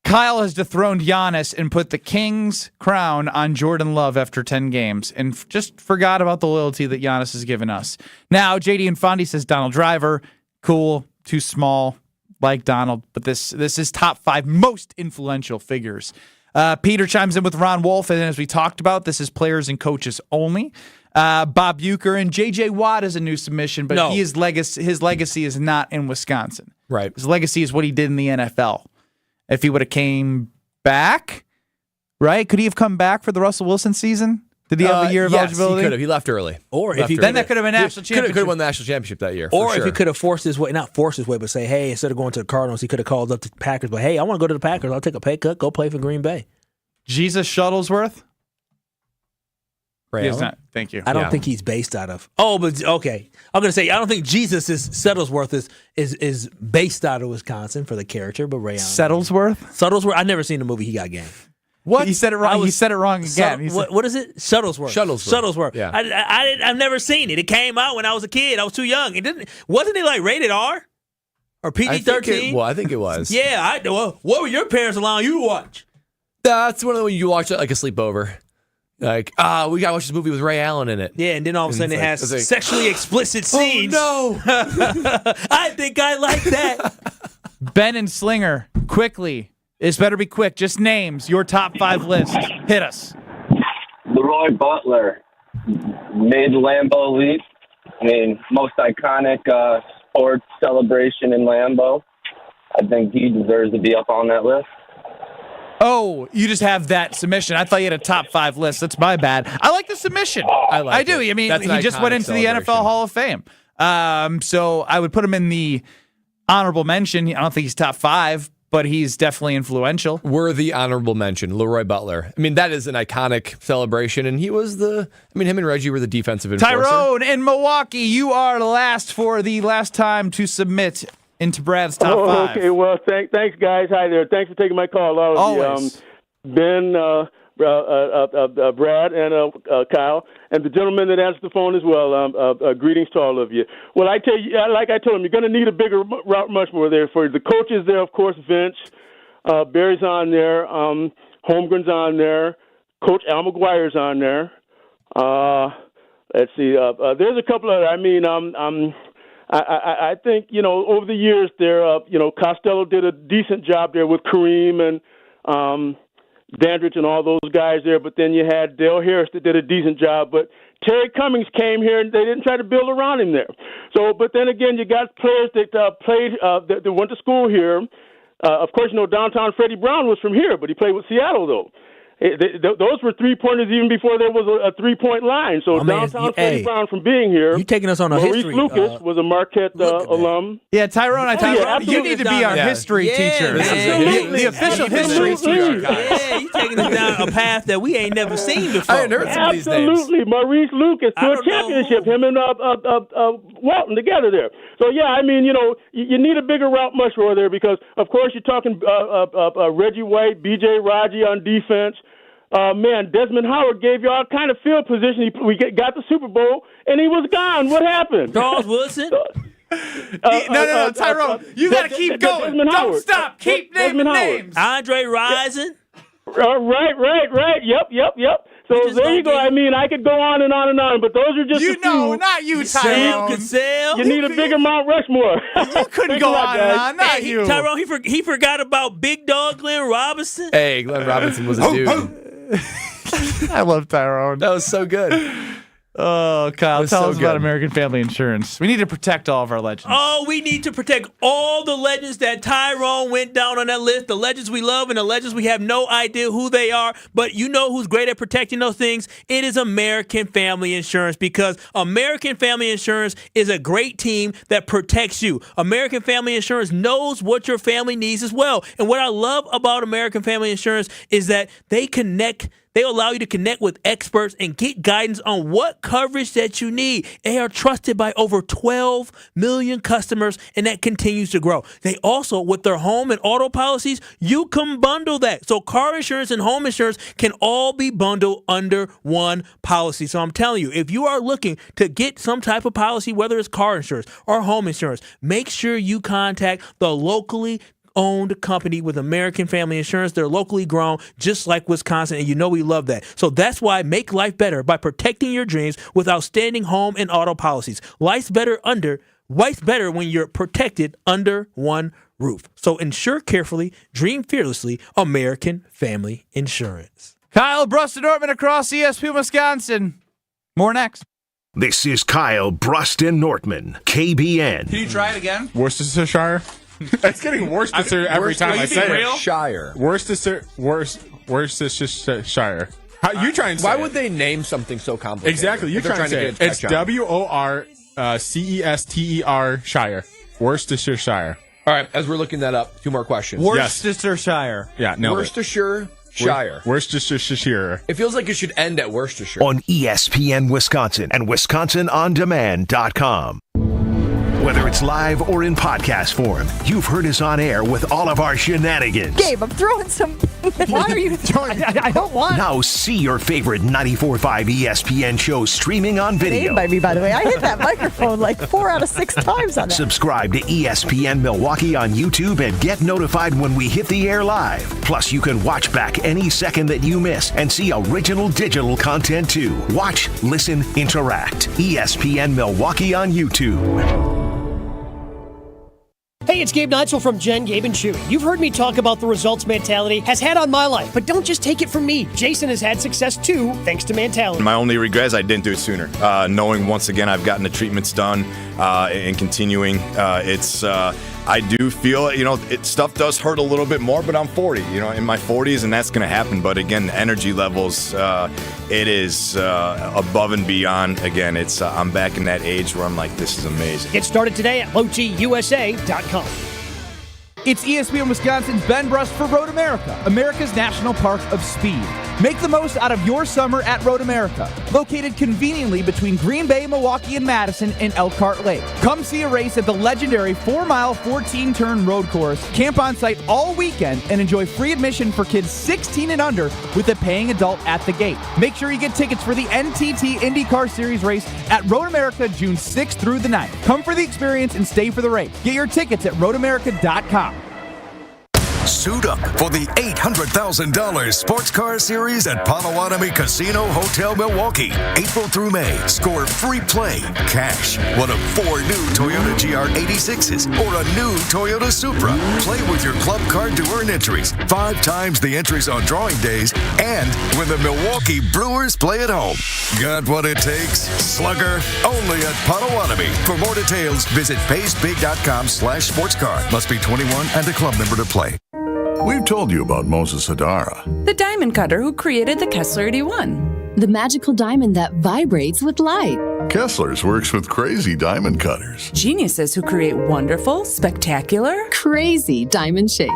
Kyle has dethroned Giannis and put the king's crown on Jordan Love after 10 games and just forgot about the loyalty that Giannis has given us. Now, JD Infanti says Donald Driver, cool. Too small, like Donald, but this is top 5 most influential figures. Peter chimes in with Ron Wolf, and as we talked about, this is players and coaches only. Bob Uecker and J.J. Watt is a new submission, but his legacy is not in Wisconsin. Right. His legacy is what he did in the NFL. If he would have came back, right? Could he have come back for the Russell Wilson season? Did he have a year of eligibility? He could have. He left early. Or if then that could have been national championship. Could have won the national championship that year. Or if he could have forced his way, not forced his way, but say, hey, instead of going to the Cardinals, he could have called up the Packers. But hey, I want to go to the Packers. I'll take a pay cut. Go play for Green Bay. Jesus Shuttlesworth. Ray Not, thank you. I don't think he's based out of. Oh, but okay. I'm gonna say I don't think Jesus Shuttlesworth is based out of Wisconsin for the character, but Ray Allen. Shuttlesworth. I never seen the movie. He Got Game. What? He said it wrong. He said it wrong again. What is it? Shuttlesworth. Yeah. I've never seen it. It came out when I was a kid. I was too young. Wasn't it like rated R or PG-13? I think it was. Yeah. What were your parents allowing you to watch? That's one of the when you watch it like a sleepover. Like, we gotta watch this movie with Ray Allen in it. Yeah, and then all of a sudden it has sexually explicit scenes. Oh no! I think I like that. Ben and Slinger, quickly. This better be quick. Just names. Your top 5 list. Hit us. Leroy Butler made the Lambeau leap. I mean, most iconic sports celebration in Lambeau. I think he deserves to be up on that list. Oh, you just have that submission. I thought you had a top 5 list. That's my bad. I like the submission. I do. I mean, he just went into the NFL Hall of Fame. So I would put him in the honorable mention. I don't think he's top 5, but he's definitely influential. Worthy honorable mention, Leroy Butler. I mean, that is an iconic celebration, and he was him and Reggie were the defensive enforcer. Tyrone in Milwaukee, you are last for the last time to submit into Brad's top 5. Okay, well, thanks, guys. Hi there. Thanks for taking my call. Always. Ben, Brad, and Kyle, and the gentleman that answered the phone as well. Greetings to all of you. Well, I tell you, like I told him, you're going to need a bigger route much more there for you. The coaches there, of course, Vince, Barry's on there, Holmgren's on there, Coach Al McGuire's on there. Let's see. There's a couple of. I think, over the years there, Costello did a decent job there with Kareem and Dandridge and all those guys there. But then you had Dale Harris that did a decent job. But Terry Cummings came here and they didn't try to build around him there. So, but then again, you got players that played, that went to school here. Of course, downtown Freddie Brown was from here, but he played with Seattle, though. Those were 3-pointers even before there was a 3-point line. So downtown Freddie Brown from being here. You taking us on a Maurice history. Lucas was a Marquette alum. Yeah, Tyrone, you need to be our history teacher. The official history teacher. Yeah, you taking us down a path that we ain't never seen before. I hadn't heard some of these names. Absolutely, Maurice Lucas to a championship. Him and Walton together there. So yeah, you need a bigger route much more there because of course you're talking Reggie White, B.J. Raji on defense. Desmond Howard gave you all kind of field position. We got the Super Bowl, and he was gone. What happened? Charles Woodson? No, Tyrone. You got to keep going. Don't stop. Keep naming names. Andre Rison? Right. Yep. So there you go. I could go on and on and on, but those are just not you, Tyrone. You need a bigger Mount Rushmore. You couldn't go on and on, not you. Tyrone, he forgot about Big Dog Glenn Robinson. Hey, Glenn Robinson was a dude. I love Tyrone. That was so good. Oh, Kyle, tell us about American Family Insurance. We need to protect all of our legends. Oh, we need to protect all the legends that Tyrone went down on that list, the legends we love and the legends we have no idea who they are. But you know who's great at protecting those things? It is American Family Insurance because American Family Insurance is a great team that protects you. American Family Insurance knows what your family needs as well. And what I love about American Family Insurance is that they allow you to connect with experts and get guidance on what coverage that you need. They are trusted by over 12 million customers, and that continues to grow. They also, with their home and auto policies, you can bundle that. So car insurance and home insurance can all be bundled under one policy. So I'm telling you, if you are looking to get some type of policy, whether it's car insurance or home insurance, make sure you contact the locally owned company with American Family Insurance. They're locally grown, just like Wisconsin, and we love that. So that's why make life better by protecting your dreams with outstanding home and auto policies. Life's better when you're protected under one roof. So insure carefully, dream fearlessly, American Family Insurance. Kyle Bruston-Nortman across ESPN Wisconsin. More next. This is Kyle Bruston-Nortman, KBN. Can you try it again? Worcestershire? It's getting Worcestershire every time I say it. Shire. Worcestershire. How you trying to say Why it? would they name something so complicated? Exactly. You're If they're trying to say get it. It's catch on. WORCESTER Shire. Worcestershire. All right, as we're looking that up, 2 more questions. Worcestershire. Yeah, no. Worcestershire. Worcestershire. It feels like it should end at Worcestershire. On ESPN Wisconsin and WisconsinOnDemand.com. Whether it's live or in podcast form, you've heard us on air with all of our shenanigans. Gabe, I'm throwing some. Why are you throwing? I don't want. Now see your favorite 94.5 ESPN shows streaming on video. By me, by the way. I hit that microphone like 4 out of 6 times on that. Subscribe to ESPN Milwaukee on YouTube and get notified when we hit the air live. Plus, you can watch back any second that you miss and see original digital content too. Watch, listen, interact. ESPN Milwaukee on YouTube. Hey, it's Gabe Neitzel from Jen, Gabe, and Chewy. You've heard me talk about the results mentality has had on my life, but don't just take it from me. Jason has had success too, thanks to mentality. My only regret is I didn't do it sooner. Knowing once again I've gotten the treatments done and continuing, I do feel, stuff does hurt a little bit more, but I'm 40, in my 40s, and that's going to happen. But again, the energy levels, it is above and beyond. Again, I'm back in that age where I'm like, this is amazing. Get started today at LowTUSA.com. It's ESPN Wisconsin's Ben Brust for Road America, America's National Park of Speed. Make the most out of your summer at Road America, located conveniently between Green Bay, Milwaukee, and Madison in Elkhart Lake. Come see a race at the legendary 4-mile, 14-turn road course, camp on site all weekend, and enjoy free admission for kids 16 and under with a paying adult at the gate. Make sure you get tickets for the NTT IndyCar Series race at Road America June 6th through the 9th. Come for the experience and stay for the race. Get your tickets at roadamerica.com. Suit up for the $800,000 Sports Car Series at Potawatomi Casino Hotel Milwaukee. April through May. Score free play, cash, one of 4 new Toyota GR86s or a new Toyota Supra. Play with your club card to earn entries. 5 times the entries on drawing days and when the Milwaukee Brewers play at home. Got what it takes? Slugger, only at Potawatomi. For more details, visit paysbig.com/sportscar. Must be 21 and a club member to play. We've told you about Moses Hadara, the diamond cutter who created the Kessler 81. The magical diamond that vibrates with light. Kessler's works with crazy diamond cutters. Geniuses who create wonderful, spectacular, crazy diamond shapes.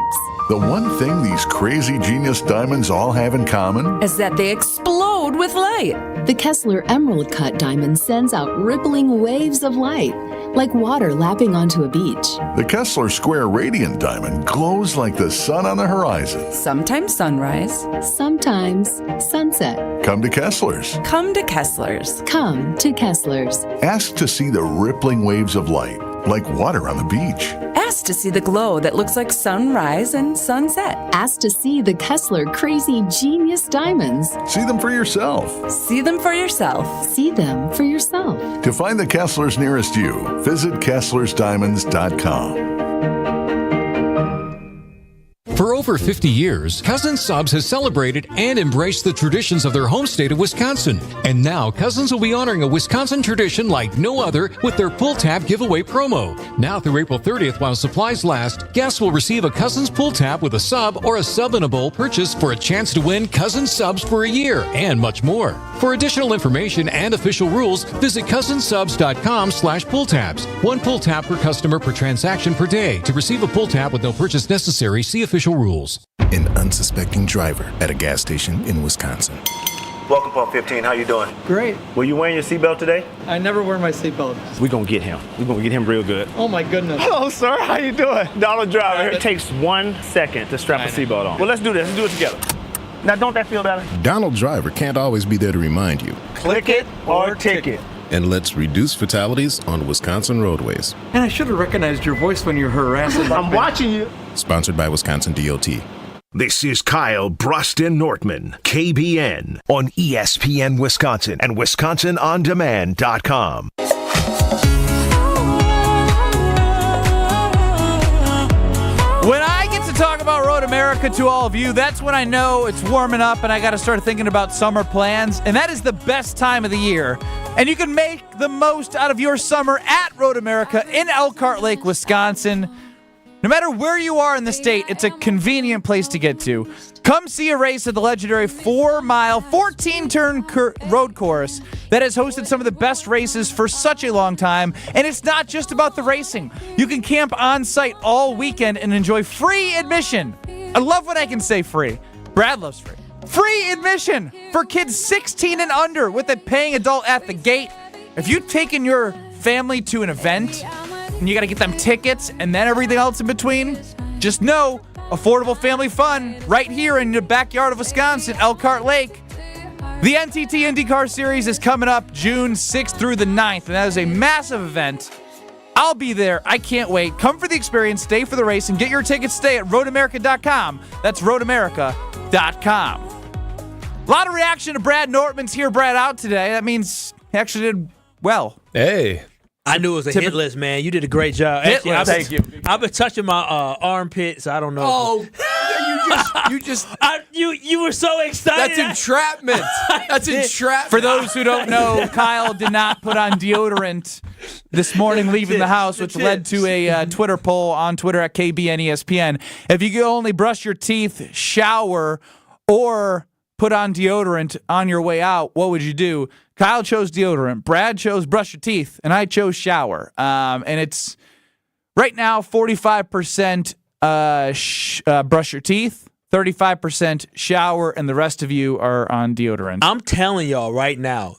The one thing these crazy genius diamonds all have in common is that they explode with light. The Kessler Emerald Cut diamond sends out rippling waves of light, like water lapping onto a beach. The Kessler Square Radiant Diamond glows like the sun on the horizon. Sometimes sunrise. Sometimes sunset. Come to Kessler's. Come to Kessler's. Come to Kessler's. Ask to see the rippling waves of light, like water on the beach. Ask to see the glow that looks like sunrise and sunset. Ask to see the Kessler Crazy Genius Diamonds. See them for yourself. See them for yourself. See them for yourself. To find the Kesslers nearest you, visit KesslersDiamonds.com. For over 50 years, Cousins Subs has celebrated and embraced the traditions of their home state of Wisconsin. And now, Cousins will be honoring a Wisconsin tradition like no other with their Pull Tab giveaway promo. Now through April 30th, while supplies last, guests will receive a Cousins Pull Tab with a sub or a sub in a bowl purchase for a chance to win Cousins Subs for a year and much more. For additional information and official rules, visit cousinsubs.com/pulltabs. 1 pull tab per customer per transaction per day. To receive a pull tab with no purchase necessary, see official rules. An unsuspecting driver at a gas station in Wisconsin. Welcome, Pump 15. How you doing? Great. Were you wearing your seatbelt today? I never wear my seatbelt. We're going to get him. We're going to get him real good. Oh, my goodness. Hello, sir. How you doing? Donald Driver. It takes 1 second to strap a seatbelt on. Well, let's do this. Let's do it together. Now, don't that feel better? Donald Driver can't always be there to remind you. Click it or ticket. And let's reduce fatalities on Wisconsin roadways. And I should have recognized your voice when you're harassing me. I'm watching you. Sponsored by Wisconsin DOT. This is Kyle Bruston Nortman, KBN, on ESPN Wisconsin and WisconsinOnDemand.com. When I get to talk about Road America to all of you, that's when I know it's warming up and I got to start thinking about summer plans. And that is the best time of the year. And you can make the most out of your summer at Road America in Elkhart Lake, Wisconsin. No matter where you are in the state, it's a convenient place to get to. Come see a race at the legendary 4-mile, 14-turn road course that has hosted some of the best races for such a long time. And it's not just about the racing. You can camp on site all weekend and enjoy free admission. I love when I can say free. Brad loves free. Free admission for kids 16 and under with a paying adult at the gate. If you've taken your family to an event and you got to get them tickets and then everything else in between, just know affordable family fun right here in the backyard of Wisconsin, Elkhart Lake. The NTT IndyCar Series is coming up June 6th through the 9th, and that is a massive event. I'll be there. I can't wait. Come for the experience, stay for the race, and get your tickets today at roadamerica.com. That's roadamerica.com. A lot of reaction to Brad Nortman's Hear Brad Out today. That means he actually did well. Hey. I knew it was a hit list, man. You did a great job. Actually, Thank you. I've been touching my armpits. I don't know. Oh, you were so excited. That's entrapment. That's entrapment. For those who don't know, Kyle did not put on deodorant this morning leaving the house, which led to a Twitter poll on Twitter at KBN ESPN. If you could only brush your teeth, shower, or put on deodorant on your way out, what would you do? Kyle chose deodorant, Brad chose brush your teeth, and I chose shower. And it's right now 45% brush your teeth, 35% shower, and the rest of you are on deodorant. I'm telling y'all right now,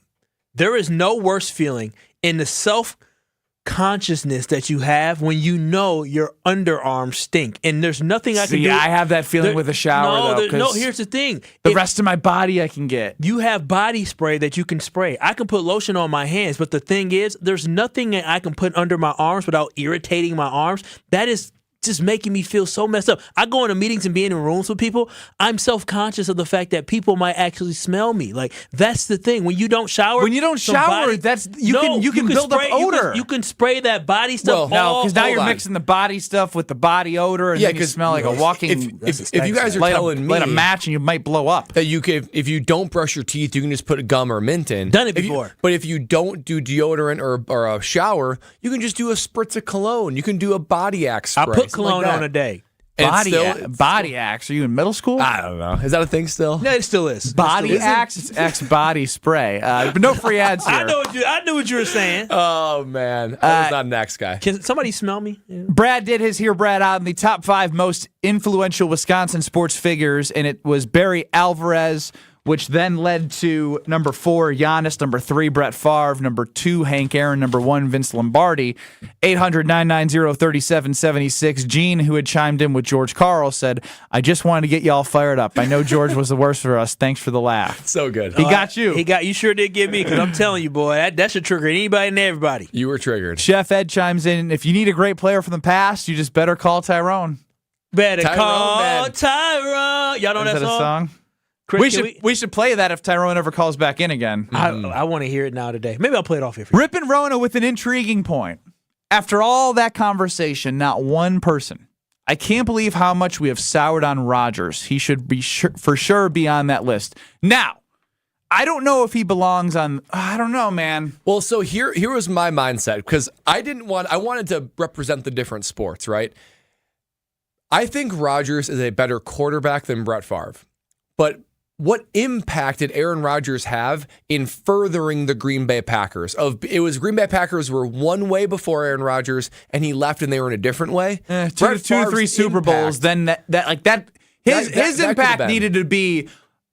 there is no worse feeling in the self-consciousness that you have when you know your underarms stink. And there's nothing I can do. I have that feeling with a shower, though. No, here's the thing. The rest of my body I can get. You have body spray that you can spray. I can put lotion on my hands, but the thing is, there's nothing that I can put under my arms without irritating my arms. That is just making me feel so messed up. I go into meetings and being in rooms with people, I'm self-conscious of the fact that people might actually smell me. Like, that's the thing. When you don't shower, you can build up odor. You can spray that body stuff. No, because now you're mixing the body stuff with the body odor, and then you smell like a walking. If you guys are telling me, light a match and you might blow up. That if you don't brush your teeth, you can just put a gum or mint in. Done it before. But if you don't do deodorant or a shower, you can just do a spritz of cologne. You can do a body axe spray. I put cologne on a day. Body axe. Are you in middle school? I don't know. Is that a thing still? No, it still is. Body axe? It's X body spray. But no free ads here. I knew what you were saying. Oh, man. I was not an axe guy. Can somebody smell me? Yeah. Brad did his Hear Brad Out in the top 5 most influential Wisconsin sports figures, and it was Barry Alvarez, which then led to number 4, Giannis, number 3, Brett Favre, number 2, Hank Aaron, number 1, Vince Lombardi. 800-990-3776. Gene, who had chimed in with George Carl, said, I just wanted to get y'all fired up. I know George was the worst for us. Thanks for the laugh. So good. He got you. You sure did get me, because I'm telling you, boy, that should trigger anybody and everybody. You were triggered. Chef Ed chimes in, if you need a great player from the past, you just better call Tyrone. Better call Tyrone. Y'all know that song? Chris, we should play that if Tyrone ever calls back in again. I want to hear it now today. Maybe I'll play it off here for you. Rip and Rona with an intriguing point. After all that conversation, not one person. I can't believe how much we have soured on Rodgers. He should be for sure be on that list. Now, I don't know if he belongs on. I don't know, man. Well, so here was my mindset, because I wanted to represent the different sports, right? I think Rodgers is a better quarterback than Brett Favre, but what impact did Aaron Rodgers have in furthering the Green Bay Packers? Green Bay Packers were one way before Aaron Rodgers, and he left and they were in a different way. 2 to 3 Super Bowls. Then his impact needed to be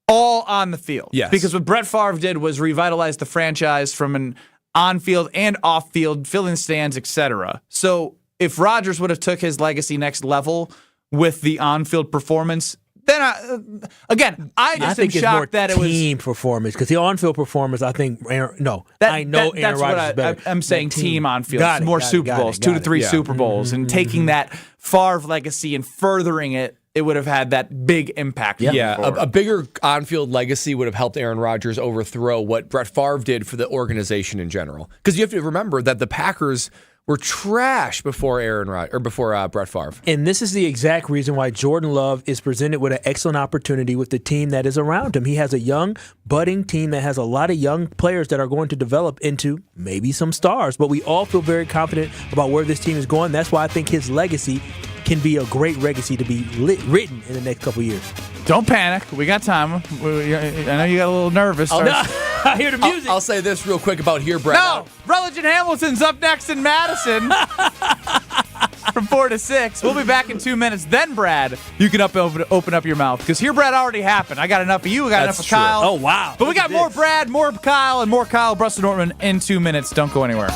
all on the field. Yes. Because what Brett Favre did was revitalize the franchise from an on-field and off-field, filling stands, etc. So if Rodgers would have took his legacy next level with the on-field performance, then I just am shocked that it was team performance, because the on-field performance, I think Aaron Rodgers is better. I'm saying team on-field, more Super Bowls, 2 to 3 Super Bowls, and taking that Favre legacy and furthering it would have had that big impact. A bigger on-field legacy would have helped Aaron Rodgers overthrow what Brett Favre did for the organization in general. Because you have to remember that the Packers were trash before Brett Favre. And this is the exact reason why Jordan Love is presented with an excellent opportunity with the team that is around him. He has a young, budding team that has a lot of young players that are going to develop into maybe some stars. But we all feel very confident about where this team is going. That's why I think his legacy can be a great legacy to be written in the next couple years. Don't panic. We got time. I know you got a little nervous. I hear the music. I'll say this real quick about Here, Brad. No, Rutledge and Hamilton's up next in Madison from 4 to 6. We'll be back in 2 minutes. Then, Brad, you can open up your mouth because Here, Brad already happened. I got enough of you. I got enough of Kyle. Oh, wow. But we got more Brad, more Kyle, and more Kyle Bruston Nortman in 2 minutes. Don't go anywhere.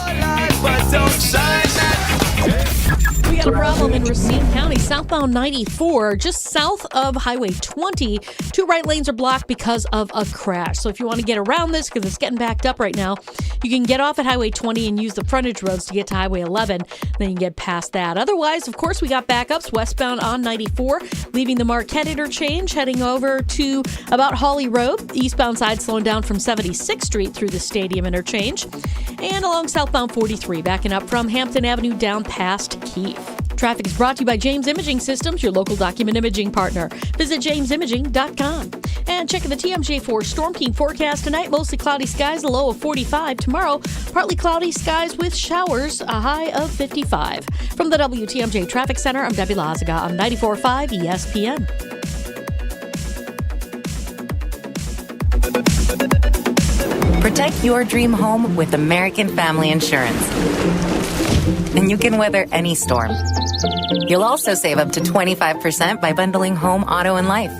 We got a problem in Racine County, southbound 94, just south of Highway 20. 2 right lanes are blocked because of a crash. So if you want to get around this, because it's getting backed up right now, you can get off at Highway 20 and use the frontage roads to get to Highway 11. Then you can get past that. Otherwise, of course, we got backups westbound on 94, leaving the Marquette interchange, heading over to about Hawley Road. The eastbound side slowing down from 76th Street through the Stadium interchange. And along southbound 43, backing up from Hampton Avenue down past Keith. Traffic is brought to you by James Imaging Systems, your local document imaging partner. Visit jamesimaging.com. And checking the TMJ4 Storm King forecast tonight, mostly cloudy skies, a low of 45. Tomorrow, partly cloudy skies with showers, a high of 55. From the WTMJ Traffic Center, I'm Debbie Lazaga on 94.5 ESPN. Protect your dream home with American Family Insurance. And you can weather any storm. You'll also save up to 25% by bundling home, auto, and life.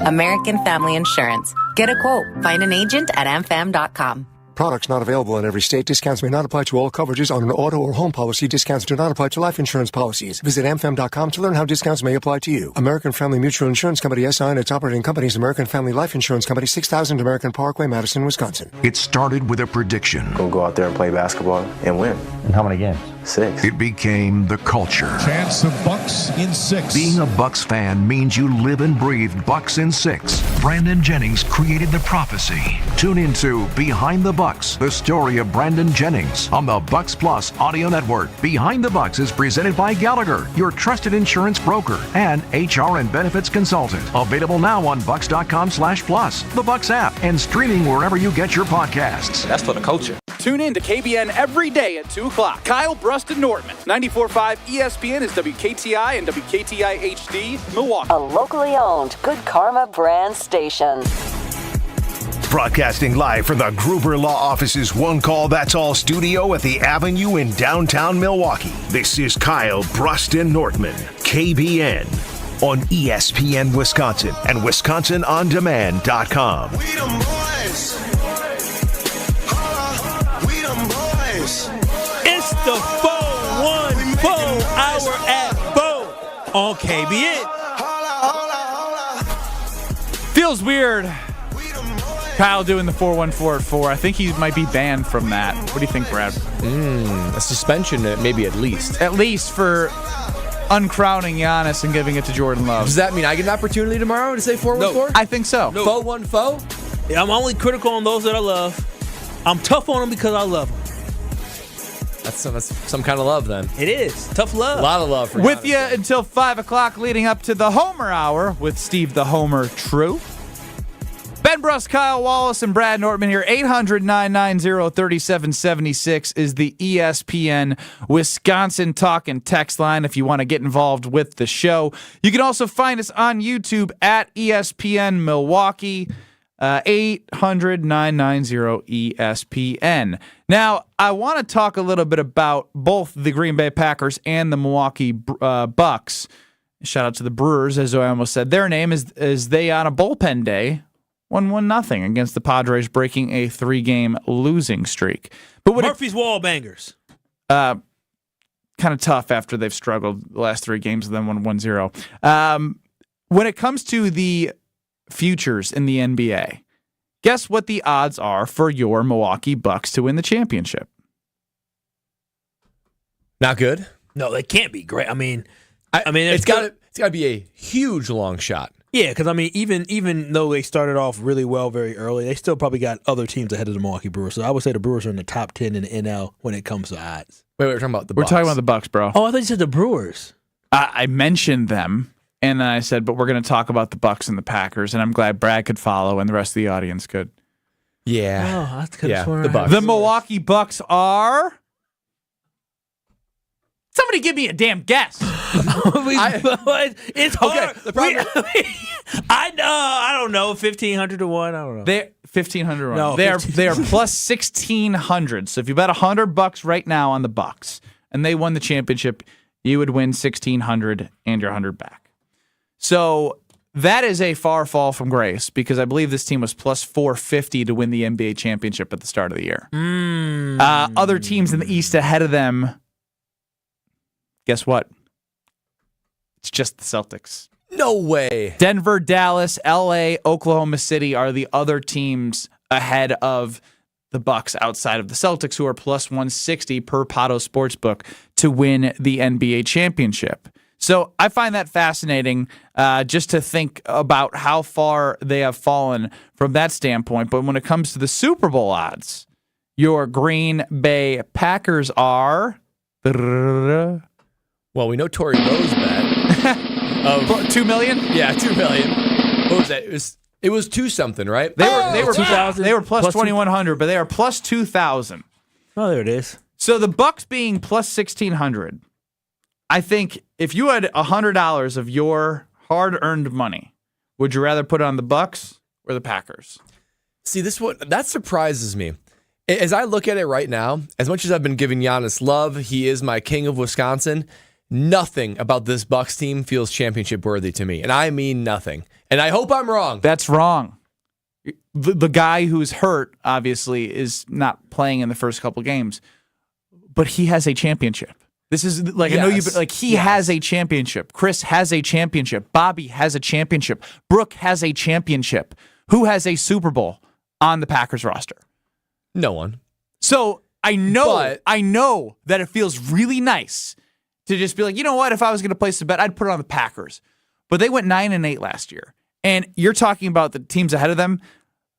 American Family Insurance. Get a quote. Find an agent at amfam.com. Products not available in every state. Discounts may not apply to all coverages on an auto or home policy. Discounts do not apply to life insurance policies. Visit amfam.com to learn how discounts may apply to you. American Family Mutual Insurance Company, SI, and its operating companies, American Family Life Insurance Company, 6000 American Parkway, Madison, Wisconsin. It started with a prediction. We'll go out there and play basketball and win. And how many games? 6. It became the culture. Chance of Bucks in 6. Being a Bucks fan means you live and breathe Bucks in 6. Brandon Jennings created the prophecy. Tune into Behind the Bucks, the story of Brandon Jennings on the Bucks Plus audio network. Behind the Bucks is presented by Gallagher, your trusted insurance broker and HR and benefits consultant. Available now on bucks.com/plus, the Bucks app, and streaming wherever you get your podcasts. That's for the culture. Tune in to KBN every day at 2 o'clock. Kyle Bruston Nortman. 94.5 ESPN is WKTI and WKTI HD, Milwaukee. A locally owned Good Karma brand station. Broadcasting live from the Gruber Law Office's One Call That's All studio at the Avenue in downtown Milwaukee. This is Kyle Bruston Nortman, KBN, on ESPN Wisconsin and WisconsinOnDemand.com. We them boys. We them boys. It's the 414 hour at 4 on KBN. Feels weird. Kyle doing the 414 at 4. I think he might be banned from that. What do you think, Brad? A suspension, maybe at least. At least for uncrowning Giannis and giving it to Jordan Love. Does that mean I get an opportunity tomorrow to say 414? I think so. No. 414? Yeah, I'm only critical on those that I love. I'm tough on them because I love them. That's some kind of love, then. It is. Tough love. A lot of love for With Giannis. you until 5 o'clock, leading up to the Homer Hour with Steve the Homer True. Ben Bruss, Kyle Wallace, and Brad Nortman here. 800-990-3776 is the ESPN Wisconsin talk and text line if you want to get involved with the show. You can also find us on YouTube at ESPN Milwaukee, 800-990-ESPN. Now, I want to talk a little bit about both the Green Bay Packers and the Milwaukee Bucks. Shout out to the Brewers, as I almost said their name, is they on a bullpen day. 1-1-0 against the Padres, breaking a 3-game losing streak. But Murphy's Wall bangers. Kind of tough after they've struggled the last 3 games and then won 1-0. When it comes to the futures in the NBA, guess what the odds are for your Milwaukee Bucks to win the championship? Not good. No, they can't be great. I mean, it's got to be a huge long shot. Yeah, because, I mean, even though they started off really well very early, they still probably got other teams ahead of the Milwaukee Brewers. So I would say the Brewers are in the top 10 in the NL when it comes to odds. Wait, we're talking about the Bucks. Bucks. We're talking about the Bucks, bro. Oh, I thought you said the Brewers. I mentioned them, and then I said, but we're going to talk about the Bucks and the Packers, and I'm glad Brad could follow and the rest of the audience could. Yeah. Oh, that's good. The Bucks. The Milwaukee Bucks are Somebody give me a damn guess. It's hard. Okay, the problem I don't know, 1,500 to 1. I don't know. They're 1,500 to 1. No, they are plus 1,600. So if you bet $100 right now on the Bucks and they won the championship, you would win 1,600 and your 100 back. So that is a far fall from grace because I believe this team was plus 450 to win the NBA championship at the start of the year. Other teams in the East ahead of them, guess what? It's just the Celtics. No way. Denver, Dallas, LA, Oklahoma City are the other teams ahead of the Bucks outside of the Celtics, who are plus 160 per Pato Sportsbook to win the NBA championship. So I find that fascinating just to think about how far they have fallen from that standpoint. But when it comes to the Super Bowl odds, your Green Bay Packers are... Well, we know Tory Rose bet of $2 million. Yeah, $2 million. What was that? It was 2 something, right? They were 2,000. They were plus 2,100, but they are plus 2,000. Oh, there it is. So the Bucks being plus 1,600. I think if you had $100 of your hard-earned money, would you rather put it on the Bucks or the Packers? See, that surprises me. As I look at it right now, as much as I've been giving Giannis love, he is my king of Wisconsin. Nothing about this Bucks team feels championship worthy to me, and I mean nothing. And I hope I'm wrong. That's wrong. The guy who's hurt, obviously, is not playing in the first couple games, but he has a championship. This is like I know you, like he has a championship. Chris has a championship. Bobby has a championship. Brooke has a championship. Who has a Super Bowl on the Packers roster? No one. So I know that it feels really nice to just be like, you know what? If I was going to place a bet, I'd put it on the Packers. But they went 9-8 last year. And you're talking about the teams ahead of them.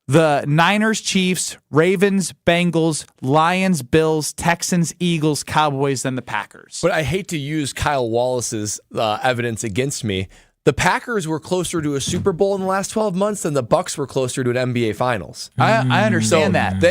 The Niners, Chiefs, Ravens, Bengals, Lions, Bills, Texans, Eagles, Cowboys, then the Packers. But I hate to use Kyle Wallace's evidence against me. The Packers were closer to a Super Bowl in the last 12 months than the Bucks were closer to an NBA Finals. I understand that.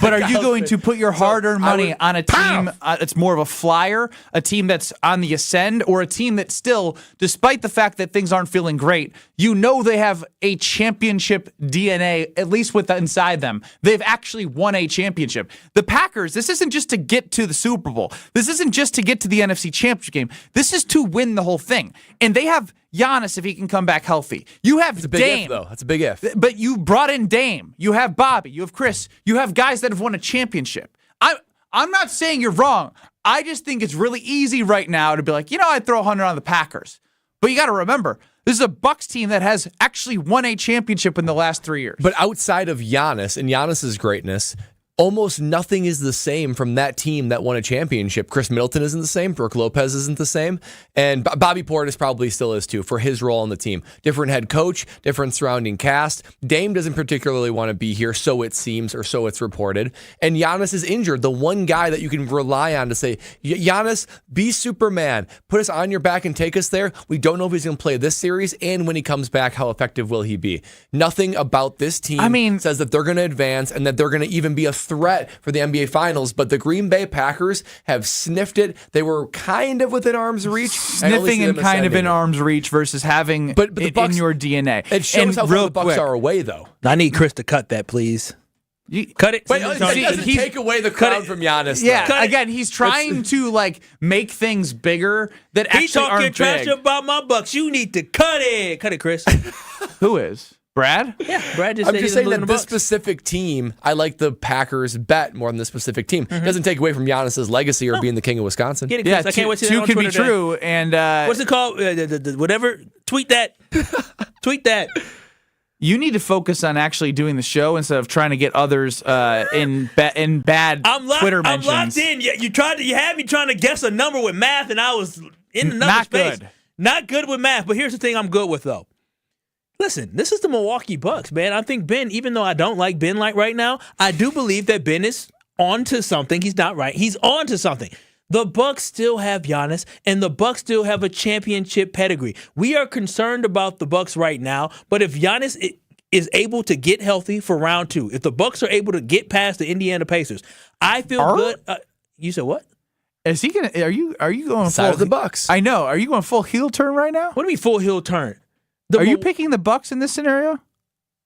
But are you going to put your hard-earned money on a team that's more of a flyer, a team that's on the ascend, or a team that still, despite the fact that things aren't feeling great, you know they have a championship DNA, at least with inside them. They've actually won a championship. The Packers, this isn't just to get to the Super Bowl. This isn't just to get to the NFC Championship game. This is to win the whole thing. And they have Giannis if he can come back healthy. You have Dame. If, though. That's a big if. But you brought in Dame. You have Bobby. You have Chris. You have guys that have won a championship. I'm not saying you're wrong. I just think it's really easy right now to be like, I'd throw 100 on the Packers. But you got to remember, this is a Bucks team that has actually won a championship in the last 3 years. But outside of Giannis and Giannis's greatness, almost nothing is the same from that team that won a championship. Chris Middleton isn't the same. Brooke Lopez isn't the same. And Bobby Portis probably still is too for his role on the team. Different head coach, different surrounding cast. Dame doesn't particularly want to be here, so it seems, or so it's reported. And Giannis is injured. The one guy that you can rely on to say, Giannis, be Superman. Put us on your back and take us there. We don't know if he's going to play this series, and when he comes back, how effective will he be? Nothing about this team says that they're going to advance and that they're going to even be a threat for the NBA Finals, but the Green Bay Packers have sniffed it. They were kind of within arm's reach. Sniffing and kind of in arm's reach versus having but the Bucks, in your DNA. It shows how far the Bucks are away, though. I need Chris to cut that, please. Cut it. Wait, it doesn't take away the crown from Giannis. Yeah, again, he's trying to make things bigger that actually aren't big. He's talking trash about my Bucks. You need to cut it. Cut it, Chris. Who is? Brad? Yeah, Brad just I'm said just saying that this specific team, I like the Packers bet more than this specific team. Mm-hmm. Doesn't take away from Giannis's legacy or being the king of Wisconsin. Get it, Chris. I can't wait to see that on Twitter. Two can be true. And what's it called? Whatever. Tweet that. Tweet that. You need to focus on actually doing the show instead of trying to get others in bad Twitter mentions. I'm locked in. You had me trying to guess a number with math, and I was in another space. Good. Not good with math. But here's the thing: I'm good with though. Listen, this is the Milwaukee Bucks, man. I think Ben, even though I don't like Ben right now, I do believe that Ben is on to something. He's not right. He's on to something. The Bucks still have Giannis, and the Bucks still have a championship pedigree. We are concerned about the Bucks right now, but if Giannis is able to get healthy for round 2, if the Bucks are able to get past the Indiana Pacers, I feel good. You said what? Is he gonna? Are you going Side full of the Bucks? I know. Are you going full heel turn right now? What do you mean full heel turn? Are you picking the Bucks in this scenario?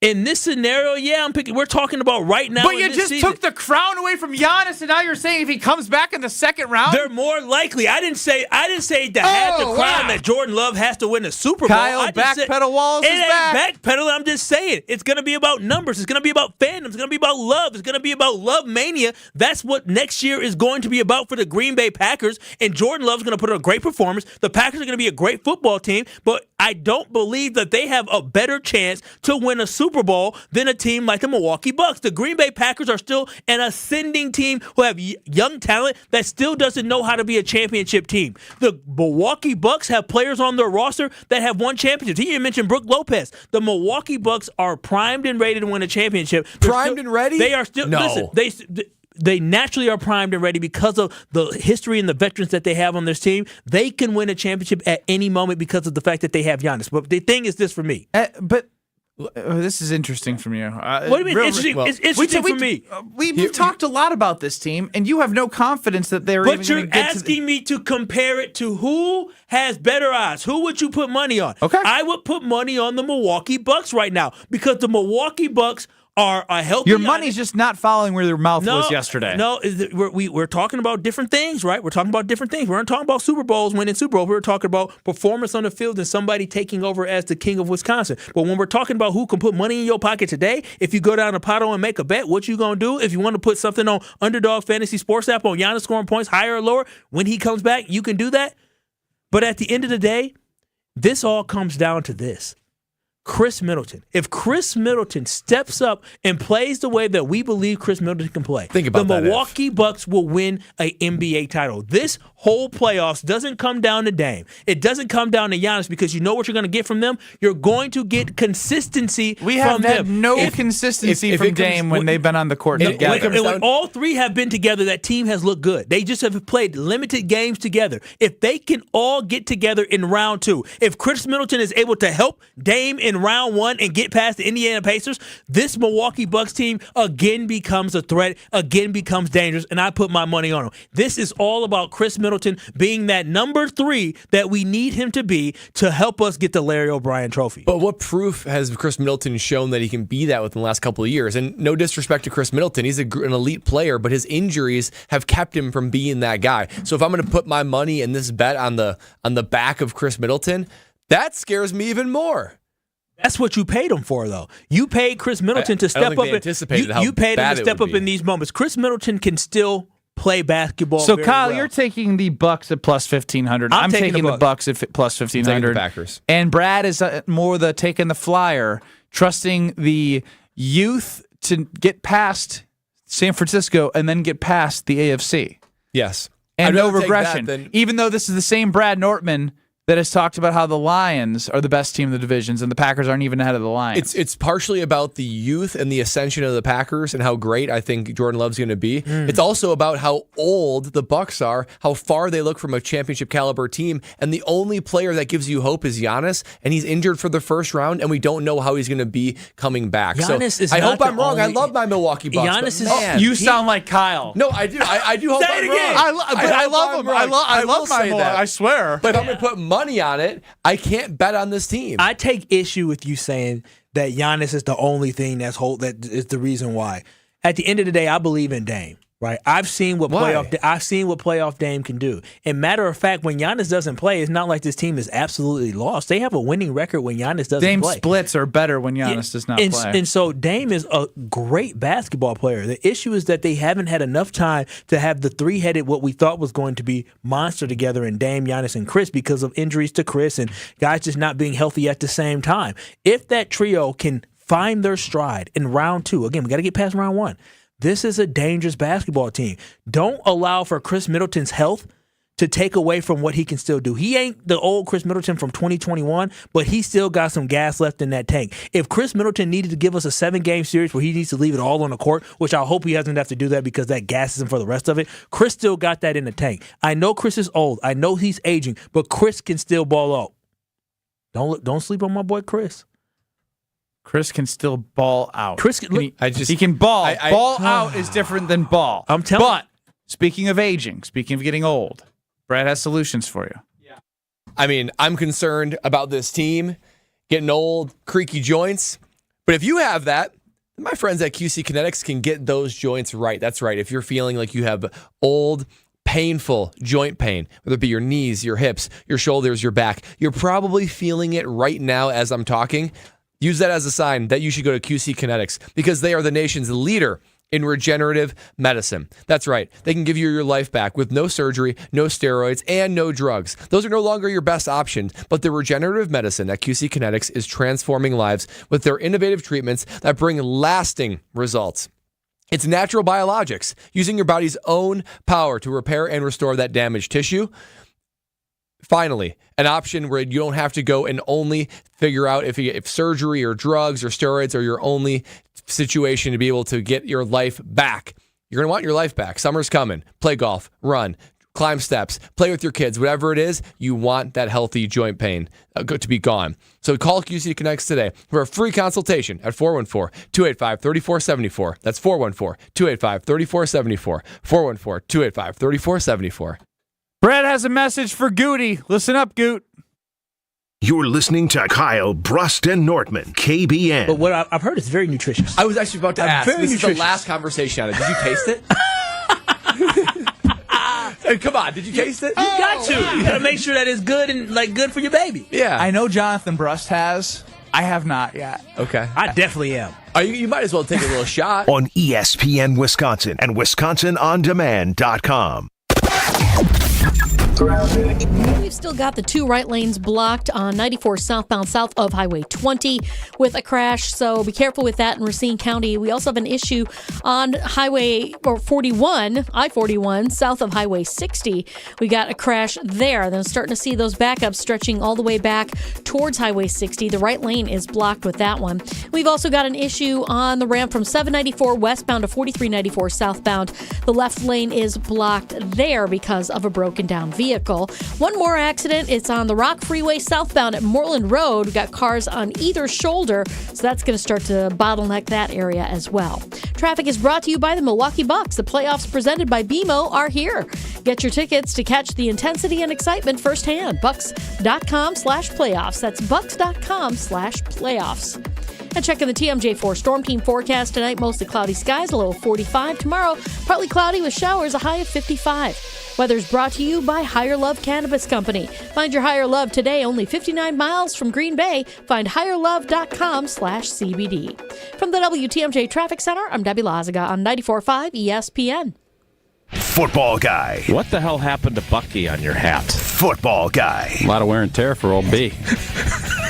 In this scenario, yeah, I'm picking. We're talking about right now. But you just took the crown away from Giannis, and now you're saying if he comes back in the second round, they're more likely. I didn't say to have the crown that Jordan Love has to win the Super Bowl. Kyle, backpedal Wallace is back. Backpedal. I'm just saying it's going to be about numbers. It's going to be about fandom. It's going to be about love. It's going to be about love mania. That's what next year is going to be about for the Green Bay Packers. And Jordan Love's going to put in a great performance. The Packers are going to be a great football team, but I don't believe that they have a better chance to win a Super Bowl than a team like the Milwaukee Bucks. The Green Bay Packers are still an ascending team who have young talent that still doesn't know how to be a championship team. The Milwaukee Bucks have players on their roster that have won championships. He even mentioned Brook Lopez. The Milwaukee Bucks are primed and ready to win a championship. Primed and ready? They are still. No. Listen, they naturally are primed and ready because of the history and the veterans that they have on this team. They can win a championship at any moment because of the fact that they have Giannis. But the thing is this for me. This is interesting from you. What do you mean interesting? It's interesting for me. We've talked a lot about this team, and you have no confidence that they're even going to get to. But you're asking me to compare it to who has better odds. Who would you put money on? Okay. I would put money on the Milwaukee Bucks right now because the Milwaukee Bucks are a healthy. Your money's just not following where your mouth was yesterday. No, we're talking about different things, right? We're talking about different things. We're not talking about Super Bowls, winning Super Bowls. We're talking about performance on the field and somebody taking over as the king of Wisconsin. But when we're talking about who can put money in your pocket today, if you go down to Pato and make a bet, what you gonna do? If you want to put something on Underdog Fantasy Sports app on Giannis scoring points higher or lower, when he comes back, you can do that. But at the end of the day, this all comes down to this. Chris Middleton. If Chris Middleton steps up and plays the way that we believe Chris Middleton can play, think about the Milwaukee Bucks will win an NBA title. This whole playoffs doesn't come down to Dame. It doesn't come down to Giannis because you know what you're going to get from them? You're going to get consistency from them. We have had no consistency from Dame when they've been on the court together. When all three have been together, that team has looked good. They just have played limited games together. If they can all get together in round two, if Chris Middleton is able to help Dame in round one and get past the Indiana Pacers, this Milwaukee Bucks team again becomes a threat, again becomes dangerous, and I put my money on them. This is all about Chris Middleton being that number 3 that we need him to be to help us get the Larry O'Brien trophy. But what proof has Chris Middleton shown that he can be that within the last couple of years? And no disrespect to Chris Middleton, he's an elite player, but his injuries have kept him from being that guy. So if I'm going to put my money in this bet on the back of Chris Middleton, that scares me even more. That's what you paid him for, though. You paid Chris Middleton to step up. You paid him to step up in these moments. Chris Middleton can still play basketball. So, very Kyle, well. you're taking the Bucks at plus 1,500. I'm taking the Bucks at plus 1,500. The Packers. And Brad is more the taking the flyer, trusting the youth to get past San Francisco and then get past the AFC. Yes. And no regression. Even though this is the same Brad Nortman that has talked about how the Lions are the best team in the divisions and the Packers aren't even ahead of the Lions. It's partially about the youth and the ascension of the Packers and how great I think Jordan Love's going to be. It's also about how old the Bucks are, how far they look from a championship caliber team, and the only player that gives you hope is Giannis, and he's injured for the first round, and we don't know how he's going to be coming back. I hope I'm wrong. I love my Milwaukee Bucks. You sound like Kyle. No, I do. I do hope I'm wrong. I love him. I love my Milwaukee. I swear. But if I'm going to put money on it, I can't bet on this team. I take issue with you saying that Giannis is the only thing that is the reason why. At the end of the day, I believe in Dame. Right, I've seen what playoff Dame can do. And matter of fact, when Giannis doesn't play, it's not like this team is absolutely lost. They have a winning record when Giannis doesn't play. Dame splits are better when Giannis does not play. And so Dame is a great basketball player. The issue is that they haven't had enough time to have the three-headed, what we thought was going to be monster together in Dame, Giannis, and Chris because of injuries to Chris and guys just not being healthy at the same time. If that trio can find their stride in round 2, again, we got to get past round 1. This is a dangerous basketball team. Don't allow for Chris Middleton's health to take away from what he can still do. He ain't the old Chris Middleton from 2021, but he still got some gas left in that tank. If Chris Middleton needed to give us a 7-game series where he needs to leave it all on the court, which I hope he doesn't have to do that because that gasses him for the rest of it, Chris still got that in the tank. I know Chris is old. I know he's aging, but Chris can still ball out. Don't sleep on my boy Chris. Chris can still ball out. He can ball. Ball out is different than ball. I'm telling but Speaking of aging, speaking of getting old, Brad has solutions for you. I mean, I'm concerned about this team getting old, creaky joints. But if you have that, my friends at QC Kinetics can get those joints right. That's right. If you're feeling like you have old, painful joint pain, whether it be your knees, your hips, your shoulders, your back, you're probably feeling it right now as I'm talking. Use that as a sign that you should go to QC Kinetics because they are the nation's leader in regenerative medicine. That's right. They can give you your life back with no surgery, no steroids, and no drugs. Those are no longer your best options, but the regenerative medicine at QC Kinetics is transforming lives with their innovative treatments that bring lasting results. It's natural biologics, using your body's own power to repair and restore that damaged tissue. Finally, an option where you don't have to go and only figure out if surgery or drugs or steroids are your only situation to be able to get your life back. You're going to want your life back. Summer's coming. Play golf, run, climb steps, play with your kids, whatever it is, you want that healthy joint pain to be gone. So call QC Kinetics today for a free consultation at 414-285-3474. That's 414-285-3474. 414-285-3474. Brad has a message for Goody. Listen up, Goot. You're listening to Kyle Brust and Nortman, KBN. But what I've heard is very nutritious. I was actually about to ask. Very This nutritious. is the last conversation on it. Did you taste it? Hey, come on, did you taste it? You got to. You got to make sure that it's good and good for your baby. Yeah. I know Jonathan Brust has. I have not yet. Okay. I definitely am. You might as well take a little shot. On ESPN Wisconsin and WisconsinOnDemand.com. We've still got the two right lanes blocked on 94 southbound south of Highway 20 with a crash, so be careful with that in Racine County. We also have an issue on Highway 41, I-41, south of Highway 60. We got a crash there. Then starting to see those backups stretching all the way back towards Highway 60. The right lane is blocked with that one. We've also got an issue on the ramp from 794 westbound to 4394 southbound. The left lane is blocked there because of a broken down vehicle. One more accident. It's on the Rock Freeway southbound at Moreland Road. We've got cars on either shoulder, so that's going to start to bottleneck that area as well. Traffic is brought to you by the Milwaukee Bucks. The playoffs presented by BMO are here. Get your tickets to catch the intensity and excitement firsthand. Bucks.com/playoffs. That's Bucks.com/playoffs. And checking the TMJ4 Storm Team forecast tonight, mostly cloudy skies, a low of 45. Tomorrow, partly cloudy with showers, a high of 55. Weather's brought to you by Higher Love Cannabis Company. Find your Higher Love today, only 59 miles from Green Bay. Find higherlove.com/CBD. From the WTMJ Traffic Center, I'm Debbie Lazaga on 94.5 ESPN. Football guy. What the hell happened to Bucky on your hat? Football guy. A lot of wear and tear for old B.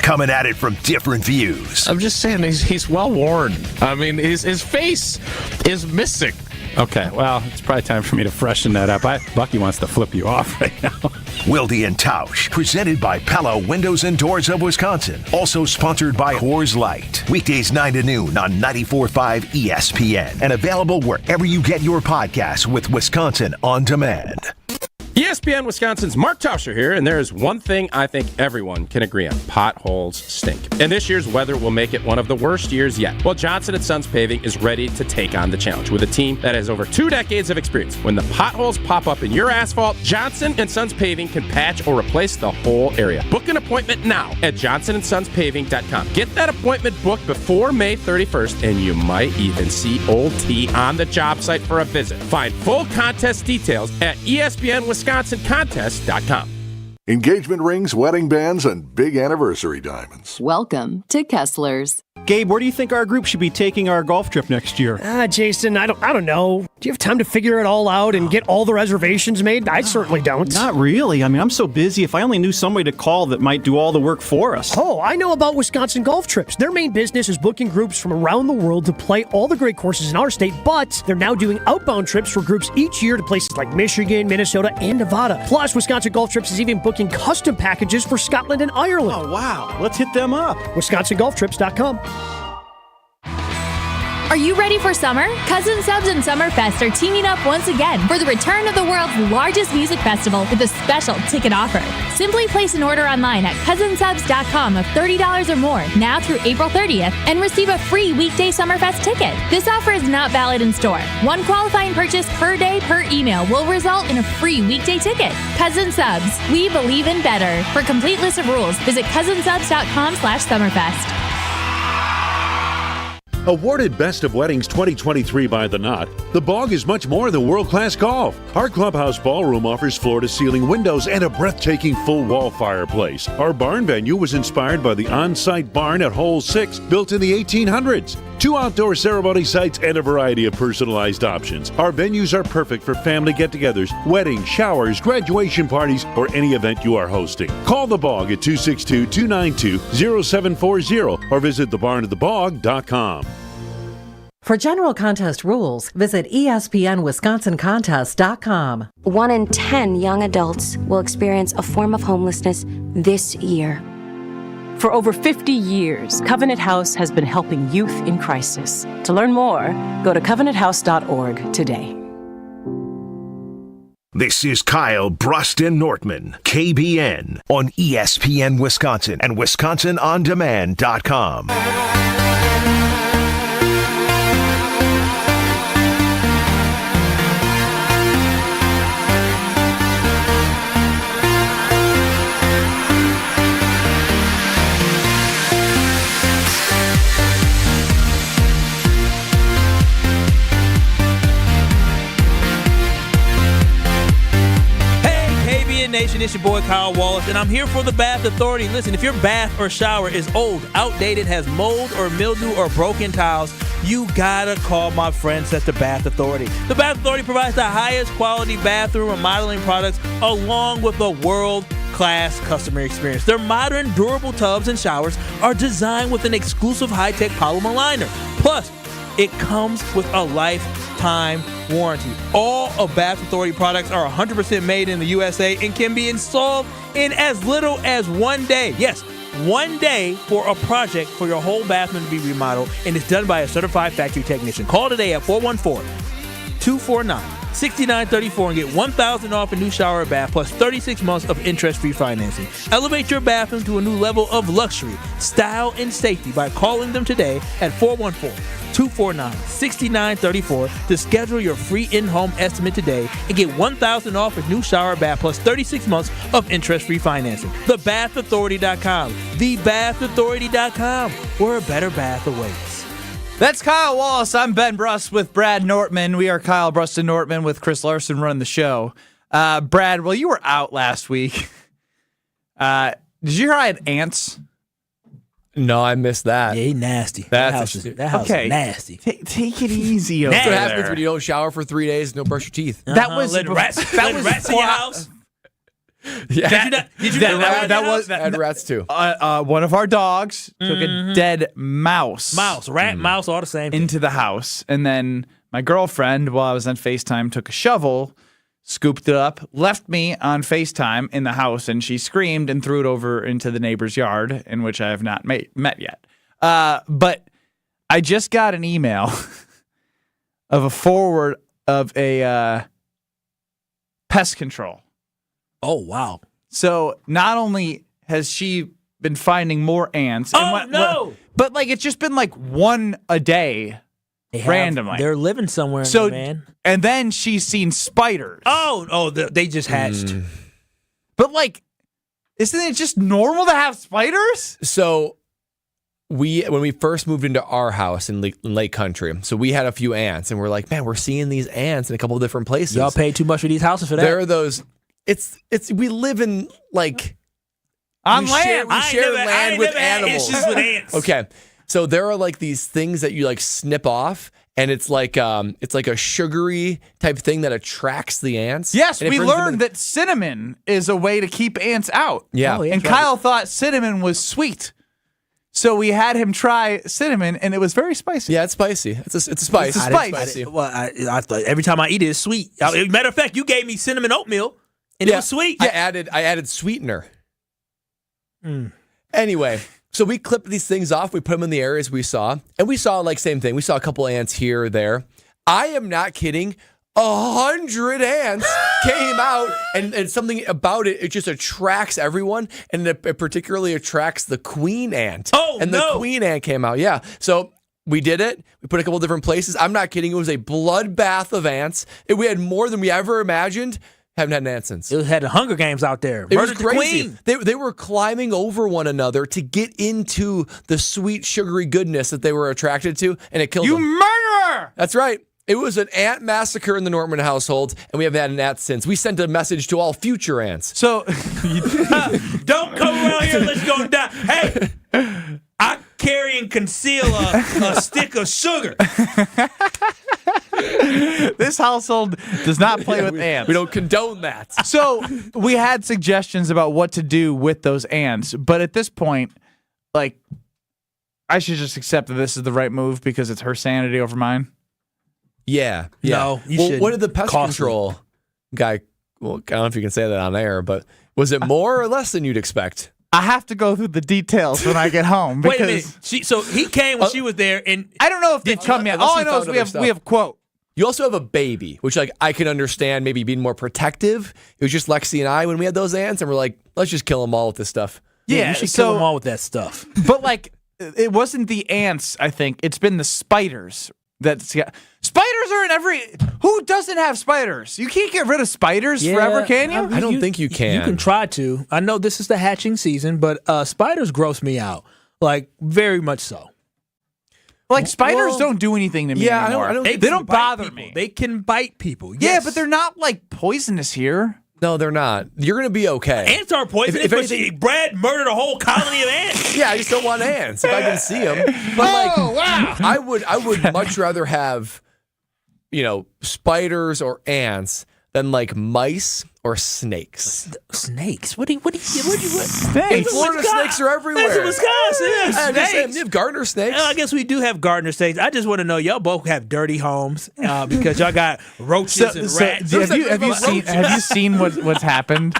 Coming at it from different views. I'm just saying he's well worn. I mean, his face is missing. Okay, well, it's probably time for me to freshen that up. Bucky wants to flip you off right now. Wilde and Tausch, presented by Pella Windows and Doors of Wisconsin. Also sponsored by Coors Light. Weekdays 9 to noon on 94.5 ESPN. And available wherever you get your podcasts with Wisconsin On Demand. ESPN Wisconsin's Mark Tauscher here, and there is one thing I think everyone can agree on. Potholes stink. And this year's weather will make it one of the worst years yet. Well, Johnson & Sons Paving is ready to take on the challenge with a team that has over 2 decades of experience. When the potholes pop up in your asphalt, Johnson & Sons Paving can patch or replace the whole area. Book an appointment now at johnsonsonspaving.com. Get that appointment booked before May 31st, and you might even see Old T on the job site for a visit. Find full contest details at ESPNWisconsinContest.com. Engagement rings, wedding bands, and big anniversary diamonds. Welcome to Kessler's. Gabe, where do you think our group should be taking our golf trip next year? Jason, I don't know. Do you have time to figure it all out and get all the reservations made? I certainly don't. Not really. I mean, I'm so busy. If I only knew somebody to call that might do all the work for us. Oh, I know about Wisconsin Golf Trips. Their main business is booking groups from around the world to play all the great courses in our state, but they're now doing outbound trips for groups each year to places like Michigan, Minnesota, and Nevada. Plus, Wisconsin Golf Trips is even booking custom packages for Scotland and Ireland. Oh, wow. Let's hit them up. WisconsinGolfTrips.com. Are you ready for summer? Cousin Subs and Summerfest are teaming up once again for the return of the world's largest music festival with a special ticket offer. Simply place an order online at cousinsubs.com of $30 or more now through April 30th and receive a free weekday Summerfest ticket. This offer is not valid in store. One qualifying purchase per day per email will result in a free weekday ticket. Cousin Subs, we believe in better. For complete list of rules, visit cousinsubs.com/Summerfest. Awarded Best of Weddings 2023 by The Knot, The Bog is much more than world-class golf. Our clubhouse ballroom offers floor-to-ceiling windows and a breathtaking full-wall fireplace. Our barn venue was inspired by the on-site barn at Hole 6, built in the 1800s. 2 outdoor ceremony sites and a variety of personalized options. Our venues are perfect for family get-togethers, weddings, showers, graduation parties, or any event you are hosting. Call The Bog at 262-292-0740 or visit thebarnatthebog.com. For general contest rules, visit ESPNWisconsinContest.com. 1 in 10 young adults will experience a form of homelessness this year. For over 50 years, Covenant House has been helping youth in crisis. To learn more, go to covenanthouse.org today. This is Kyle Bruston Nortman, KBN, on ESPN Wisconsin and WisconsinOnDemand.com. Nation, it's your boy Kyle Wallace, and I'm here for the Bath Authority. Listen, if your bath or shower is old, outdated, has mold or mildew or broken tiles, you gotta call my friends at the Bath Authority. The Bath Authority provides the highest quality bathroom remodeling products along with a world-class customer experience. Their modern, durable tubs and showers are designed with an exclusive high-tech polymer liner. Plus, it comes with a lifetime warranty. All of Bath Authority products are 100% made in the USA and can be installed in as little as 1 day. Yes, 1 day for a project for your whole bathroom to be remodeled, and it's done by a certified factory technician. Call today at 414-249-6934 and get $1,000 off a new shower or bath plus 36 months of interest-free financing. Elevate your bathroom to a new level of luxury, style, and safety by calling them today at 414-249-6934 to schedule your free in-home estimate today and get $1,000 off a new shower or bath plus 36 months of interest-free financing. TheBathAuthority.com. TheBathAuthority.com, where a better bath awaits. That's Kyle Wallace. I'm Ben Bruss with Brad Nortman. We are Kyle Bruston Nortman with Chris Larson running the show. Brad, well, you were out last week. Did you hear I had ants? No, I missed that. Yeah, he nasty. That house is nasty. Take it easy over That's what there. happens when you don't shower for 3 days and don't brush your teeth. That was rats in your house. Yeah. Did you had rats too. One of our dogs took a dead mouse. Rat, mouse, all the same. Into the house. And then my girlfriend, while I was on FaceTime, took a shovel, scooped it up, left me on FaceTime in the house, and she screamed and threw it over into the neighbor's yard, in which I have not met yet. But I just got an email of a forward of a pest control. Oh, wow. So not only has she been finding more ants, but like it's just been like one a day. Randomly. They're living somewhere in there, man. And then she's seen spiders. Oh, they just hatched. But like, isn't it just normal to have spiders? So when we first moved into our house in Lake Country, so we had a few ants, and we're like, man, we're seeing these ants in a couple of different places. Y'all pay too much for these houses for that? There are those. It's we live in like on land. We share land with animals. Issues with ants. Okay. So there are like these things that you like snip off, and it's like a sugary type thing that attracts the ants. Yes, we learned that cinnamon is a way to keep ants out. Yeah. And Kyle thought cinnamon was sweet. So we had him try cinnamon, and it was very spicy. Yeah, it's spicy. It's a spice. It's a spice. I thought every time I eat it, it's sweet. Matter of fact, you gave me cinnamon oatmeal, and it was sweet. I added sweetener. Anyway. So we clipped these things off. We put them in the areas we saw. And we saw, like, same thing. We saw a couple ants here or there. I am not kidding. 100 ants came out, and something about it just attracts everyone, and it particularly attracts the queen ant. The queen ant came out, yeah. So we did it. We put a couple different places. I'm not kidding. It was a bloodbath of ants. We had more than we ever imagined. Haven't had an ant since. It had the Hunger Games out there. It was crazy. They were climbing over one another to get into the sweet, sugary goodness that they were attracted to, and it killed them. You murderer! That's right. It was an ant massacre in the Nortman household, and we haven't had an ant since. We sent a message to all future ants. So, don't come around here unless you're going to die. Hey, I carry and conceal a stick of sugar. This household does not play with ants. We don't condone that. So we had suggestions about what to do with those ants, but at this point, like, I should just accept that this is the right move because it's her sanity over mine. Yeah. No, you should. What did the pest control guy, I don't know if you can say that on air, but was it more or less than you'd expect? I have to go through the details when I get home. Wait a minute. So he came when she was there, and I don't know if they've come yet. All I know is we have quote. You also have a baby, which, like, I can understand maybe being more protective. It was just Lexi and I when we had those ants, and we're like, let's just kill them all with this stuff. Yeah, you should kill them all with that stuff. But, like, it wasn't the ants, I think. It's been the spiders. Spiders are in every... Who doesn't have spiders? You can't get rid of spiders forever, can you? I don't think you can. You can try to. I know this is the hatching season, but spiders gross me out. Like, very much so. Like, spiders don't do anything to me anymore. I don't they don't bother me. They can bite people. Yeah, but they're not, like, poisonous here. No, they're not. You're going to be okay. Ants aren't poisonous, but Brad murdered a whole colony of ants. Yeah, I just don't want ants if I can see them. But, wow. I would much rather have, spiders or ants than, like, mice or snakes. Snakes? What? Snakes? In Florida, snakes are everywhere. That's in Wisconsin. Yeah, snakes. You have gardener snakes. I guess we do have gardener snakes. I just want to know, y'all both have dirty homes because y'all got roaches and rats. Have you seen what's happened?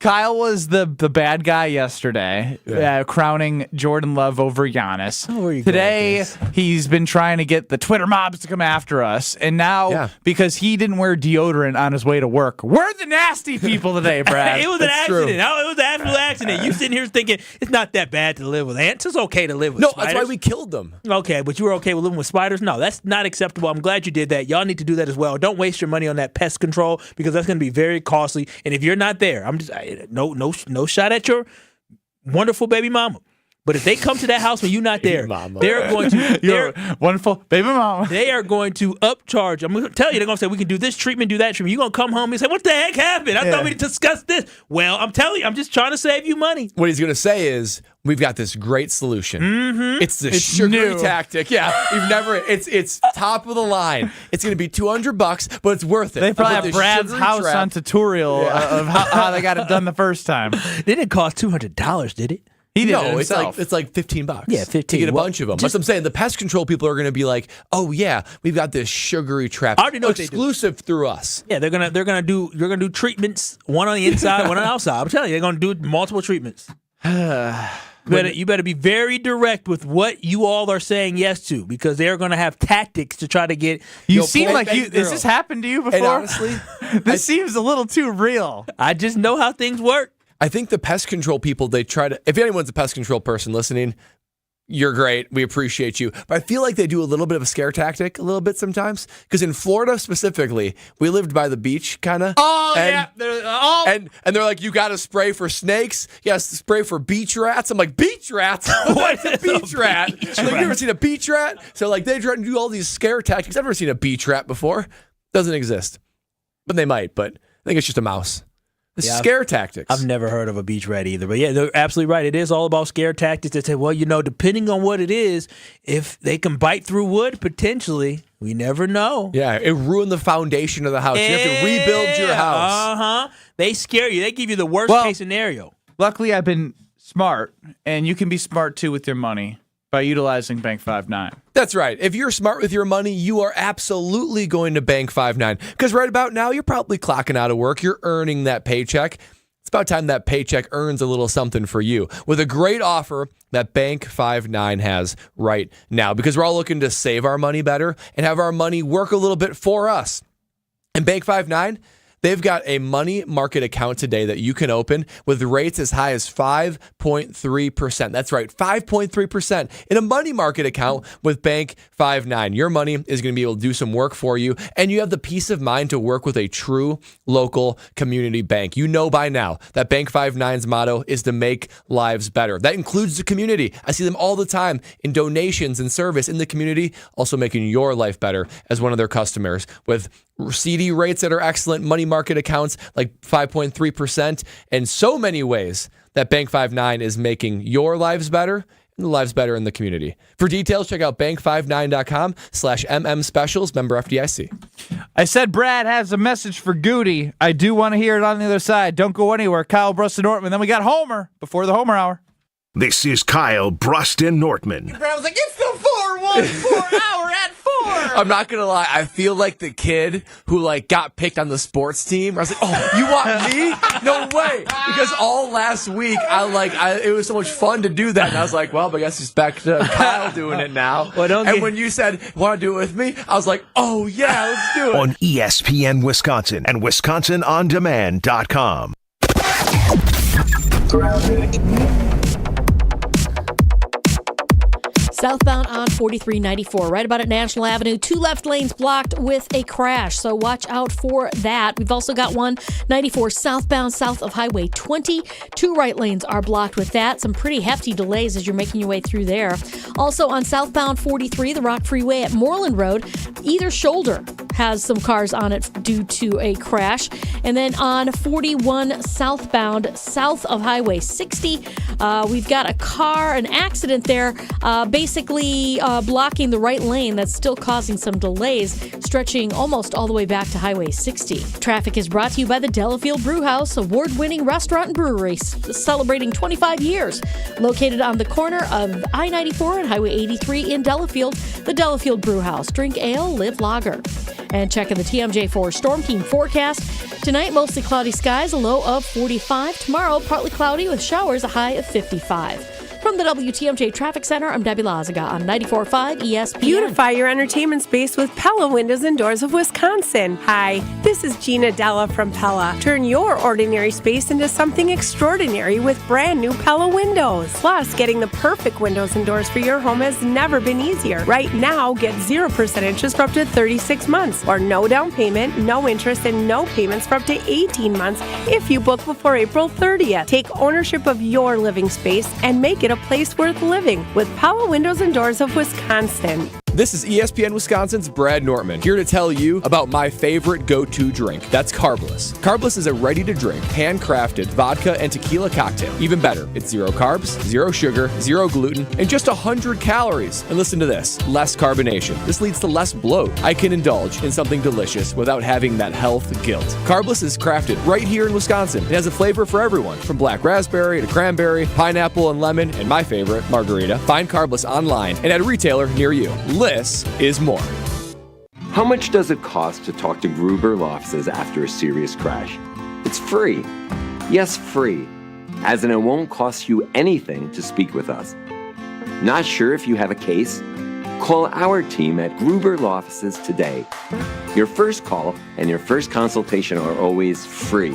Kyle was the bad guy yesterday, crowning Jordan Love over Giannis. Today, he's been trying to get the Twitter mobs to come after us. And now, because he didn't wear deodorant on his way to work, we're the nasty people today, Brad. It was an accident. It was an absolute accident. You sitting here thinking it's not that bad to live with ants. It's okay to live with spiders. That's why we killed them. Okay, but you were okay with living with spiders? No, that's not acceptable. I'm glad you did that. Y'all need to do that as well. Don't waste your money on that pest control because that's going to be very costly. And if you're not there, no shot at your wonderful baby mama. But if they come to that house when you're not there, they're going to... Your wonderful baby mama. They are going to upcharge. I'm going to tell you, they're going to say, we can do this treatment, do that treatment. You're going to come home and say, what the heck happened? I thought we discussed this. Well, I'm telling you, I'm just trying to save you money. What he's going to say is, we've got this great solution. Mm-hmm. It's the sugary tactic. Yeah, it's top of the line. It's going to be $200, but it's worth it. They probably have Brad's house on tutorial of how they got it done the first time. It didn't cost $200, did it? He did it himself. It's like $15. Yeah, 15 to get a bunch of them. That's what I'm saying. The pest control people are going to be like, "Oh yeah, we've got this sugary trap. I already know exclusive through us." Yeah, they're gonna do treatments, one on the inside, one on the outside. I'm telling you, they're gonna do multiple treatments. You better be very direct with what you all are saying yes to, because they're going to have tactics to try to get. You seem like you. Has this happened to you before? And honestly, this seems a little too real. I just know how things work. I think the pest control people, they try to. If anyone's a pest control person listening, you're great. We appreciate you. But I feel like they do a little bit of a scare tactic, a little bit sometimes. Because in Florida specifically, we lived by the beach, kind of. Oh, yeah. And they're like, you got to spray for snakes. Yes, spray for beach rats. I'm like, beach rats? What's a beach rat? Like, you ever seen a beach rat? So like they try to do all these scare tactics. I've never seen a beach rat before. Doesn't exist. But they might. But I think it's just a mouse. Scare tactics. I've never heard of a beach rat either. But yeah, they're absolutely right. It is all about scare tactics. They say, well, depending on what it is, if they can bite through wood, potentially, we never know. Yeah, it ruined the foundation of the house. You have to rebuild your house. Uh-huh. They scare you. They give you the worst case scenario. Luckily, I've been smart, and you can be smart, too, with your money by utilizing Bank 5.9. That's right. If you're smart with your money, you are absolutely going to Bank 5.9. Because right about now, you're probably clocking out of work. You're earning that paycheck. It's about time that paycheck earns a little something for you with a great offer that Bank 59 has right now, because we're all looking to save our money better and have our money work a little bit for us. And Bank 59, they've got a money market account today that you can open with rates as high as 5.3%. That's right, 5.3% in a money market account with Bank 59. Your money is going to be able to do some work for you, and you have the peace of mind to work with a true local community bank. You know by now that Bank 59's motto is to make lives better. That includes the community. I see them all the time in donations and service in the community, also making your life better as one of their customers with CD rates that are excellent, money market accounts like 5.3%, and so many ways that Bank 59 is making your lives better and the lives better in the community. For details, check out bank59.com/MM specials, member FDIC. I said Brad has a message for Goody. I do want to hear it on the other side. Don't go anywhere. Kyle, Brust, and Nortman. Then we got Homer before the Homer Hour. This is Kyle, Brust, and Nortman. Brad was like, it's the 414 hour at 4. I'm not going to lie. I feel like the kid who got picked on the sports team. I was like, oh, you want me? No way. Because all last week, it was so much fun to do that. And I was like, well, I guess it's back to Kyle doing it now. When you said, want to do it with me? I was like, oh, yeah, let's do it. On ESPN Wisconsin and WisconsinOnDemand.com. Southbound on 4394, right about at National Avenue. 2 left lanes blocked with a crash, so watch out for that. We've also got 194 southbound south of Highway 20. 2 right lanes are blocked with that. Some pretty hefty delays as you're making your way through there. Also on southbound 43, the Rock Freeway at Moreland Road, either shoulder has some cars on it due to a crash. And then on 41 southbound south of Highway 60, we've got an accident there, basically blocking the right lane. That's still causing some delays, stretching almost all the way back to Highway 60. Traffic is brought to you by the Delafield Brewhouse, award-winning restaurant and brewery celebrating 25 years. Located on the corner of I-94 and Highway 83 in Delafield, the Delafield Brewhouse. Drink ale, live lager. And checking the TMJ4 Storm Team forecast. Tonight, mostly cloudy skies, a low of 45. Tomorrow, partly cloudy with showers, a high of 55. From the WTMJ Traffic Center, I'm Debbie Lazaga on 94.5 ESPN. Beautify your entertainment space with Pella Windows and Doors of Wisconsin. Hi, this is Gina Della from Pella. Turn your ordinary space into something extraordinary with brand new Pella windows. Plus, getting the perfect windows and doors for your home has never been easier. Right now, get 0% interest for up to 36 months, or no down payment, no interest, and no payments for up to 18 months if you book before April 30th. Take ownership of your living space and make it a place worth living with Pella Windows and Doors of Wisconsin. This is ESPN Wisconsin's Brad Nortman, here to tell you about my favorite go-to drink. That's Carbless. Carbless is a ready-to-drink, handcrafted vodka and tequila cocktail. Even better, it's 0 carbs, 0 sugar, 0 gluten, and just 100 calories. And listen to this, less carbonation. This leads to less bloat. I can indulge in something delicious without having that health guilt. Carbless is crafted right here in Wisconsin. It has a flavor for everyone, from black raspberry to cranberry, pineapple and lemon, and my favorite, margarita. Find Carbless online and at a retailer near you. Less is more. How much does it cost to talk to Gruber Law Offices after a serious crash? It's free. Yes, free. As in, it won't cost you anything to speak with us. Not sure if you have a case? Call our team at Gruber Law Offices today. Your first call and your first consultation are always free.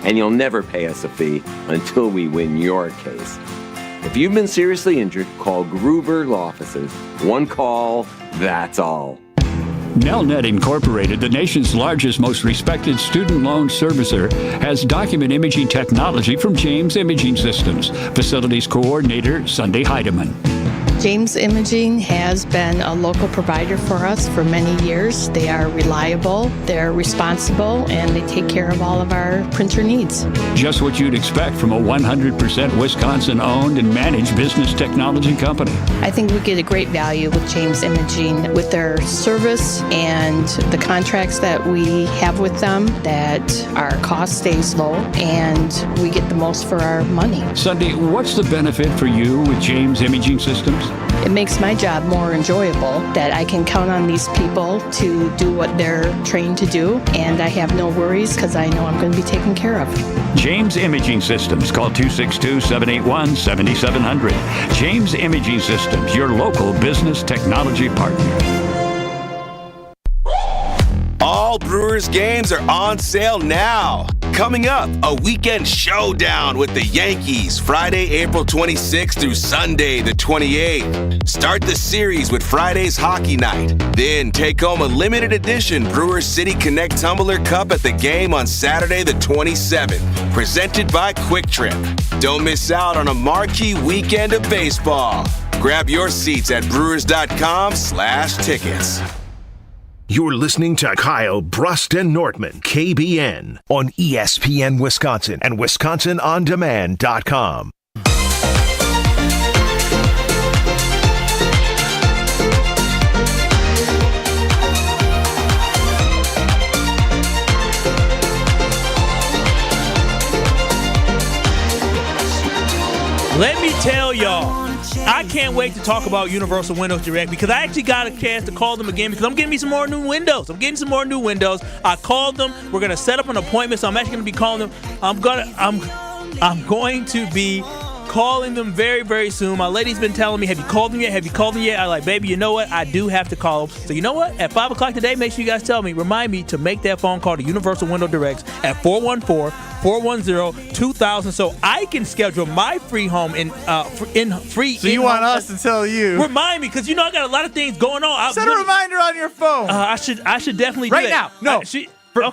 And you'll never pay us a fee until we win your case. If you've been seriously injured, call Gruber Law Offices. One call, that's all. Nelnet Incorporated, the nation's largest, most respected student loan servicer, has document imaging technology from James Imaging Systems. Facilities Coordinator, Sunday Heidemann. James Imaging has been a local provider for us for many years. They are reliable, they're responsible, and they take care of all of our printer needs. Just what you'd expect from a 100% Wisconsin-owned and managed business technology company. I think we get a great value with James Imaging with their service and the contracts that we have with them, that our cost stays low and we get the most for our money. Sunday, what's the benefit for you with James Imaging Systems? it makes my job more enjoyable that I can count on these people to do what they're trained to do, and I have no worries because I know I'm going to be taken care of. James Imaging Systems. Call 262-781-7700. James Imaging Systems, your local business technology partner. All Brewers games are on sale now. Coming up, a weekend showdown with the Yankees, Friday, April 26th through Sunday, the 28th. Start the series with Friday's hockey night. Then take home a limited edition Brewers City Connect Tumbler Cup at the game on Saturday, the 27th. Presented by Quick Trip. Don't miss out on a marquee weekend of baseball. Grab your seats at brewers.com/tickets. You're listening to Kyle, Brust, and Nortman, KBN, on ESPN Wisconsin and WisconsinOnDemand.com. Let me tell y'all, I can't wait to talk about Universal Windows Direct because I actually got a chance to call them again because I'm getting me some more new windows. I called them. We're gonna set up an appointment, so I'm actually gonna be calling them. I'm going to be calling them very, very soon. My lady's been telling me, have you called them yet? I'm like, baby, you know what? I do have to call them. So you know what? At 5 o'clock today, make sure you guys remind me to make that phone call to Universal Window Direct at 414-410-2000 so I can schedule my free home in free. So you want us to tell you? Remind me, because you know I got a lot of things going on. Set a reminder on your phone. I should definitely do right that. now. No. For the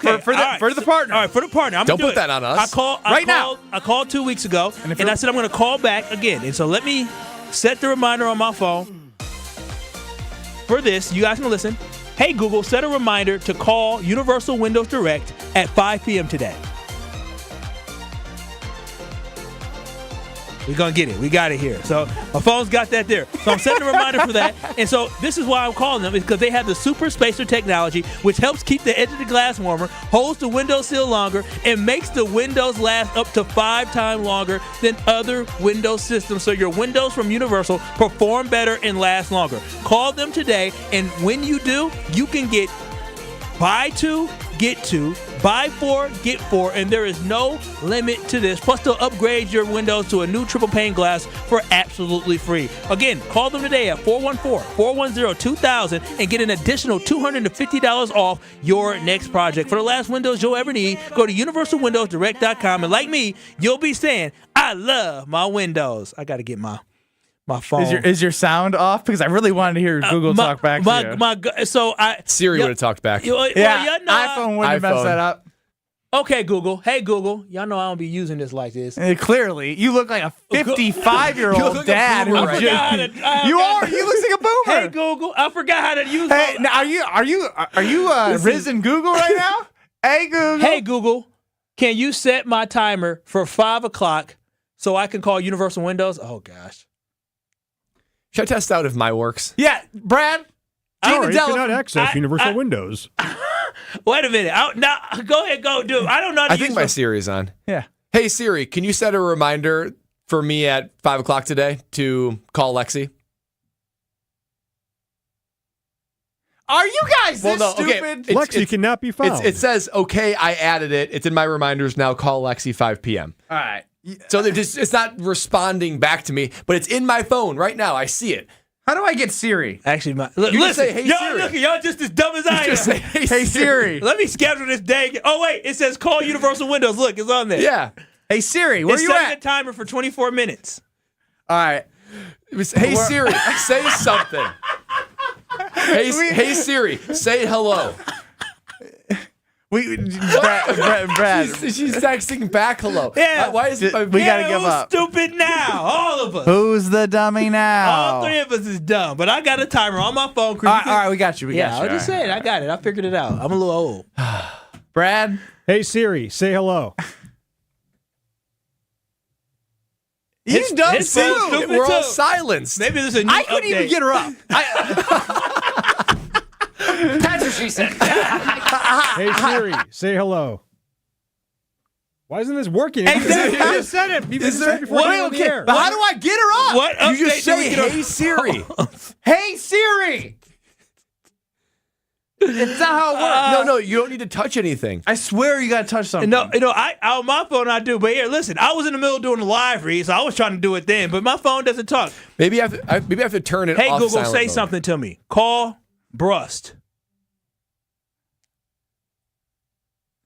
partner. All right, for the partner. Don't put that on us. I called 2 weeks ago, and I said I'm going to call back again. And so let me set the reminder on my phone for this. You guys can listen. Hey, Google, set a reminder to call Universal Windows Direct at 5 p.m. today. We're going to get it. We got it here. So my phone's got that there. So I'm setting a reminder for that. And so this is why I'm calling them, is because they have the Super Spacer technology, which helps keep the edge of the glass warmer, holds the window sill longer, and makes the windows last up to 5 times longer than other Windows systems. So your windows from Universal perform better and last longer. Call them today, and when you do, you can get buy 2, get 2, buy 4, get 4, and there is no limit to this. Plus, they'll upgrade your windows to a new triple pane glass for absolutely free. Again, call them today at 414-410-2000 and get an additional $250 off your next project. For the last windows you'll ever need, go to universalwindowsdirect.com, and like me, you'll be saying, I love my windows. I got to get my phone. Is your sound off? Because I really wanted to hear Google talk back to you. Siri would have talked back. iPhone wouldn't have messed that up. Okay, Google. Hey, Google. Y'all know I don't be using this like this. Clearly, you look like a 55-year-old dad. You look like a boomer. Hey, Google. I forgot how to use. Hey, now, are you risen Google right now? Hey, Google. Hey, Google. Can you set my timer for 5 o'clock so I can call Universal Windows? Oh gosh. Should I test out if my works? Yeah, Brad. Sorry, you cannot access Universal Windows. Wait a minute. Go ahead, go do it. I don't know how to I think my Siri's on. Yeah. Hey, Siri, can you set a reminder for me at 5 o'clock today to call Lexi? Are you guys stupid? Lexi cannot be found. It says, okay, I added it. It's in my reminders now. Call Lexi 5 p.m. All right. So it's not responding back to me, but it's in my phone right now. I see it. How do I get Siri? Actually, listen, say, hey, Siri. Y'all just as dumb as I am. Just say, hey, Siri. Let me schedule this day. Oh, wait. It says call Universal Windows. Look, it's on there. Yeah. Hey, Siri, where you at? It's setting a timer for 24 minutes. All right. Hey, Siri, say something. Hey, Siri, say hello. Brad. She's texting back hello. Yeah. Why is it? We gotta give up. Stupid now. All of us. Who's the dummy now? All 3 of us is dumb. But I got a timer on my phone. All right, we got you. I was just saying, I got it. I figured it out. I'm a little old. Brad. Hey Siri, say hello. He's dumb too. We're all silenced. Maybe there's a new I couldn't even get her up. That's what she said. Hey Siri, say hello. Why isn't this working? Exactly. I just said it. People said it before. But how do I get her up? What you just say Say, hey, Siri. Hey, Siri! It's not how it works. No, you don't need to touch anything. I swear you got to touch something. No, I on my phone I do. But here, listen, I was in the middle of doing a live read, so I was trying to do it then. But my phone doesn't talk. Maybe I have to turn it off. Hey, Google, silent say mode. something to me. Call Brust.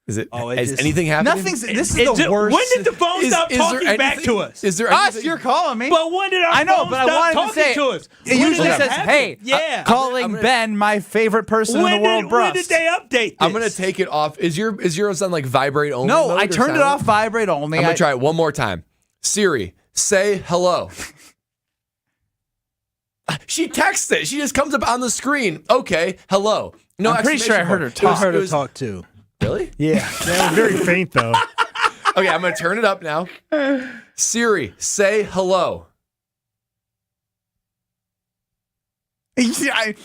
Is it? Oh, Is anything happening? This is the worst. When did the phone stop talking back to us? Is there Us, anything? you're calling me. But when did our I know, phone but I stop wanted to talking say to us? It When usually did that says, happen? "Hey, yeah, calling Ben, my favorite person in the world, When did they update this? I'm gonna take it off. Is yours on like vibrate only? No, mode I or turned it silent? off vibrate only. I'm gonna try it one more time. Siri, say hello. She texts it. She just comes up on the screen. Okay, hello. No, I'm pretty sure I heard her talk. I heard her talk too. Really? Yeah. That was very faint, though. Okay, I'm gonna turn it up now. Siri, say hello. I Siri,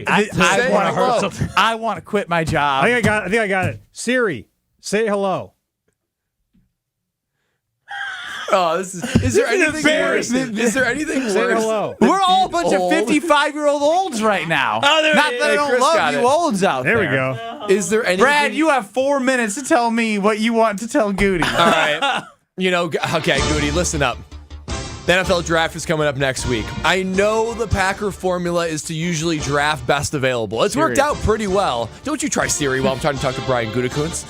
say want hello. to I want to quit my job. I think I got it. Siri, say hello. Oh, is there anything worse? Is there anything Say worse? hello. We're all a bunch of 55-year-old olds right now. Oh, there Not it that I is. don't Chris love got you it. olds out there. There we go. Is there anything? Brad, you have 4 minutes to tell me what you want to tell Goody. All right. Okay, Goody, listen up. The NFL draft is coming up next week. I know the Packer formula is to usually draft best available. It's worked out pretty well. Don't you try Siri while I'm trying to talk to Brian Gutekunst.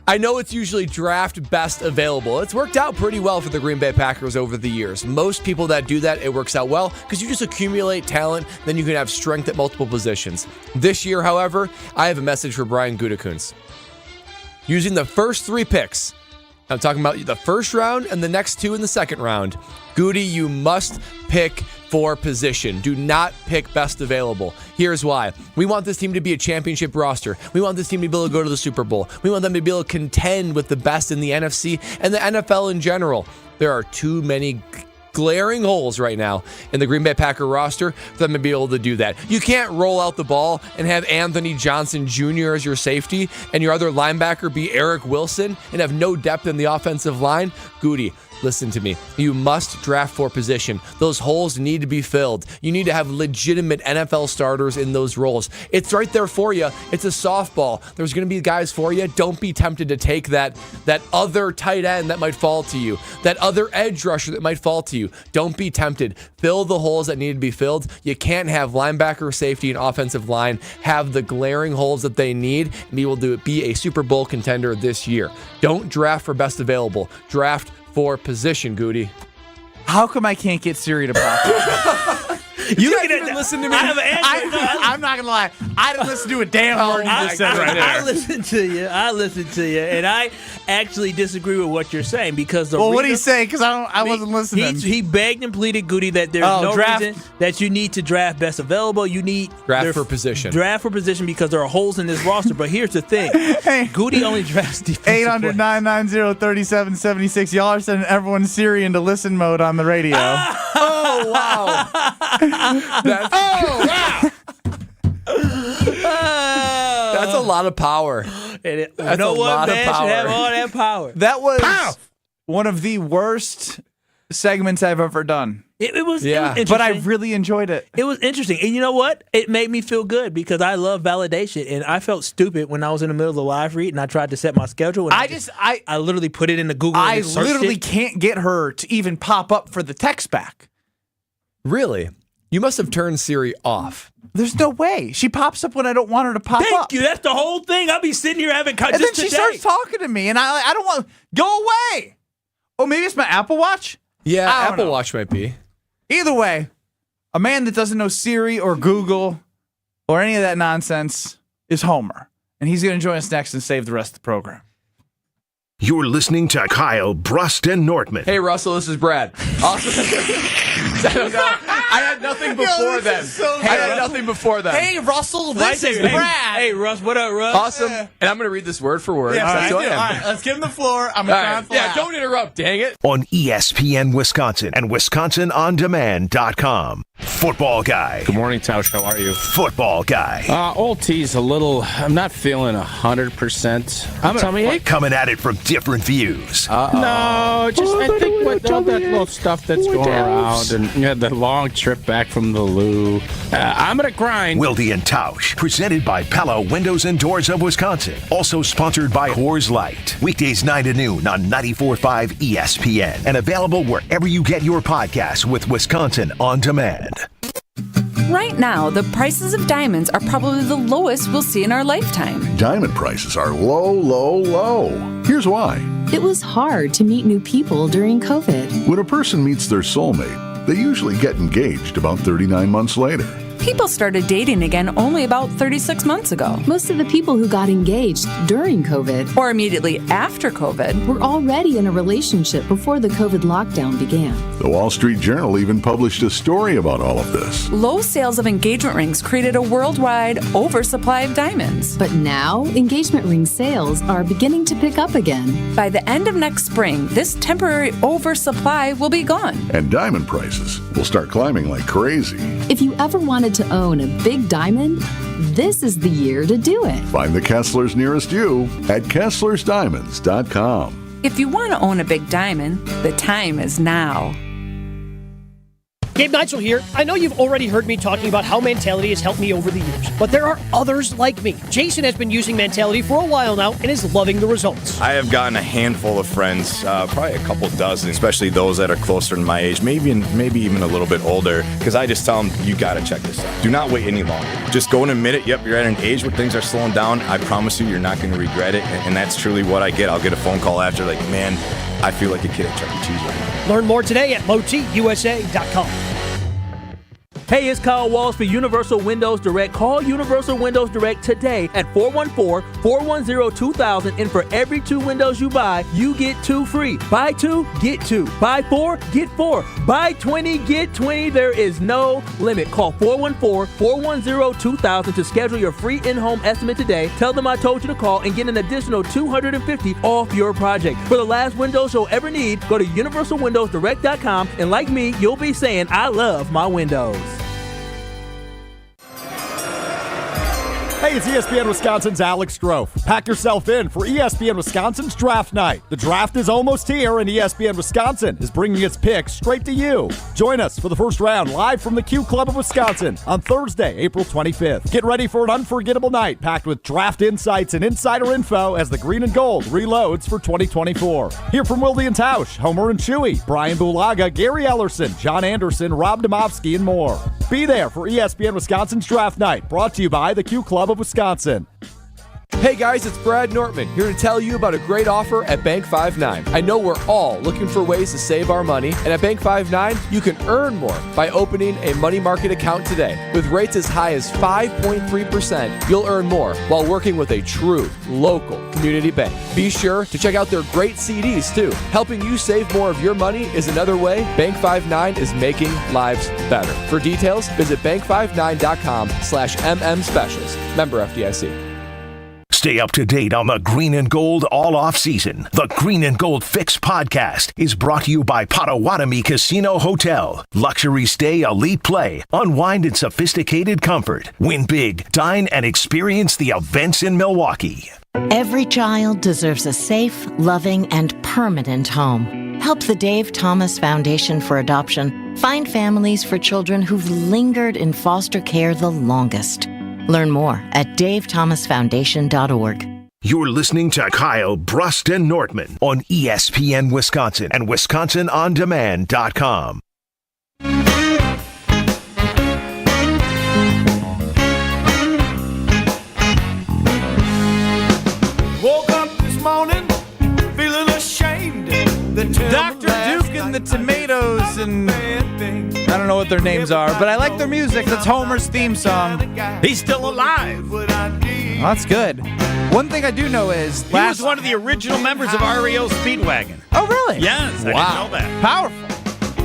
I know it's usually draft best available. It's worked out pretty well for the Green Bay Packers over the years. Most people that do that, it works out well because you just accumulate talent, then you can have strength at multiple positions. This year, however, I have a message for Brian Gutekunst. Using the first 3 picks, I'm talking about the first round and the next 2 in the second round. Goody, you must pick for position. Do not pick best available. Here's why. We want this team to be a championship roster. We want this team to be able to go to the Super Bowl. We want them to be able to contend with the best in the NFC and the NFL in general. There are too many glaring holes right now in the Green Bay Packer roster for them to be able to do that. You can't roll out the ball and have Anthony Johnson Jr. as your safety and your other linebacker be Eric Wilson and have no depth in the offensive line. Goody, listen to me. You must draft for position. Those holes need to be filled. You need to have legitimate NFL starters in those roles. It's right there for you. It's a softball. There's going to be guys for you. Don't be tempted to take that other tight end that might fall to you, that other edge rusher that might fall to you. Don't be tempted. Fill the holes that need to be filled. You can't have linebacker, safety, and offensive line have the glaring holes that they need and be able to be a Super Bowl contender this year. Don't draft for best available. Draft for position, Goody. How come I can't get Siri to pop? You didn't listen to me. I have an answer. I'm not gonna lie. I didn't listen to a damn word you just said right there. I listened to you, and I actually disagree with what you're saying because what did he say? Because I wasn't listening. He begged and pleaded, Goody, that there's no reason that you need to draft best available. You need draft for position. Draft for position because there are holes in this roster. But here's the thing: Goody only drafts defensive 800-990-3776. Y'all are sending everyone Siri into listen mode on the radio. Oh wow! That's a lot of power. That's no one man should have all that power. That was one of the worst segments I've ever done. It was interesting. But I really enjoyed it. It was interesting. And you know what? It made me feel good because I love validation. And I felt stupid when I was in the middle of the live read and I tried to set my schedule. And I literally put it into Google. I literally can't get her to even pop up for the text back. Really? You must have turned Siri off. There's no way. She pops up when I don't want her to pop up. Thank you. That's the whole thing. I'll be sitting here having and then she starts talking to me, and I don't want go away. Oh, maybe it's my Apple Watch? Yeah, Apple Watch might be. Either way, a man that doesn't know Siri or Google or any of that nonsense is Homer. And he's going to join us next and save the rest of the program. You're listening to Kyle, Brust, and Nortman. Hey, Russell, this is Brad. Awesome. I had nothing before them. I had nothing before them. Hey, Russell, this is Brad. Hey, Russ, what up, Russ? Awesome. And I'm going to read this word for word. Yeah, That's all who I am. right, let's give him the floor. I'm going to Yeah, don't interrupt, dang it. On ESPN Wisconsin and WisconsinOnDemand.com. Football guy. Good morning, Tausch. How are you? Football guy. Old T's a little, I'm not feeling 100%. Coming at it from different views. No, just I think with all that little stuff that's going around and the long trip back from the loo, I'm going to grind. Wilde and Tausch, presented by Pella Windows and Doors of Wisconsin. Also sponsored by Coors Light. Weekdays 9 to noon on 94.5 ESPN. And available wherever you get your podcasts with Wisconsin On Demand. Right now, the prices of diamonds are probably the lowest we'll see in our lifetime. Diamond prices are low, low, low. Here's why. It was hard to meet new people during COVID. When a person meets their soulmate, they usually get engaged about 39 months later. People started dating again only about 36 months ago. Most of the people who got engaged during COVID or immediately after COVID were already in a relationship before the COVID lockdown began. The Wall Street Journal even published a story about all of this. Low sales of engagement rings created a worldwide oversupply of diamonds. But now, engagement ring sales are beginning to pick up again. By the end of next spring, this temporary oversupply will be gone. And diamond prices will start climbing like crazy. If you ever wanted to own a big diamond, this is the year to do it. Find the Kesslers nearest you at KesslersDiamonds.com. If you want to own a big diamond, the time is now. Gabe Neitzel here. I know you've already heard me talking about how Mentality has helped me over the years, but there are others like me. Jason has been using Mentality for a while now and is loving the results. I have gotten a handful of friends, probably a couple dozen, especially those that are closer to my age, maybe even a little bit older, because I just tell them, you got to check this out. Do not wait any longer. Just go and admit it. Yep, you're at an age where things are slowing down. I promise you're not going to regret it, and that's truly what I get. I'll get a phone call after, like, man, I feel like a kid at Chuck E. Cheese right now. Learn more today at LowTUSA.com. Hey, it's Kyle Walls for Universal Windows Direct. Call Universal Windows Direct today at 414-410-2000, and for every 2 windows you buy, you get 2 free. Buy 2, get 2. Buy 4, get 4. Buy 20, get 20. There is no limit. Call 414-410-2000 to schedule your free in-home estimate today. Tell them I told you to call and get an additional $250 off your project. For the last windows you'll ever need, go to universalwindowsdirect.com, and like me, you'll be saying, I love my windows. Hey, it's ESPN Wisconsin's Alex Strofe. Pack yourself in for ESPN Wisconsin's Draft Night. The draft is almost here, and ESPN Wisconsin is bringing its picks straight to you. Join us for the first round live from the Q Club of Wisconsin on Thursday, April 25th. Get ready for an unforgettable night packed with draft insights and insider info as the Green and Gold reloads for 2024. Hear from Wilde and Tausch, Homer and Chewy, Brian Bulaga, Gary Ellerson, John Anderson, Rob Domofsky, and more. Be there for ESPN Wisconsin's Draft Night, brought to you by the Q Club of Wisconsin. Hey guys, it's Brad Nortman here to tell you about a great offer at Bank 5-9. I know we're all looking for ways to save our money, and at Bank 5-9, you can earn more by opening a money market account today. With rates as high as 5.3%, you'll earn more while working with a true local community bank. Be sure to check out their great CDs too. Helping you save more of your money is another way Bank 5-9 is making lives better. For details, visit bank59.com/MM specials. Member FDIC. Stay up to date on the Green and Gold all off season. The Green and Gold Fix podcast is brought to you by Potawatomi Casino Hotel. Luxury stay, elite play, unwind in sophisticated comfort. Win big, dine, and experience the events in Milwaukee. Every child deserves a safe, loving, and permanent home. Help the Dave Thomas Foundation for Adoption find families for children who've lingered in foster care the longest. Learn more at davethomasfoundation.org. You're listening to Kyle Brust and Nortman on ESPN Wisconsin and WisconsinOnDemand.com. Woke up this morning feeling ashamed. Dr. Duke and the Tomatoes, and I don't know what their names are, but I like their music. That's Homer's theme song. He's still alive. Well, that's good. One thing I do know is he was one of the original members of REO Speedwagon. Oh, really? Yes, I didn't know that. Powerful.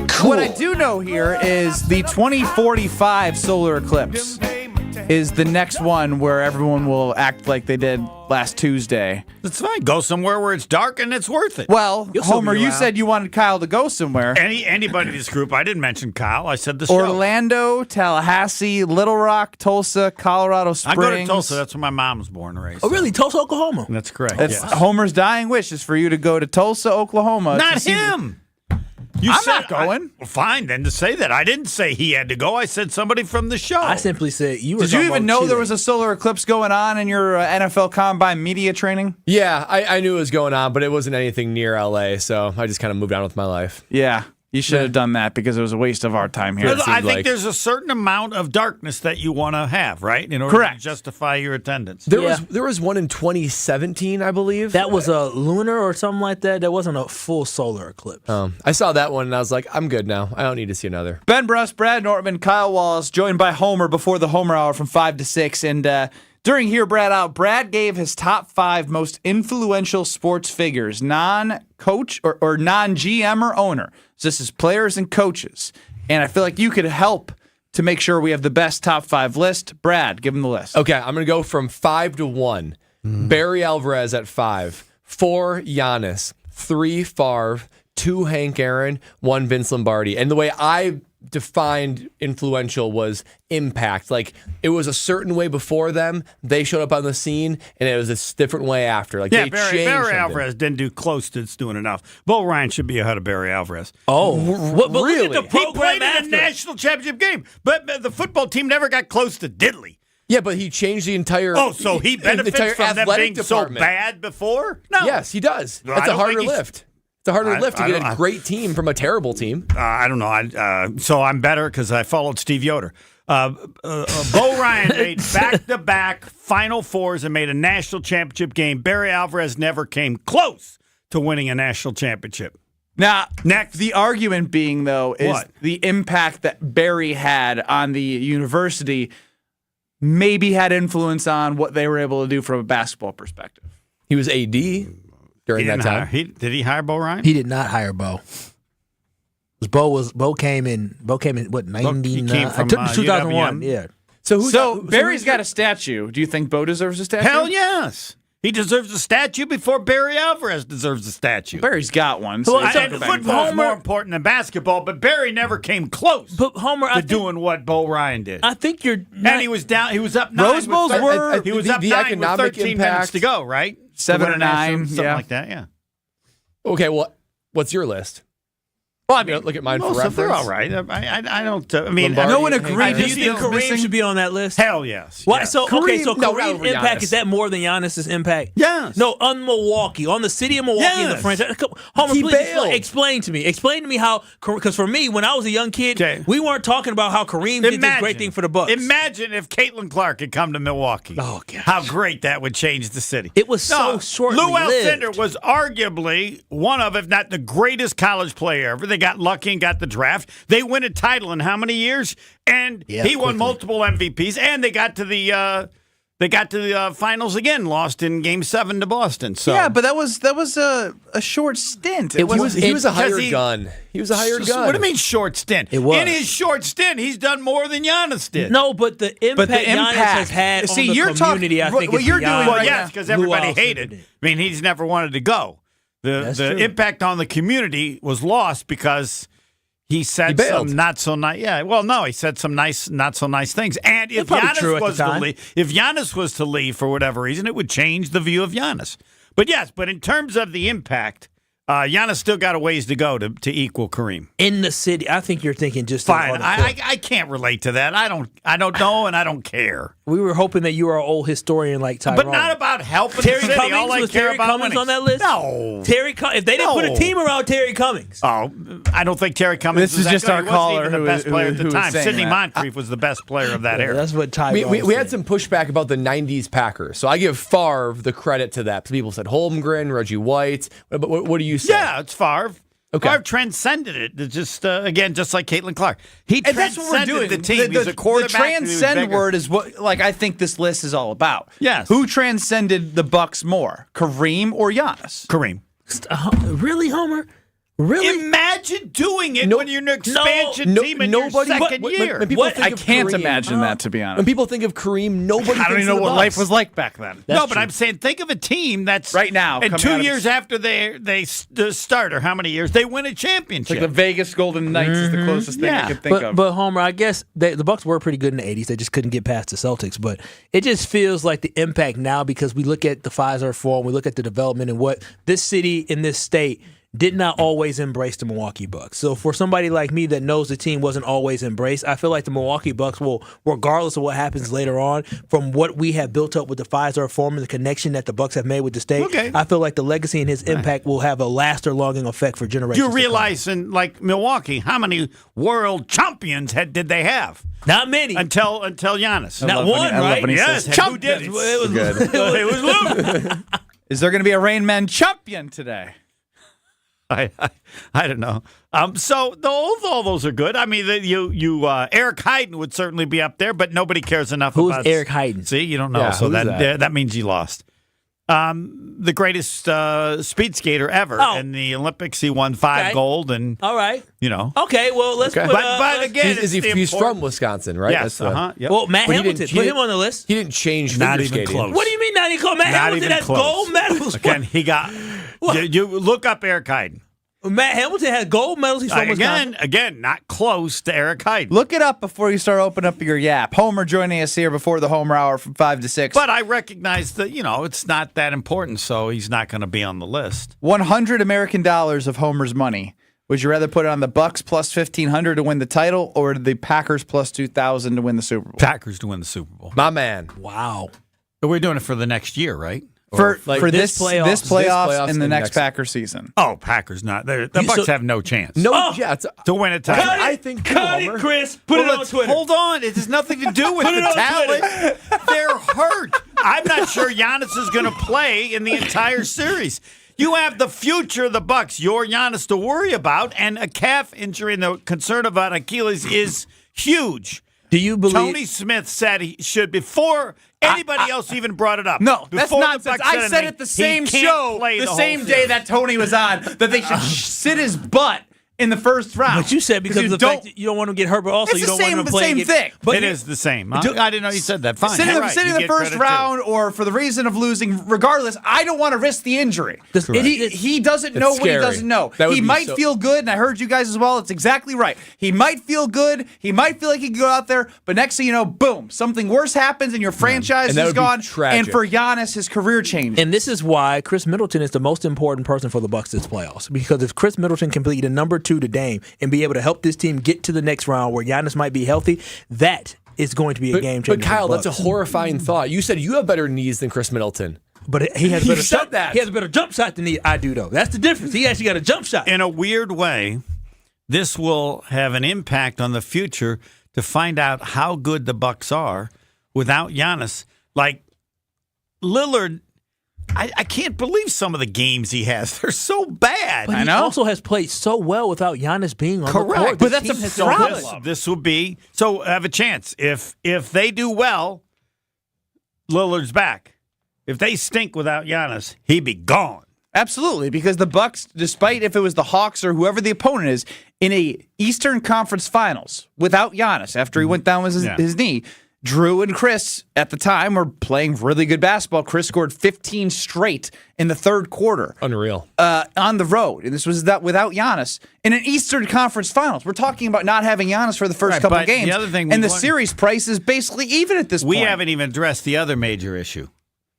Cool. What I do know here is the 2045 solar eclipse. is the next one where everyone will act like they did last Tuesday. It's fine. Go somewhere where it's dark and it's worth it. Well, Homer, you said you wanted Kyle to go somewhere. Anybody in this group. I didn't mention Kyle. I said the show. Orlando, Tallahassee, Little Rock, Tulsa, Colorado Springs. I go to Tulsa. That's where my mom was born and raised. Oh, really? Tulsa, Oklahoma? That's correct. That's Homer's dying wish is for you to go to Tulsa, Oklahoma. Not him. I'm not going. Fine, then to say that. I didn't say he had to go. I said somebody from the show. I simply said you were. Did you even know there was a solar eclipse going on in your NFL Combine media training? Yeah, I knew it was going on, but it wasn't anything near LA, so I just kind of moved on with my life. Yeah. You should have done that because it was a waste of our time here. I think there's a certain amount of darkness that you want to have, right? In order to justify your attendance. There was one in 2017, I believe. That was a lunar or something like that. That wasn't a full solar eclipse. I saw that one and I was like, I'm good now. I don't need to see another. Ben Brust, Brad Nortman, Kyle Wallace, joined by Homer before the Homer Hour from 5 to 6. And during Hear Brad Out, Brad gave his top 5 most influential sports figures, non-coach or non-GM or owner. So this is players and coaches. And I feel like you could help to make sure we have the best top 5 list. Brad, give him the list. Okay, I'm going to go from 5 to 1. Barry Alvarez at 5. 4, Giannis. 3, Favre. 2, Hank Aaron. 1, Vince Lombardi. And the way I defined influential was impact. Like, it was a certain way before them. They showed up on the scene, and it was a different way after. Like, they changed Barry Alvarez didn't do close to doing enough. Bo Ryan should be ahead of Barry Alvarez. Oh, but really? Look at the he played in a national championship game, but the football team never got close to diddly. Yeah, but he changed the entire. Oh, so he benefits from them being department. So bad before? No. Yes, he does. That's a harder lift. It's a harder lift to get a great team from a terrible team. I don't know. So I'm better because I followed Steve Yoder. Bo Ryan made back-to-back Final Fours and made a national championship game. Barry Alvarez never came close to winning a national championship. Now, next, the argument being, though, is the impact that Barry had on the university maybe had influence on what they were able to do from a basketball perspective. He was AD during that time. Did he hire Bo Ryan? He did not hire Bo. Bo came in what 99? From 2001. UWM. Yeah. So Barry's got a statue. Do you think Bo deserves a statue? Hell yes. He deserves a statue before Barry Alvarez deserves a statue. Barry's got one. Football is more important than basketball, but Barry never came close. But Homer, to doing what Bo Ryan did. I think you're. And he was down. He was up 9. Rose Bowls were. He was up 9 with 13 minutes to go. Right, 7 or 9, something like that. Yeah. Okay. Well, what's your list? Well, I mean, look at mine for Most reference. They're all right. I don't. I mean, Lombardi, no one agreed. Do you think Kareem should be on that list? Hell yes. Why? Yes. So Kareem's over impact Giannis. is that more than Giannis's impact? Yes. No, on Milwaukee, on the city of Milwaukee, and the Yes. franchise. Homer, He please bailed. explain to me. Explain to me how. Because for me, when I was a young kid, we weren't talking about how Kareem did this great thing for the Bucks. Imagine if Caitlin Clark had come to Milwaukee. Oh God, how great that would change the city. It was so short-lived. Lou Alcindor was arguably one of, if not the greatest college player ever. They got lucky and got the draft. They win a title in how many years? And he won multiple MVPs, and they got to the finals again, lost in Game 7 to Boston. So yeah, but that was a short stint. He was a hired gun. He was a hired gun. What do you mean short stint? It was. In his short stint, he's done more than Giannis did. No, but the impact Giannis has had on the community, I think, what is you're doing beyond Well, yes, because everybody Lou hated. Alcindor. I mean, he's never wanted to go. The impact on the community was lost because he said some not so nice. Yeah, well, no, he said some nice, not so nice things. And if Giannis was to leave for whatever reason, it would change the view of Giannis. But yes, but in terms of the impact, Giannis still got a ways to go to equal Kareem in the city. I think you're thinking just fine. I can't relate to that. I don't know, and I don't care. We were hoping that you were an old historian like Tyrone. But not about helping Terry the city. Cummings, All I was care Terry about Cummings on that list? No. If they didn't put a team around Terry Cummings. Oh, I don't think Terry Cummings This is just our caller the best player at the time. Sidney that. Moncrief was the best player of that era. That's what Tyrone We had some pushback about the 90s Packers. So I give Favre the credit to that. People said Holmgren, Reggie White. What do you say? Yeah, it's Favre. Okay. Favre transcended it. It's just just like Caitlin Clark. He And that's what we're doing. the team. He's a quarterback. The transcend word is what I think this list is all about. Yes. Who transcended the Bucks more, Kareem or Giannis? Kareem. Really, Homer? Really? Imagine doing it when you're an expansion team in your second year. I can't imagine that, to be honest. When people think of Kareem, nobody I don't even know what life was like back then. No, but I'm saying think of a team that's right now. And 2 years after they start, or how many years, they win a championship. Like the Vegas Golden Knights is the closest thing I could think of. But Homer, I guess the Bucks were pretty good in the 80s. They just couldn't get past the Celtics. But it just feels like the impact now, because we look at the Fiserv form, we look at the development and what this city in this state did not always embrace the Milwaukee Bucks. So for somebody like me that knows the team wasn't always embraced, I feel like the Milwaukee Bucks will, regardless of what happens later on, from what we have built up with the Fiserv form and the connection that the Bucks have made with the state, I feel like the legacy and his impact will have a lasting effect for generations. You realize in like Milwaukee, how many world champions did they have? Not many. Until Giannis. Not one, right? Yes. Who did it? It was Luke. Is there going to be a Rain Man champion today? I don't know. So all those are good. I mean, Eric Heiden would certainly be up there, but nobody cares enough about. Who's Eric Heiden? See, you don't know, Yeah, so who's that means you lost. The greatest speed skater ever in the Olympics. He won 5 gold, and all right, Okay, well, let's. Put, but again, he's from Wisconsin, right? Yes. Yep. Well, Matt Hamilton, put him on the list. He didn't change not figure even skating. close. What do you mean not even close? Matt Hamilton has gold medals. Again, he got. You look up Eric Heiden. Matt Hamilton has gold medals. He's from Wisconsin. Again, not close to Eric Heiden. Look it up before you start opening up your yap. Homer joining us here before the Homer Hour from 5 to 6. But I recognize that, it's not that important, so he's not going to be on the list. $100 American of Homer's money. Would you rather put it on the Bucks plus 1,500 to win the title, or the Packers plus 2,000 to win the Super Bowl? Packers to win the Super Bowl. My man. Wow. But we're doing it for the next year, right? For this playoffs in the next Packer season. Oh, Packers not. The Bucks have no chance. No chance to win a title. I think cut it, Chris. Put it on Twitter. Hold on. It has nothing to do with the talent. They're hurt. I'm not sure Giannis is going to play in the entire series. You have the future of the Bucks, your Giannis, to worry about, and a calf injury and the concern about Achilles is huge. Do you believe Tony Smith said he should before anybody else even brought it up? No, that's Before the nonsense. Bucks I said it the same show, the same day that Tony was on, that they should sit his butt in the first round. But you said because of the fact that you don't want to get hurt, but also you don't want him to play. It's the same thing. But it is the same. I didn't know you said that. Fine. Sit in the first round, or for the reason of losing, regardless, I don't want to risk the injury. He doesn't know what he doesn't know. He might feel good, and I heard you guys as well. It's exactly right. He might feel good. He might feel like he can go out there, but next thing you know, boom, something worse happens, and your franchise is gone. And for Giannis, his career changed. And this is why Chris Middleton is the most important person for the Bucks this playoffs. Because if Chris Middleton can be the number 2 to Dame and be able to help this team get to the next round where Giannis might be healthy, that is going to be a game changer. But Kyle, that's a horrifying thought. You said you have better knees than Chris Middleton. But he has a better said that. He has a better jump shot than I do, though. That's the difference. He actually got a jump shot. In a weird way, this will have an impact on the future to find out how good the Bucks are without Giannis. Like Lillard, I can't believe some of the games he has. They're so bad. But he also has played so well without Giannis being on the court. But that's a problem. This will be so have a chance. If they do well, Lillard's back. If they stink without Giannis, he'd be gone. Absolutely, because the Bucks, despite if it was the Hawks or whoever the opponent is, in a Eastern Conference Finals without Giannis after he went down with his knee, Drew and Chris at the time were playing really good basketball. Chris scored 15 straight in the third quarter. Unreal. On the road. And this was that without Giannis. In an Eastern Conference Finals. We're talking about not having Giannis for the first couple of games. The other thing and series price is basically even at this point. We haven't even addressed the other major issue.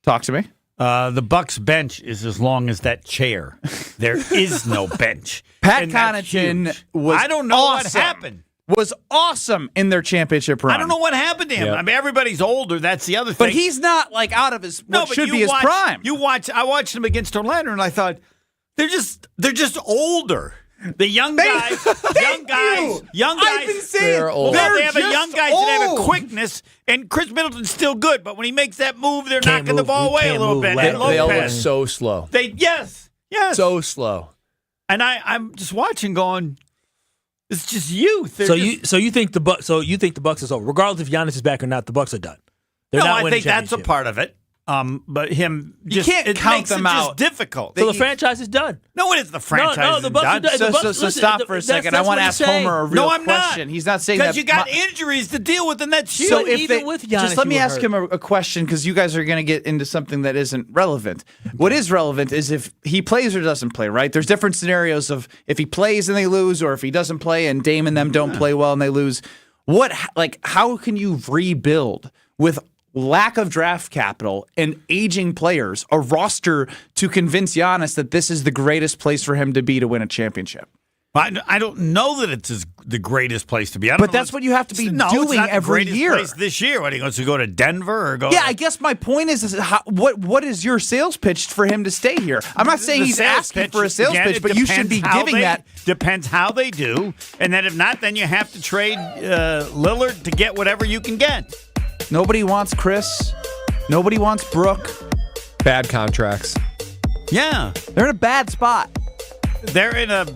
Talk to me. The Bucks bench is as long as that chair. There is no bench. Pat Connaughton was I don't know what happened. Was awesome in their championship run. I don't know what happened to him. Yep. I mean, everybody's older. That's the other thing. But he's not like out of his should be his prime. I watched him against Orlando, and I thought they're just older. The young guys, I've been saying they're old. They have a young guys that have a quickness, and Chris Middleton's still good. But when he makes that move, they're knocking the ball away a little bit. And They all look Lopez, so slow. yes, so slow. And I'm just watching, going, it's just youth. So you think the Bucks is over, regardless if Giannis is back or not. The Bucks are done. I think that's a part of it. But him, you can't count makes them it out. Just difficult. So the franchise is done. No, it is the franchise. No, the Bucs is done. are done. So stop for a second. I want to ask Homer a real question. Not. He's not saying that. Because you got injuries to deal with, and that's huge. So with Giannis, just let me ask him a question, because you guys are going to get into something that isn't relevant. What is relevant is if he plays or doesn't play, right? There's different scenarios of if he plays and they lose, or if he doesn't play and Dame and them don't play well and they lose. How can you rebuild with lack of draft capital and aging players, a roster to convince Giannis that this is the greatest place for him to be to win a championship? I don't know that it's the greatest place to be. But that's what you have to be doing it's not every the year. Place this year, what, he wants to go to Denver or go? Yeah, I guess my point is what is your sales pitch for him to stay here? I'm not saying he's asking for a sales pitch, but you should be giving that. Depends how they do, and then if not, then you have to trade Lillard to get whatever you can get. Nobody wants Chris. Nobody wants Brooke. Bad contracts. Yeah. They're in a bad spot. They're in a...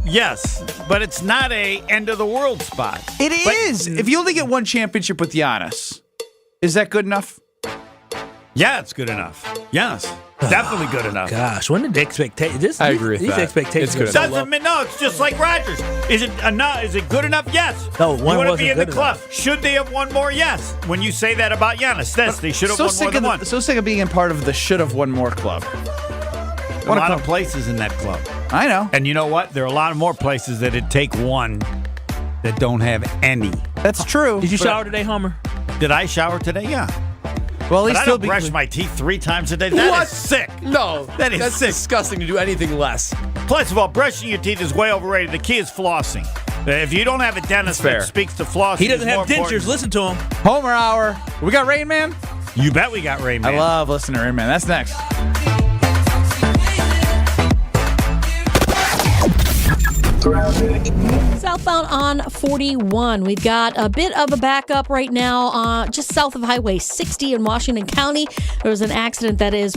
Yes, but it's not a end-of-the-world spot. It is. If you only get one championship with Giannis, is that good enough? Yeah, it's good enough. Yes. Definitely good enough. Gosh, when did the expectations? I agree with these that. expectations. It's good Doesn't mean no. It's just like Rodgers. Is it enough? Is it good enough? Yes. No, one you want to wasn't be in the good club. enough. Should they have won more? Yes. When you say that about Giannis, they should have won more than one. So sick of being in part of the should have won more club. A lot of places in that club. I know. And you know what? There are a lot of more places that it'd take one that don't have any. That's true. Did you shower today, Homer? Did I shower today? Yeah. Well, but I don't brush my teeth 3 times a day. That is sick. No, that's sick. Disgusting to do anything less. Plus of all, brushing your teeth is way overrated. The key is flossing. If you don't have a dentist that speaks to flossing, he doesn't have dentures. Listen to him. Homer Hour. We got Rain Man? You bet we got Rain Man. I love listening to Rain Man. That's next. Southbound on 41. We've got a bit of a backup right now just south of Highway 60 in Washington County. There was an accident that is